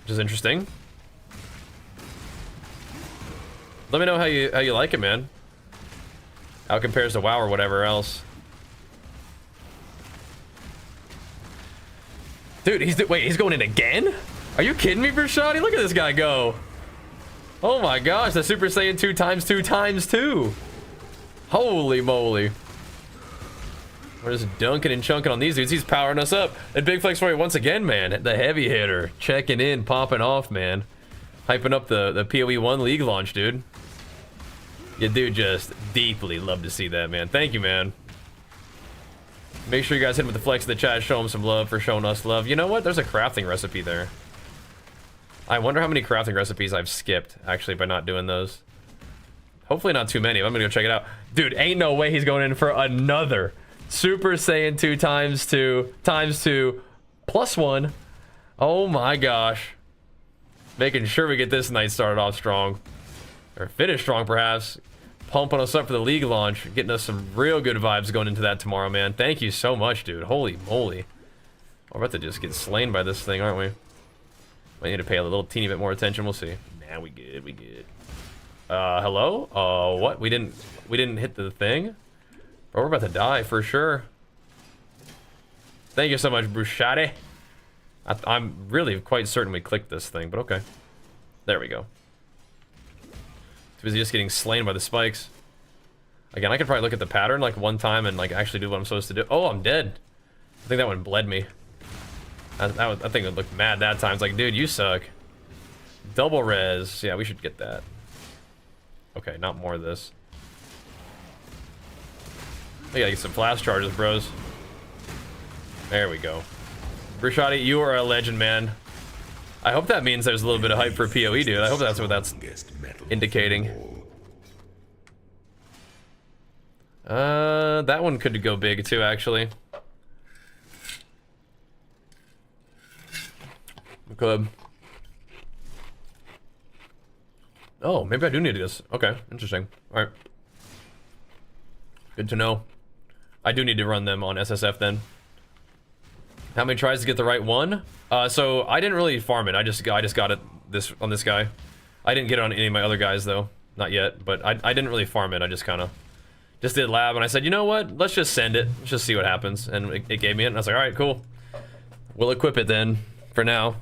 Which is interesting. Let me know how you like it, man. How it compares to WoW or whatever else. Dude, he's going in again? Are you kidding me, Brushati? Look at this guy go. Oh my gosh, the Super Saiyan 2 times 2 times 2. Holy moly. We're just dunking and chunking on these dudes. He's powering us up. And big flex for you once again, man. The heavy hitter. Checking in, popping off, man. Hyping up the PoE 1 league launch, dude. You do just deeply love to see that, man. Thank you, man. Make sure you guys hit him with the flex in the chat. Show him some love for showing us love. You know what? There's a crafting recipe there. I wonder how many crafting recipes I've skipped, actually, by not doing those. Hopefully not too many. I'm gonna go check it out. Dude, ain't no way he's going in for another Super Saiyan 2 times 2 times 2 plus 1. Oh my gosh. Making sure we get this night started off strong. Or finish strong, perhaps. Pumping us up for the league launch. Getting us some real good vibes going into that tomorrow, man. Thank you so much, dude. Holy moly. We're about to just get slain by this thing, aren't we? Might need to pay a little teeny bit more attention. We'll see. Nah, we good. We good. Hello? What? We didn't hit the thing? Bro, we're about to die for sure. Thank you so much, Brushati. I'm really quite certain we clicked this thing, but okay. There we go. Too busy just getting slain by the spikes. Again, I could probably look at the pattern like one time and like actually do what I'm supposed to do. Oh, I'm dead. I think that one bled me. I think it looked mad that time. It's like, dude, you suck. Double res. Yeah, we should get that. Okay, not more of this. We gotta get some flash charges, bros. There we go. Brushati, you are a legend, man. I hope that means there's a little bit of hype for PoE, dude. I hope that's what that's indicating. That one could go big too, actually. Could. Oh, maybe I do need this. Okay, interesting. All right. Good to know. I do need to run them on SSF then. How many tries to get the right one? So I didn't really farm it. I just got it on this guy. I didn't get it on any of my other guys though, not yet. But I didn't really farm it. I just kind of did lab, and I said, you know what? Let's just send it. Let's just see what happens. And it gave me it, and I was like, all right, cool. We'll equip it then. For now.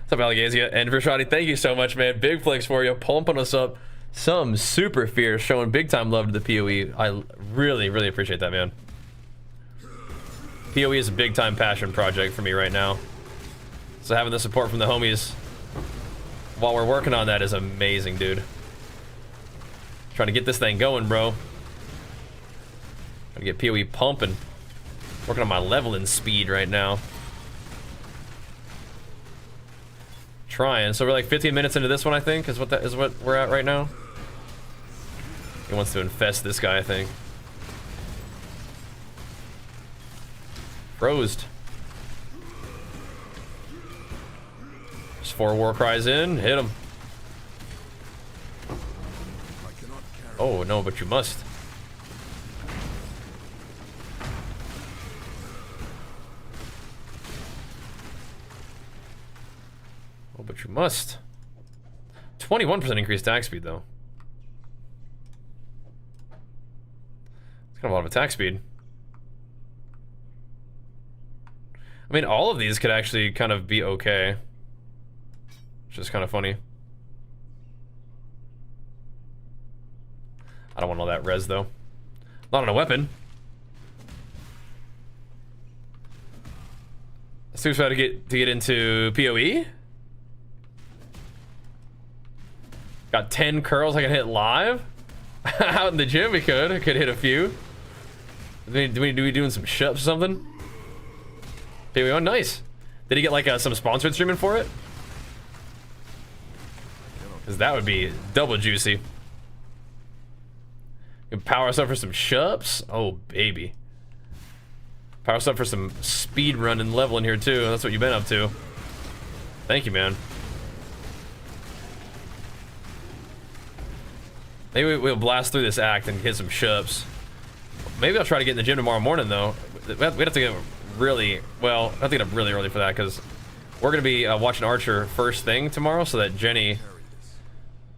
What's up, Allegazia? And Brushati, thank you so much, man. Big flex for you, pumping us up. Some super fierce, showing big time love to the PoE. I really, really appreciate that, man. PoE is a big time passion project for me right now. So having the support from the homies while we're working on that is amazing, dude. Trying to get this thing going, bro. Trying to get PoE pumping. Working on my leveling speed right now. Trying. So we're like 15 minutes into this one, I think, is what we're at right now. He wants to infest this guy, I think. Froze. Just 4 war cries in. Hit him. Oh, no, but you must. Oh, but you must. 21% increased attack speed, though. It's kind of a lot of attack speed. I mean, all of these could actually kind of be okay. Which is kind of funny. I don't want all that res, though. Not on a weapon. Let's see if I to get into PoE. Got 10 curls I can hit live. Out in the gym, we could. I could hit a few. Do we doing some shups or something? PoE 1, nice. Did he get like some sponsored streaming for it? Because that would be double juicy. You can power us up for some shups. Oh baby. Power us up for some speed run and level in here too. That's what you've been up to. Thank you, man. Maybe we'll blast through this act and hit some shups. Maybe I'll try to get in the gym tomorrow morning though. We'd have to get really, well, I have to get up really early for that because we're going to be watching Archer first thing tomorrow so that Jenny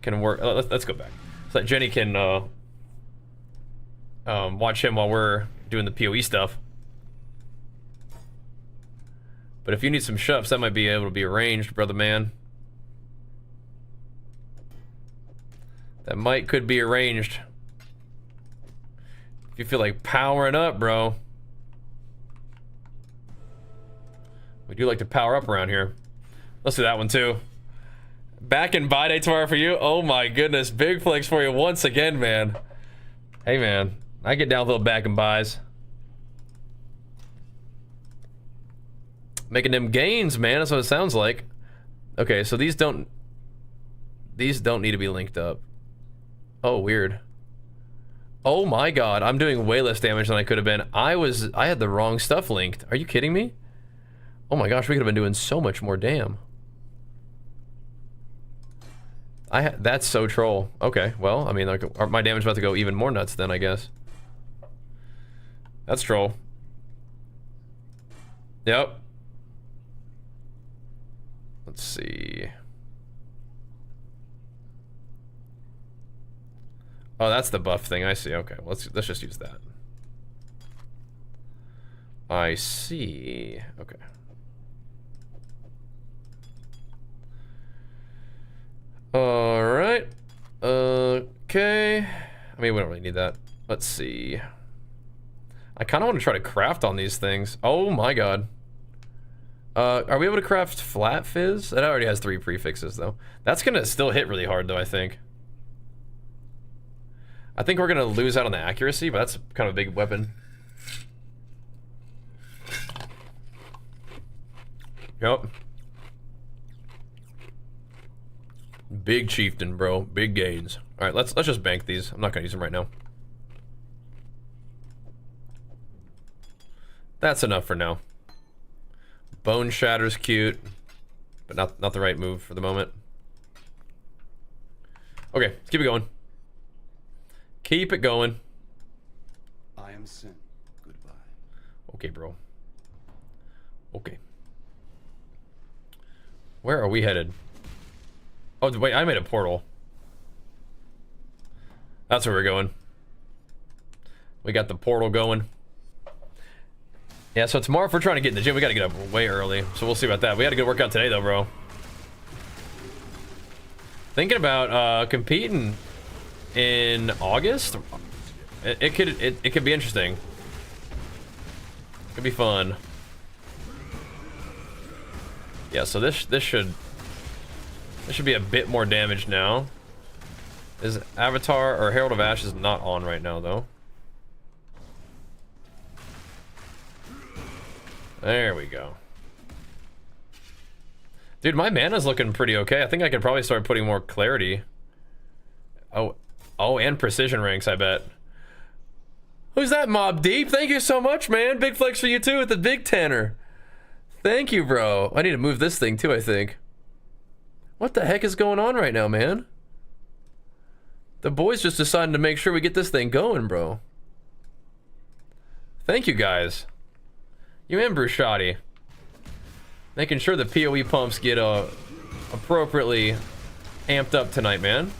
can work. Let's go back. So that Jenny can watch him while we're doing the PoE stuff. But if you need some shups, that might be able to be arranged, brother man. That could be arranged. If you feel like powering up, bro. We do like to power up around here. Let's do that one too. Back in buy day tomorrow for you. Oh my goodness. Big flex for you once again, man. Hey man, I get down with little back and buys. Making them gains, man. That's what it sounds like. Okay, so these don't need to be linked up. Oh, weird. Oh my god, I'm doing way less damage than I could have been. I had the wrong stuff linked. Are you kidding me? Oh my gosh, we could have been doing so much more damn. That's so troll. Okay, well, I mean, like, my damage is about to go even more nuts then, I guess. That's troll. Yep. Let's see. Oh, that's the buff thing. I see. Okay, well, let's just use that. I see. Okay. All right. Okay. I mean, we don't really need that. Let's see. I kind of want to try to craft on these things. Oh my god. Are we able to craft flat fizz? It already has 3 prefixes though. That's gonna still hit really hard though, I think. I think we're gonna lose out on the accuracy, but that's kind of a big weapon. Yep. Big chieftain, bro. Big gains. All right, let's just bank these. I'm not gonna use them right now. That's enough for now. Bone Shatter's cute, but not the right move for the moment. Okay, let's keep it going. Keep it going. I am Sin. Goodbye. Okay, bro. Okay. Where are we headed? Oh, wait, I made a portal. That's where we're going. We got the portal going. Yeah, so tomorrow if we're trying to get in the gym, we gotta get up way early. So we'll see about that. We had a good workout today though, bro. Thinking about competing in August. It could be interesting. It could be fun. Yeah, so this should be a bit more damage now. Is Avatar or Herald of Ashes not on right now though? There we go. Dude, my mana's looking pretty okay. I think I could probably start putting more clarity. Oh, and precision ranks, I bet. Who's that, Mob Deep? Thank you so much, man. Big flex for you too with the big tanner. Thank you, bro. I need to move this thing too, I think. What the heck is going on right now, man? The boys just decided to make sure we get this thing going, bro. Thank you, guys. You and Bruce Shoddy. Making sure the PoE pumps get appropriately amped up tonight, man.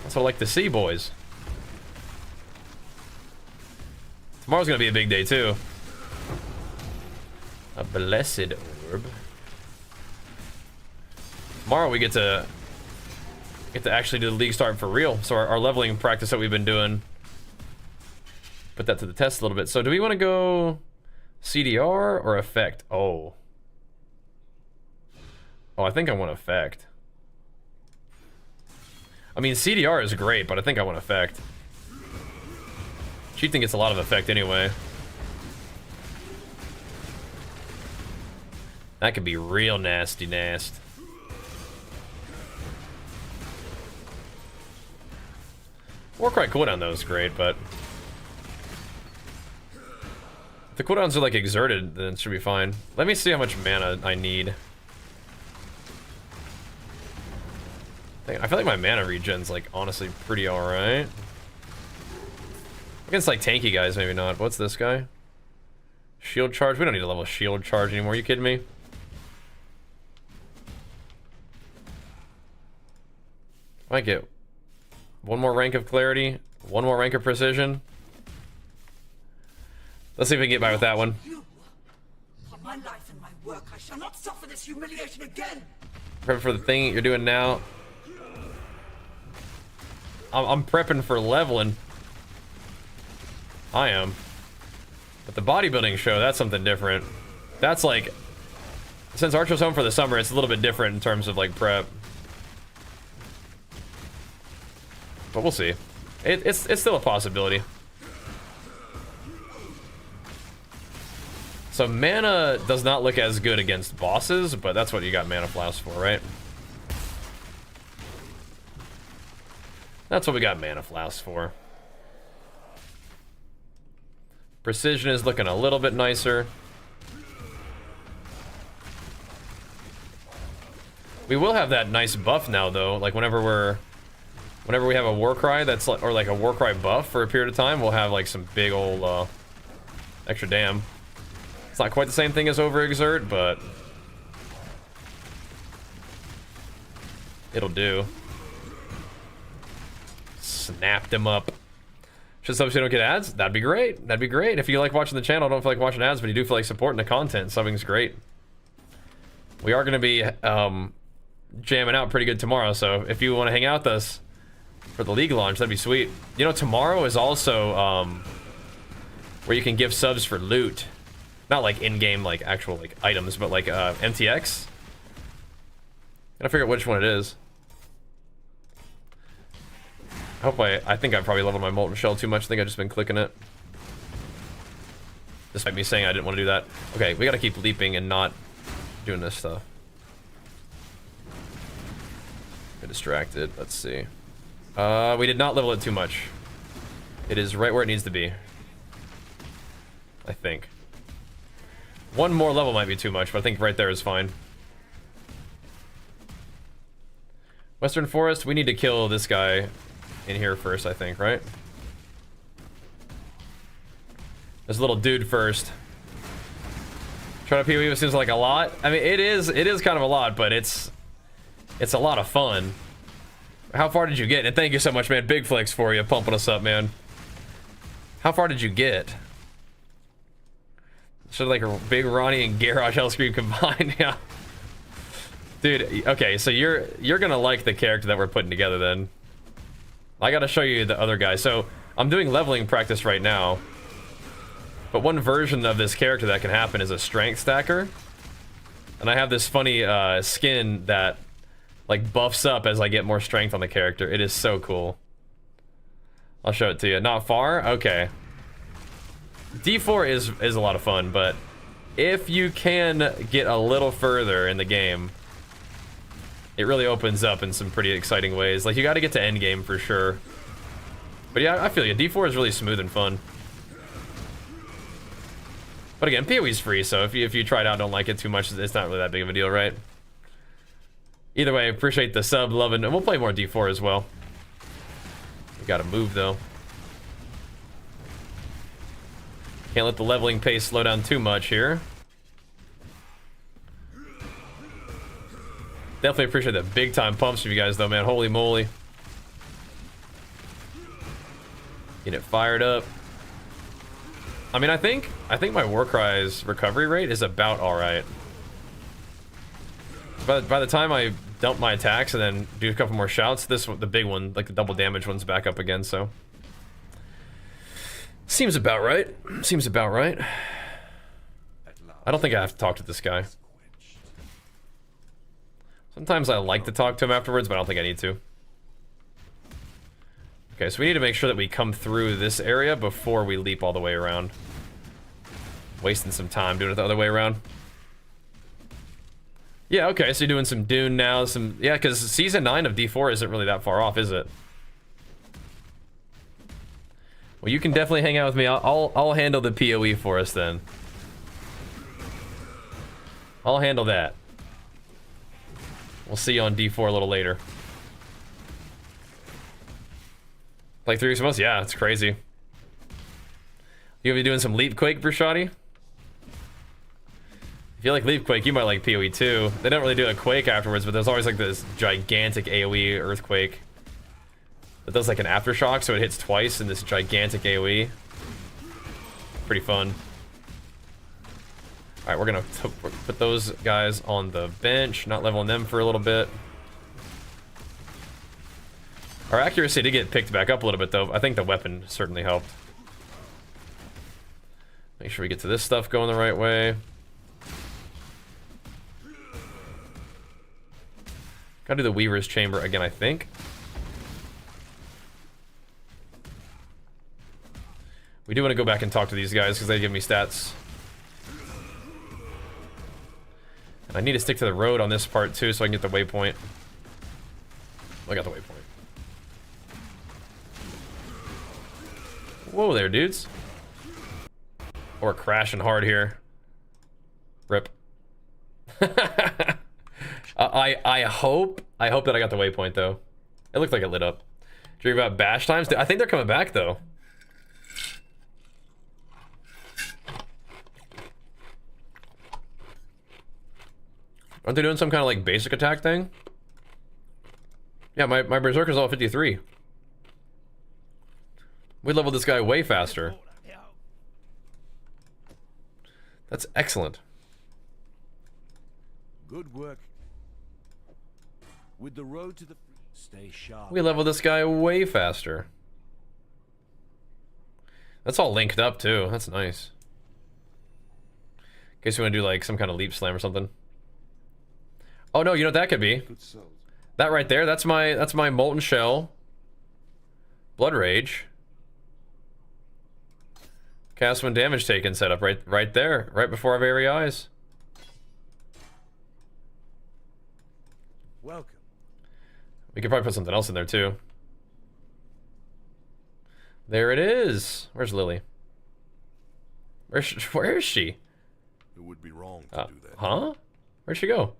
That's what I like to see, boys. Tomorrow's gonna be a big day too. A blessed orb. Tomorrow we get to actually do the league start for real. So our leveling practice that we've been doing, put that to the test a little bit. So do we want to go CDR or effect? Oh, I think I want effect. I mean, CDR is great, but I think I want effect. Chieftain gets a lot of effect anyway. That could be real nasty. Warcry cooldown though is great, but if the cooldowns are like exerted, then it should be fine. Let me see how much mana I need. I feel like my mana regen's like honestly pretty alright. Against like tanky guys, maybe not. What's this guy? Shield charge? We don't need a level shield charge anymore. Are you kidding me? Might get one more rank of clarity, one more rank of precision. Let's see if we can get by with that one. For my life and my work, I shall not suffer this humiliation again. Prep for the thing you're doing now. I'm prepping for leveling. I am. But the bodybuilding show, that's something different. That's like, since Archer's home for the summer, it's a little bit different in terms of like prep. But we'll see. It's still a possibility. So mana does not look as good against bosses, but that's what you got mana flasks for, right? That's what we got mana flasks for. Precision is looking a little bit nicer. We will have that nice buff now though, like whenever we have a Warcry that's like, or like a Warcry buff for a period of time, we'll have like some big old extra dam. It's not quite the same thing as overexert, but it'll do. Snapped him up. Should subs so you don't get ads? That'd be great. That'd be great. If you like watching the channel, don't feel like watching ads, but you do feel like supporting the content, subbing's great. We are going to be jamming out pretty good tomorrow, so if you want to hang out with us for the league launch, that'd be sweet. You know, tomorrow is also where you can give subs for loot. Not like in-game, like actual like items, but like MTX. Gotta figure out which one it is. I think I probably leveled my Molten Shell too much. I think I've just been clicking it. Despite me saying I didn't want to do that. Okay, we gotta keep leaping and not doing this stuff. Get distracted. Let's see. We did not level it too much. It is right where it needs to be. I think. One more level might be too much, but I think right there is fine. Western Forest, we need to kill this guy in here first, I think, right? This little dude first. Trying to PoE seems like a lot. I mean, it is kind of a lot, but it's a lot of fun. How far did you get? And thank you so much, man. Big flex for you, pumping us up, man. How far did you get? Should like a big Ronnie and Garrosh Hellscream combined, yeah. Dude, okay, so you're gonna like the character that we're putting together then. I gotta show you the other guy. So I'm doing leveling practice right now, but one version of this character that can happen is a strength stacker, and I have this funny skin that like buffs up as I get more strength on the character. It is so cool. I'll show it to you. Not far? Okay. D4 is a lot of fun, but if you can get a little further in the game, it really opens up in some pretty exciting ways. Like, you got to get to end game for sure. But yeah, I feel you. D4 is really smooth and fun. But again, PoE's free, so if you try it out and don't like it too much, it's not really that big of a deal, right? Either way, appreciate the sub, love, and we'll play more D4 as well. We gotta move, though. Can't let the leveling pace slow down too much here. Definitely appreciate the big time pumps from you guys though, man. Holy moly. Get it fired up. I mean, I think my Warcry's recovery rate is about all right. But by the time I dump my attacks and then do a couple more shouts, this one, the big one, like the double damage one's back up again, so. Seems about right. Seems about right. I don't think I have to talk to this guy. Sometimes I like to talk to him afterwards, but I don't think I need to. Okay, so we need to make sure that we come through this area before we leap all the way around. Wasting some time doing it the other way around. Yeah, okay, so you're doing some Dune now, yeah, because Season 9 of D4 isn't really that far off, is it? Well, you can definitely hang out with me. I'll handle the PoE for us then. I'll handle that. We'll see you on D4 a little later. Like 3 weeks a month? Yeah, it's crazy. You gonna be doing some Leap Quake, Brushati? If you like Leap Quake, you might like PoE too. They don't really do a Quake afterwards, but there's always like this gigantic AoE Earthquake. It does like an aftershock, so it hits twice in this gigantic AoE. Pretty fun. Alright, we're gonna put those guys on the bench, not leveling them for a little bit. Our accuracy did get picked back up a little bit though. I think the weapon certainly helped. Make sure we get to this stuff going the right way. Gotta do the Weaver's Chamber again, I think. We do want to go back and talk to these guys because they give me stats. And I need to stick to the road on this part too so I can get the waypoint. I got the waypoint. Whoa there, dudes. Or crashing hard here. Rip. I hope that I got the waypoint though. It looked like it lit up. Did you hear about bash times? I think they're coming back though. Aren't they doing some kind of like basic attack thing? Yeah, my Berserker's all 53. We leveled this guy way faster. That's excellent. Good work. With the road to the stay sharp. We leveled this guy way faster. That's all linked up too. That's nice. In case you want to do like some kind of leap slam or something. Oh no, you know what that could be? That right there, that's my Molten Shell. Blood Rage. Cast when damage taken setup right there, right before our very eyes. Welcome. We could probably put something else in there too. There it is. Where's Lily? Where is she? It would be wrong to do that. Huh? Where'd she go?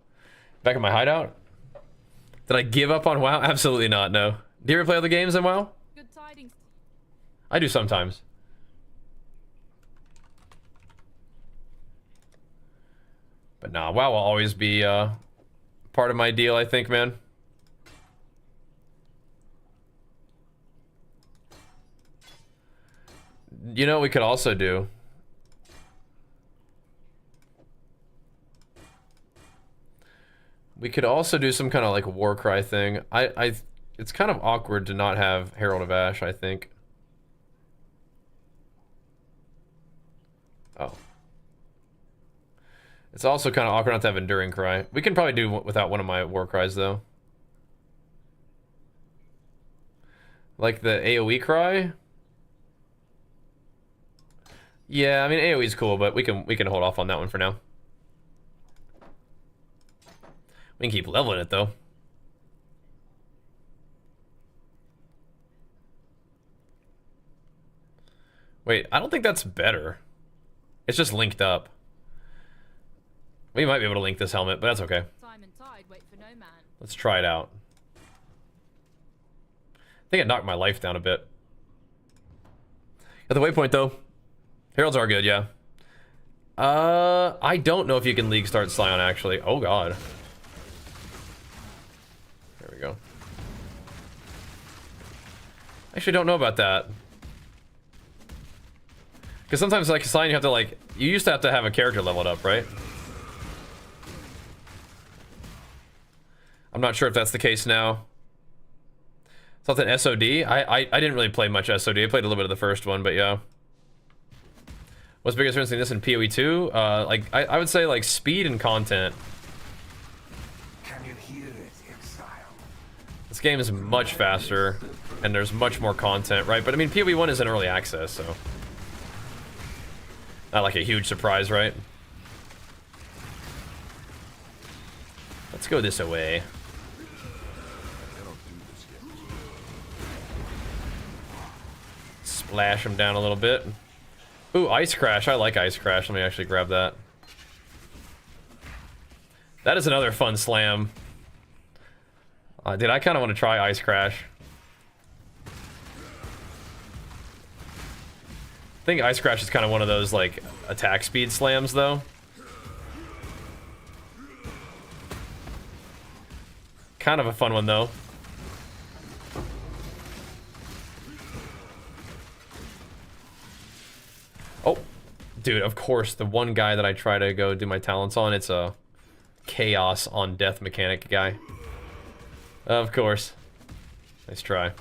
Back in my hideout? Did I give up on WoW? Absolutely not, no. Do you ever play other games than WoW? Good tidings. I do sometimes. But nah, WoW will always be part of my deal, I think, man. You know what we could also do? We could also do some kind of like Warcry thing. It's kind of awkward to not have Herald of Ash, I think. Oh. It's also kind of awkward not to have Enduring Cry. We can probably do without one of my Warcries though. Like the AoE cry? Yeah, I mean AoE's cool, but we can hold off on that one for now. We can keep leveling it though. Wait, I don't think that's better. It's just linked up. We might be able to link this helmet, but that's okay. Time and tide wait for no man. Let's try it out. I think it knocked my life down a bit. At the waypoint though. Heralds are good, yeah. I don't know if you can League Start Scion actually. Oh god. Actually, don't know about that. Because sometimes, like, Assign, you have to, like... You used to have a character leveled up, right? I'm not sure if that's the case now. Something SOD? I didn't really play much SOD. I played a little bit of the first one, but yeah. What's the biggest difference between this and PoE 2? Like, I would say, like, speed and content. Can you hear it, Exile? This game is much faster, and there's much more content, right? But, I mean, PoE 1 is in early access, so... Not like a huge surprise, right? Let's go this way. Splash him down a little bit. Ooh, Ice Crash. I like Ice Crash. Let me actually grab that. That is another fun slam. Dude, I kind of want to try Ice Crash. I think Ice Crash is kind of one of those, like, attack speed slams, though. Kind of a fun one, though. Oh, dude, of course, the one guy that I try to go do my talents on, it's a chaos on death mechanic guy. Of course. Nice try.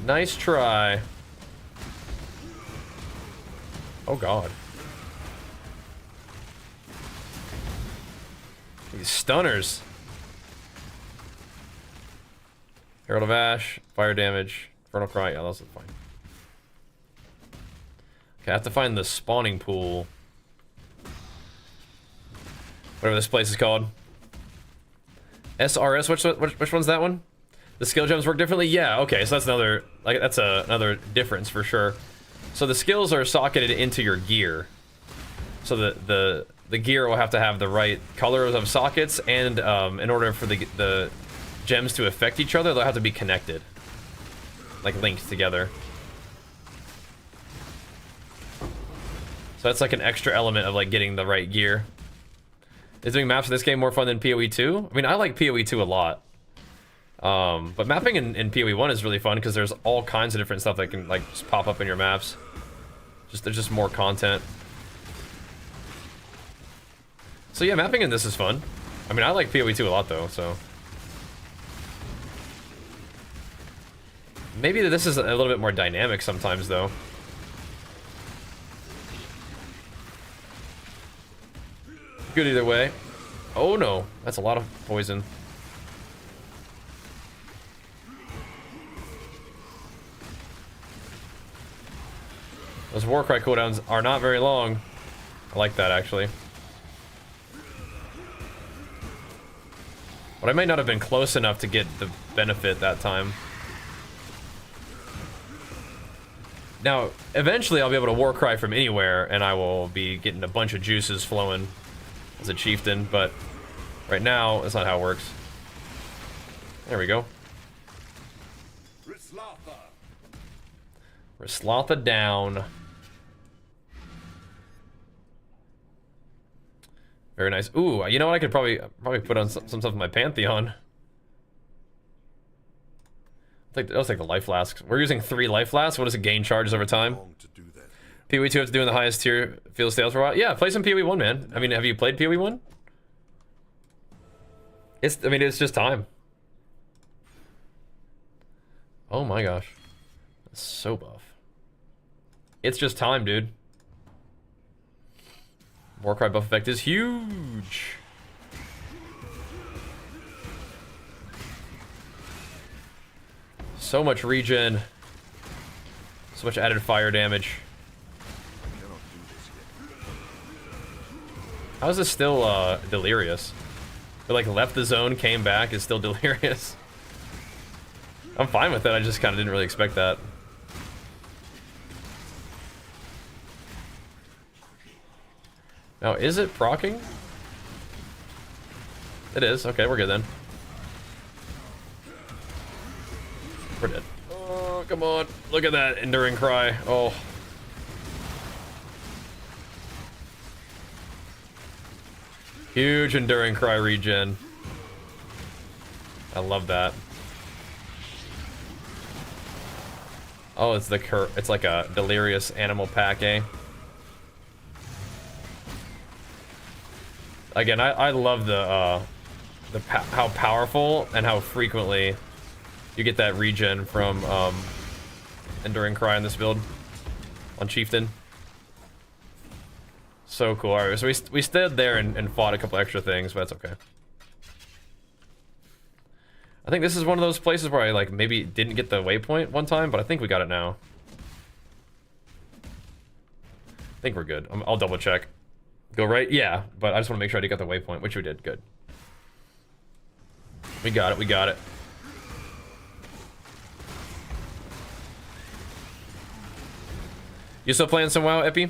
Nice try. Oh god. These stunners. Herald of Ash, fire damage, Infernal Cry. Yeah, those are fine. Okay, I have to find the spawning pool. Whatever this place is called. SRS, which one's that one? The skill gems work differently? Yeah, okay, so that's another, like, that's another difference for sure. So the skills are socketed into your gear. So the gear will have to have the right colors of sockets, and in order for the gems to affect each other, they'll have to be connected. Like, linked together. So that's like an extra element of, like, getting the right gear. Is doing maps in this game more fun than PoE 2? I mean, I like PoE 2 a lot. But mapping in PoE 1 is really fun because there's all kinds of different stuff that can, like, just pop up in your maps. There's just more content. So yeah, mapping in this is fun. I mean, I like PoE 2 a lot though, so. Maybe this is a little bit more dynamic sometimes though. Good either way. Oh no, that's a lot of poison. Those Warcry cooldowns are not very long. I like that actually. But I might not have been close enough to get the benefit that time. Now, eventually I'll be able to Warcry from anywhere and I will be getting a bunch of juices flowing as a chieftain, but right now, that's not how it works. There we go. Rislatha down. Very nice. Ooh, you know what? I could probably put on some stuff in my Pantheon. I'll take the life flasks. We're using 3 life flasks. What does it gain charges over time? PoE 2 have to do in the highest tier field sales for a while. Yeah, play some PoE 1, man. I mean, have you played PoE 1? I mean, it's just time. Oh my gosh. That's so buff. It's just time, dude. Warcry buff effect is huge. So much regen. So much added fire damage. How is this still delirious? It like left the zone, came back, is still delirious. I'm fine with it, I just kind of didn't really expect that. Now, is it proccing? It is. Okay, we're good then. We're dead. Oh, come on. Look at that Enduring Cry. Oh. Huge Enduring Cry regen. I love that. Oh, it's it's like a delirious animal pack, eh? Again, I love the how powerful and how frequently you get that regen from Enduring Cry in this build on Chieftain. So cool. All right, so we stayed there and fought a couple extra things, but that's okay. I think this is one of those places where I like maybe didn't get the waypoint one time, but I think we got it now. I think we're good. I'll double check. Go right? Yeah, but I just want to make sure I did get the waypoint, which we did. Good. We got it. We got it. You still playing some WoW, Epi?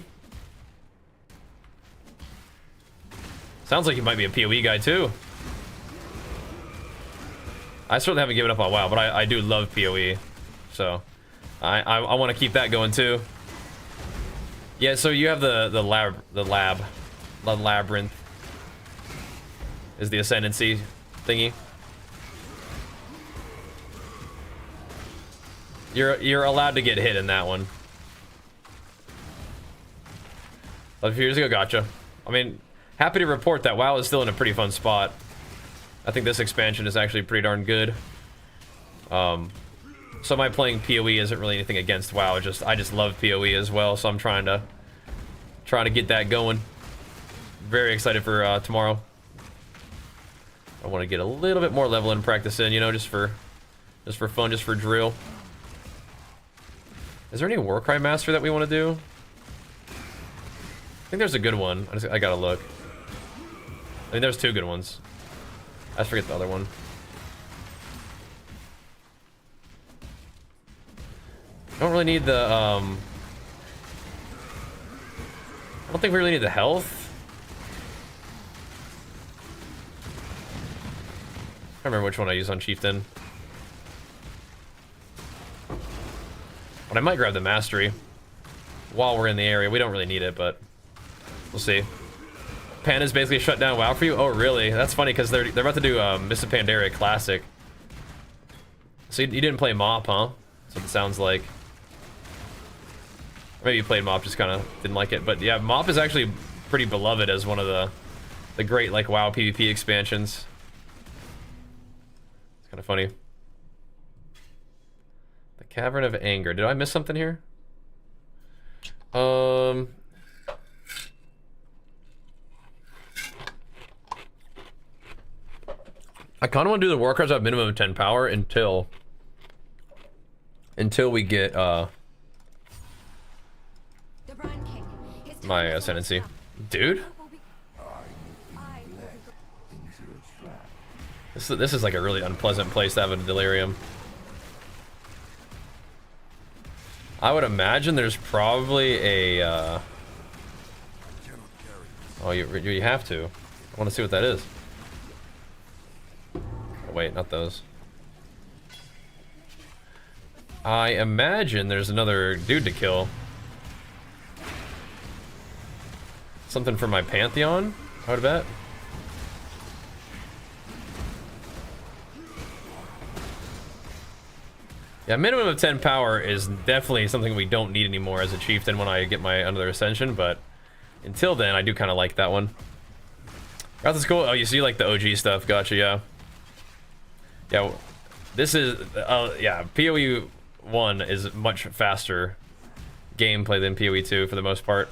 Sounds like you might be a PoE guy too. I certainly haven't given up on WoW, but I do love PoE, so I want to keep that going too. Yeah, so you have the labyrinth is the Ascendancy thingy. You're allowed to get hit in that one. A few years ago, gotcha. I mean, happy to report that WoW is still in a pretty fun spot. I think this expansion is actually pretty darn good. So my playing PoE isn't really anything against WoW. I just love PoE as well, so I'm trying to get that going. Very excited for tomorrow. I want to get a little bit more level and practice in, you know, just for fun, just for drill. Is there any Warcry Master that we want to do? I think there's a good one. I gotta look. I mean, there's two good ones. I forget the other one. I don't really need the, I don't think we really need the health. I can't remember which one I use on Chieftain. But I might grab the Mastery while we're in the area. We don't really need it, but we'll see. Panda's basically shut down WoW for you? Oh, really? That's funny, because they're about to do Mists of Pandaria Classic. So you didn't play Mop, huh? That's what it sounds like. Or maybe you played Mop, just kind of didn't like it. But yeah, Mop is actually pretty beloved as one of the great, like, WoW PvP expansions. It's kind of funny. The Cavern of Anger. Did I miss something here? I kind of want to do the war cards at minimum of 10 power until we get my Ascendancy. Dude, this is like a really unpleasant place to have a delirium. I would imagine there's probably a oh, you have to. I want to see what that is. Oh, wait, not those. I imagine there's another dude to kill. Something for my Pantheon, I would bet. Yeah, minimum of 10 power is definitely something we don't need anymore as a Chieftain when I get my another Ascension, but until then, I do kind of like that one. Wrath is cool. Oh, you see like the OG stuff. Gotcha, yeah. Yeah, this is, yeah, PoE 1 is much faster gameplay than PoE 2 for the most part.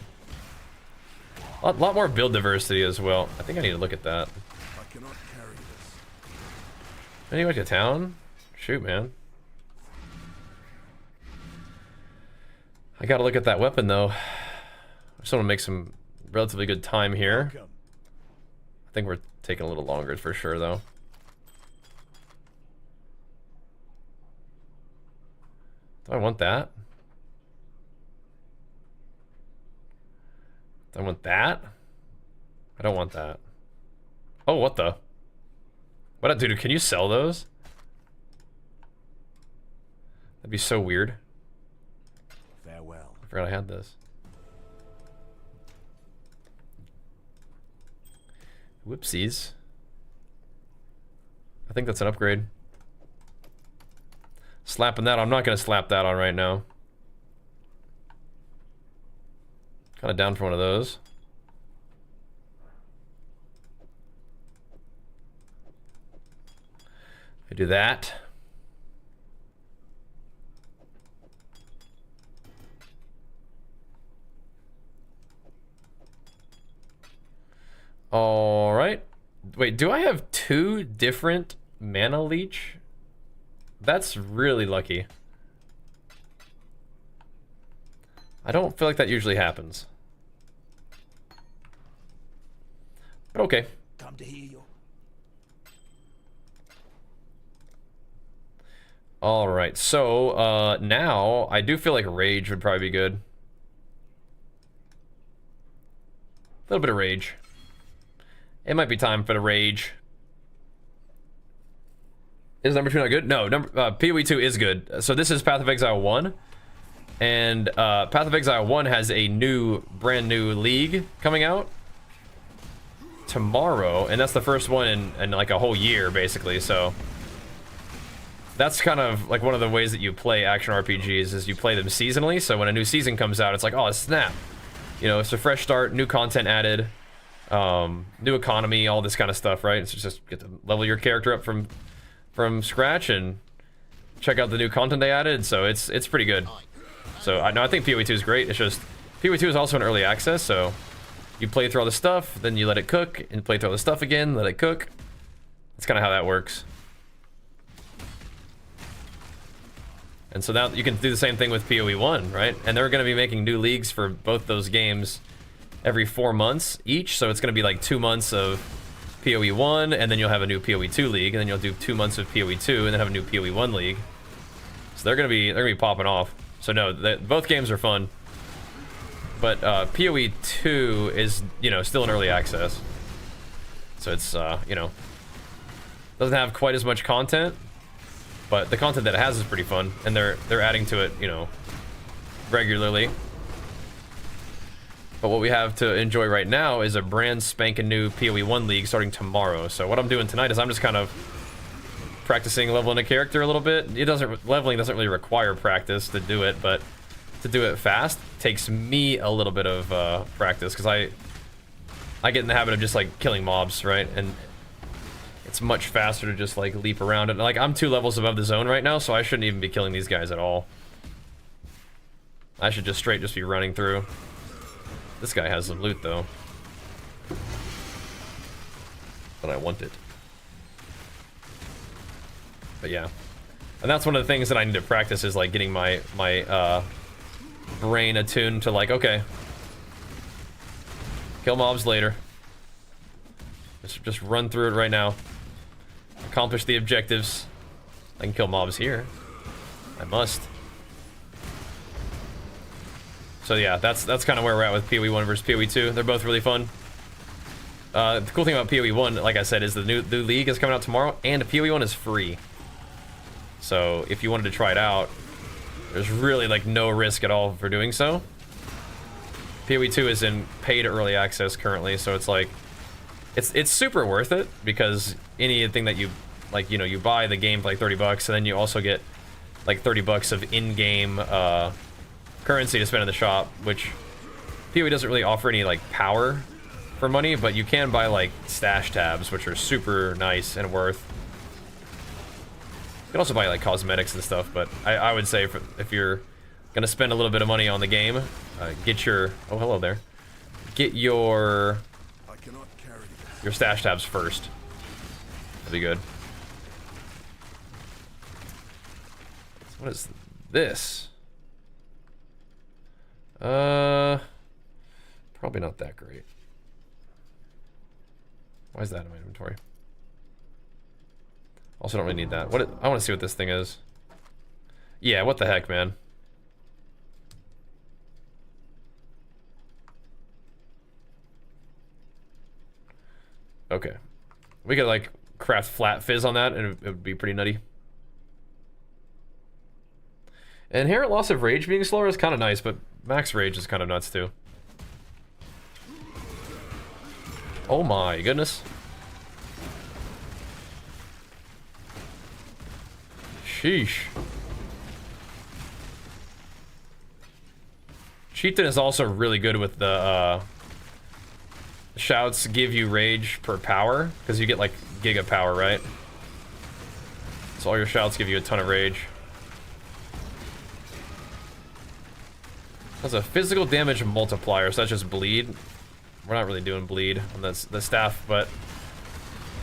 A lot more build diversity as well. I think I need to look at that. I cannot carry this. Anyway, to town? Shoot, man. I gotta look at that weapon though. I just want to make some relatively good time here. I think we're taking a little longer for sure though. Do I want that? Do I want that? I don't want that. Oh, what the? What, dude, can you sell those? That'd be so weird. Farewell. I forgot I had this. Whoopsies. I think that's an upgrade. Slapping that, I'm not gonna slap that on right now. Kind of down for one of those. I do that. All right. Wait, do I have 2 different mana leech? That's really lucky. I don't feel like that usually happens. But okay. Come to hear you. All right. So now I do feel like rage would probably be good. A little bit of rage. It might be time for the rage. Is number 2 not good? No, PoE 2 is good. So this is Path of Exile 1. And Path of Exile 1 has a brand new league coming out tomorrow. And that's the first one in like a whole year, basically. So that's kind of like one of the ways that you play action RPGs is you play them seasonally. So when a new season comes out, it's like, oh, snap. You know, it's a fresh start, new content added. New economy, all this kind of stuff, right? It's just get to level your character up from scratch and check out the new content they added. So it's pretty good. So I think PoE 2 is great. It's just PoE 2 is also in early access, so you play through all the stuff, then you let it cook, and play through all the stuff again, let it cook. That's kind of how that works. And so now you can do the same thing with PoE 1, right? And they're going to be making new leagues for both those games every 4 months each, so it's going to be like 2 months of PoE 1, and then you'll have a new PoE 2 league, and then you'll do 2 months of PoE 2, and then have a new PoE 1 league. So they're gonna be popping off. So no, both games are fun, but PoE 2 is, you know, still in early access. So it's you know, doesn't have quite as much content, but the content that it has is pretty fun, and they're adding to it, you know, regularly. But what we have to enjoy right now is a brand spanking new PoE 1 league starting tomorrow. So what I'm doing tonight is I'm just kind of practicing leveling a character a little bit. Leveling doesn't really require practice to do it, but to do it fast takes me a little bit of practice, because I get in the habit of just like killing mobs, right? And it's much faster to just like leap around it. Like I'm 2 levels above the zone right now, so I shouldn't even be killing these guys at all. I should just straight be running through. This guy has some loot though, but I want it. But yeah, and that's one of the things that I need to practice is like getting my brain attuned to like, okay, kill mobs later. Just run through it right now. Accomplish the objectives. I can kill mobs here. I must. So yeah, that's kind of where we're at with PoE 1 versus PoE 2. They're both really fun. The cool thing about PoE 1, like I said, is the new league is coming out tomorrow, and PoE 1 is free. So if you wanted to try it out, there's really like no risk at all for doing so. PoE 2 is in paid early access currently, so it's like it's super worth it, because anything that you like, you know, you buy the game for like $30, and then you also get like $30 of in-game currency to spend in the shop, which PoE doesn't really offer any like power for money, but you can buy like stash tabs, which are super nice and worth. You can also buy like cosmetics and stuff, but I would say if you're gonna spend a little bit of money on the game, get your hello there, get your stash tabs first. That'd be good. So what is this? Probably not that great. Why is that in my inventory? Also don't really need that. I want to see what this thing is. Yeah, what the heck, man. Okay. We could like craft flat fizz on that and it would be pretty nutty. Inherent loss of rage being slower is kind of nice, but max rage is kind of nuts too. Oh my goodness. Sheesh. Chieftain is also really good with the shouts give you rage per power, because you get like giga power, right? So all your shouts give you a ton of rage. That's a physical damage multiplier, so that's just bleed. We're not really doing bleed on the staff, but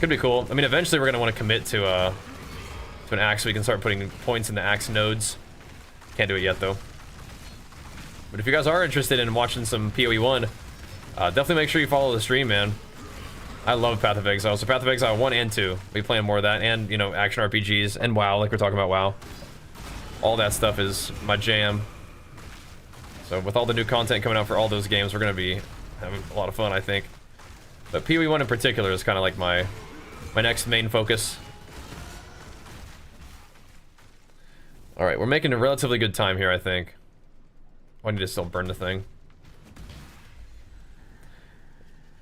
could be cool. I mean, eventually we're gonna want to commit to an axe so we can start putting points in the axe nodes. Can't do it yet though. But if you guys are interested in watching some PoE 1, definitely make sure you follow the stream, man. I love Path of Exile. So Path of Exile 1 and 2. We playing more of that, and you know, action RPGs and WoW, like we're talking about WoW. All that stuff is my jam. So with all the new content coming out for all those games, we're gonna be having a lot of fun, I think. But PoE 1 in particular is kind of like my next main focus. All right, we're making a relatively good time here, I think. I need to still burn the thing.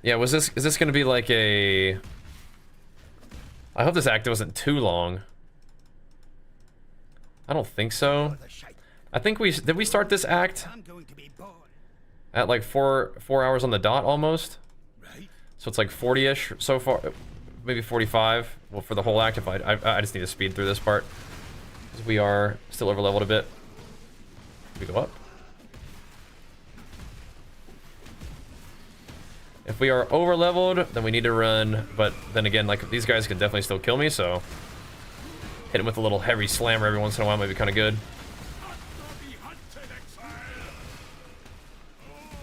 Yeah, is this gonna be like a... I hope this act wasn't too long. I don't think so. I think did we start this act at like 4 hours on the dot almost? So it's like 40-ish so far, maybe 45. Well, for the whole act, if I just need to speed through this part, because we are still over leveled a bit. We go up. If we are over leveled, then we need to run. But then again, like these guys can definitely still kill me, so hit him with a little heavy slammer every once in a while might be kind of good.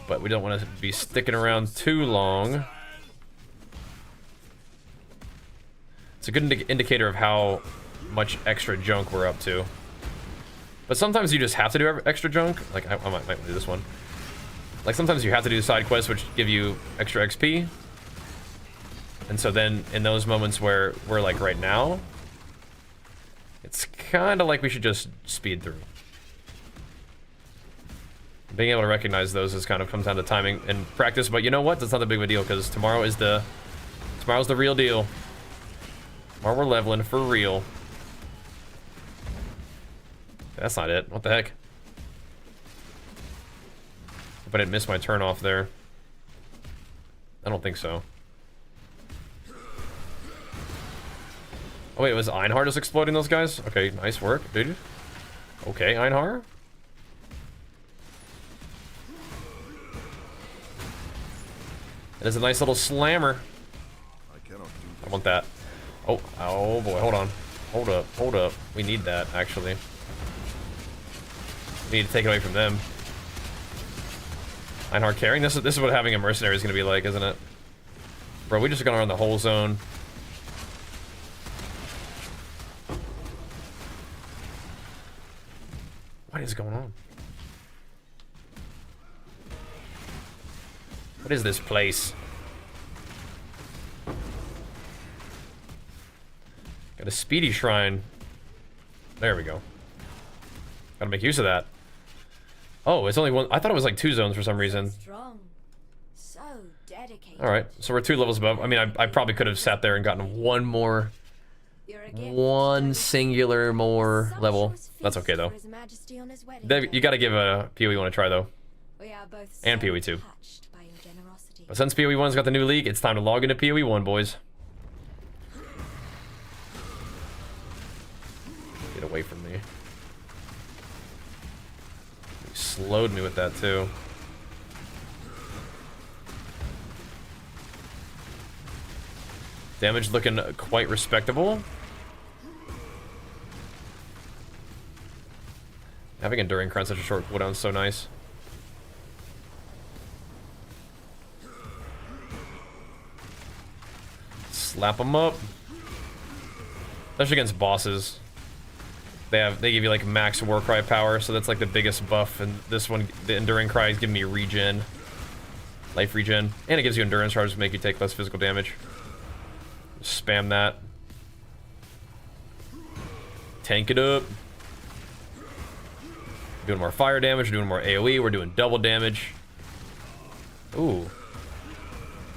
But we don't want to be sticking around too long. It's a good indicator of how much extra junk we're up to. But sometimes you just have to do extra junk. Like, I might do this one. Like, sometimes you have to do side quests, which give you extra XP. And so then, in those moments where we're like right now, it's kind of like we should just speed through. Being able to recognize those is kind of comes down to timing and practice, but you know what? That's not that big of a deal, because tomorrow's the real deal. Tomorrow we're leveling for real. That's not it. What the heck? Hope I didn't miss my turn off there. I don't think so. Oh wait, was Einhar just exploiting those guys? Okay, nice work, dude. Okay, Einhar. It is a nice little slammer. I want that. Oh, oh boy, hold on. Hold up. We need that, actually. We need to take it away from them. Einhar carrying? This is what having a mercenary is going to be like, isn't it? Bro, we just gonna run the whole zone. What is going on? What is this place? Got a speedy shrine. There we go. Gotta make use of that. Oh, it's only one. I thought it was like 2 zones for some reason. Strong. So dedicated. All right, so we're 2 levels above. I mean, I probably could have sat there and gotten one singular more level. That's okay though. You got to give a PoE 1 a try though, and PoE 2. But since PoE 1's got the new league, it's time to log into PoE 1, boys. Get away from me. He slowed me with that too. Damage looking quite respectable. Having Enduring Crown such a short cooldown is so nice. Slap them up. Especially against bosses. They give you like max Warcry power, so that's like the biggest buff. And this one, the Enduring Cry is giving me regen. Life regen. And it gives you endurance charges to make you take less physical damage. Spam that. Tank it up. Doing more fire damage, doing more AoE, we're doing double damage. Ooh.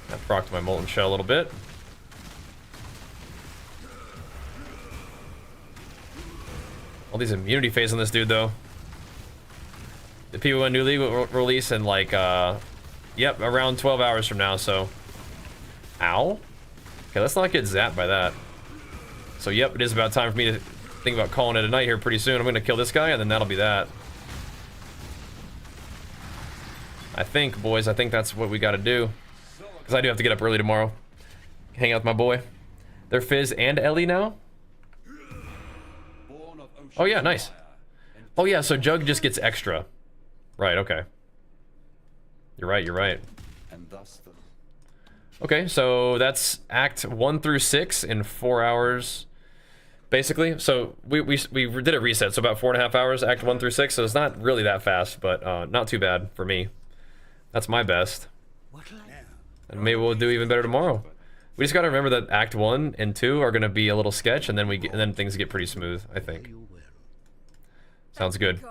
That procced my Molten Shell a little bit. All these immunity phase on this dude though. The PoE New League will release in like, yep, around 12 hours from now, so. Ow. Okay, let's not get zapped by that. So, yep, it is about time for me to think about calling it a night here pretty soon. I'm going to kill this guy, and then that'll be that. I think, boys, I think that's what we got to do. Because I do have to get up early tomorrow. Hang out with my boy. They're Fizz and Ellie now? Oh, yeah, nice. Oh, yeah, so Jug just gets extra. Right, okay. You're right, you're right. Okay, so that's Act 1 through 6 in 4 hours, basically. So we did a reset, so about 4.5 hours, Act 1 through 6, so it's not really that fast, but not too bad for me. That's my best. And maybe we'll do even better tomorrow. We just gotta remember that Act 1 and 2 are gonna be a little sketch, and then things get pretty smooth, I think. Sounds good.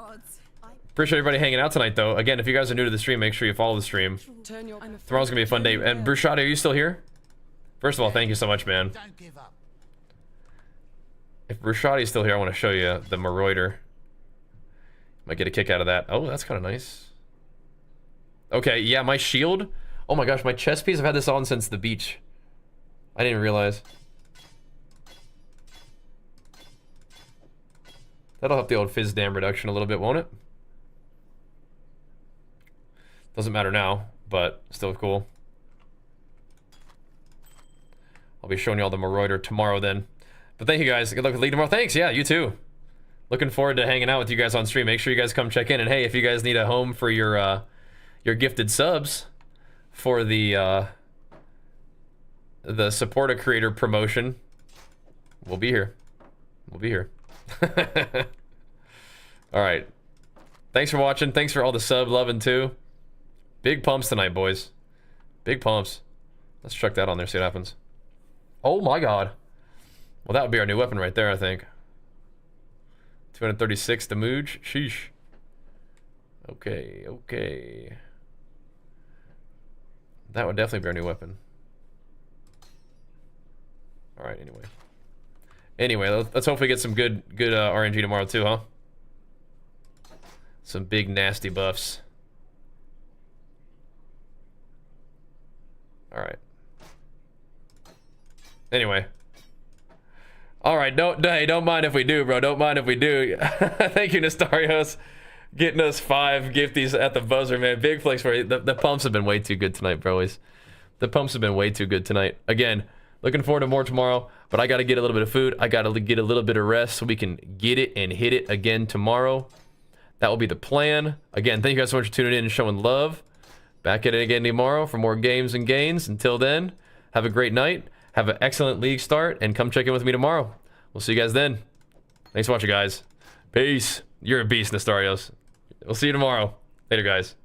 Appreciate everybody hanging out tonight, though. Again, if you guys are new to the stream, make sure you follow the stream. Tomorrow's gonna be a fun day. And Brushad, are you still here? First of all, thank you so much, man. If Brushadi's still here, I want to show you the Marauder. Might get a kick out of that. Oh, that's kind of nice. Okay, yeah, my shield. Oh my gosh, my chest piece. I've had this on since the beach. I didn't realize. That'll help the old fizz dam reduction a little bit, won't it? Doesn't matter now, but still cool. I'll be showing you all the Marauder tomorrow then. But thank you guys. Good luck with League tomorrow. Thanks, yeah, you too. Looking forward to hanging out with you guys on stream. Make sure you guys come check in. And hey, if you guys need a home for your gifted subs for the support a creator promotion, we'll be here. We'll be here. All right. Thanks for watching. Thanks for all the sub loving too. Big pumps tonight, boys. Big pumps. Let's chuck that on there, see what happens. Oh my god. Well, that would be our new weapon right there, I think. 236 damage. Sheesh. Okay, okay. That would definitely be our new weapon. Alright, anyway. Anyway, let's hopefully get some good RNG tomorrow too, huh? Some big nasty buffs. Alright. Anyway. Alright, don't mind if we do, bro. Don't mind if we do. Thank you, Nestarios. Getting us 5 gifties at the buzzer, man. Big flex for you. The pumps have been way too good tonight, broies. The pumps have been way too good tonight. Again, looking forward to more tomorrow, but I gotta get a little bit of food. I gotta get a little bit of rest so we can get it and hit it again tomorrow. That will be the plan. Again, thank you guys so much for tuning in and showing love. Back at it again tomorrow for more games and gains. Until then, have a great night. Have an excellent league start, and come check in with me tomorrow. We'll see you guys then. Thanks for watching, guys. Peace. You're a beast, Nestarios. We'll see you tomorrow. Later, guys.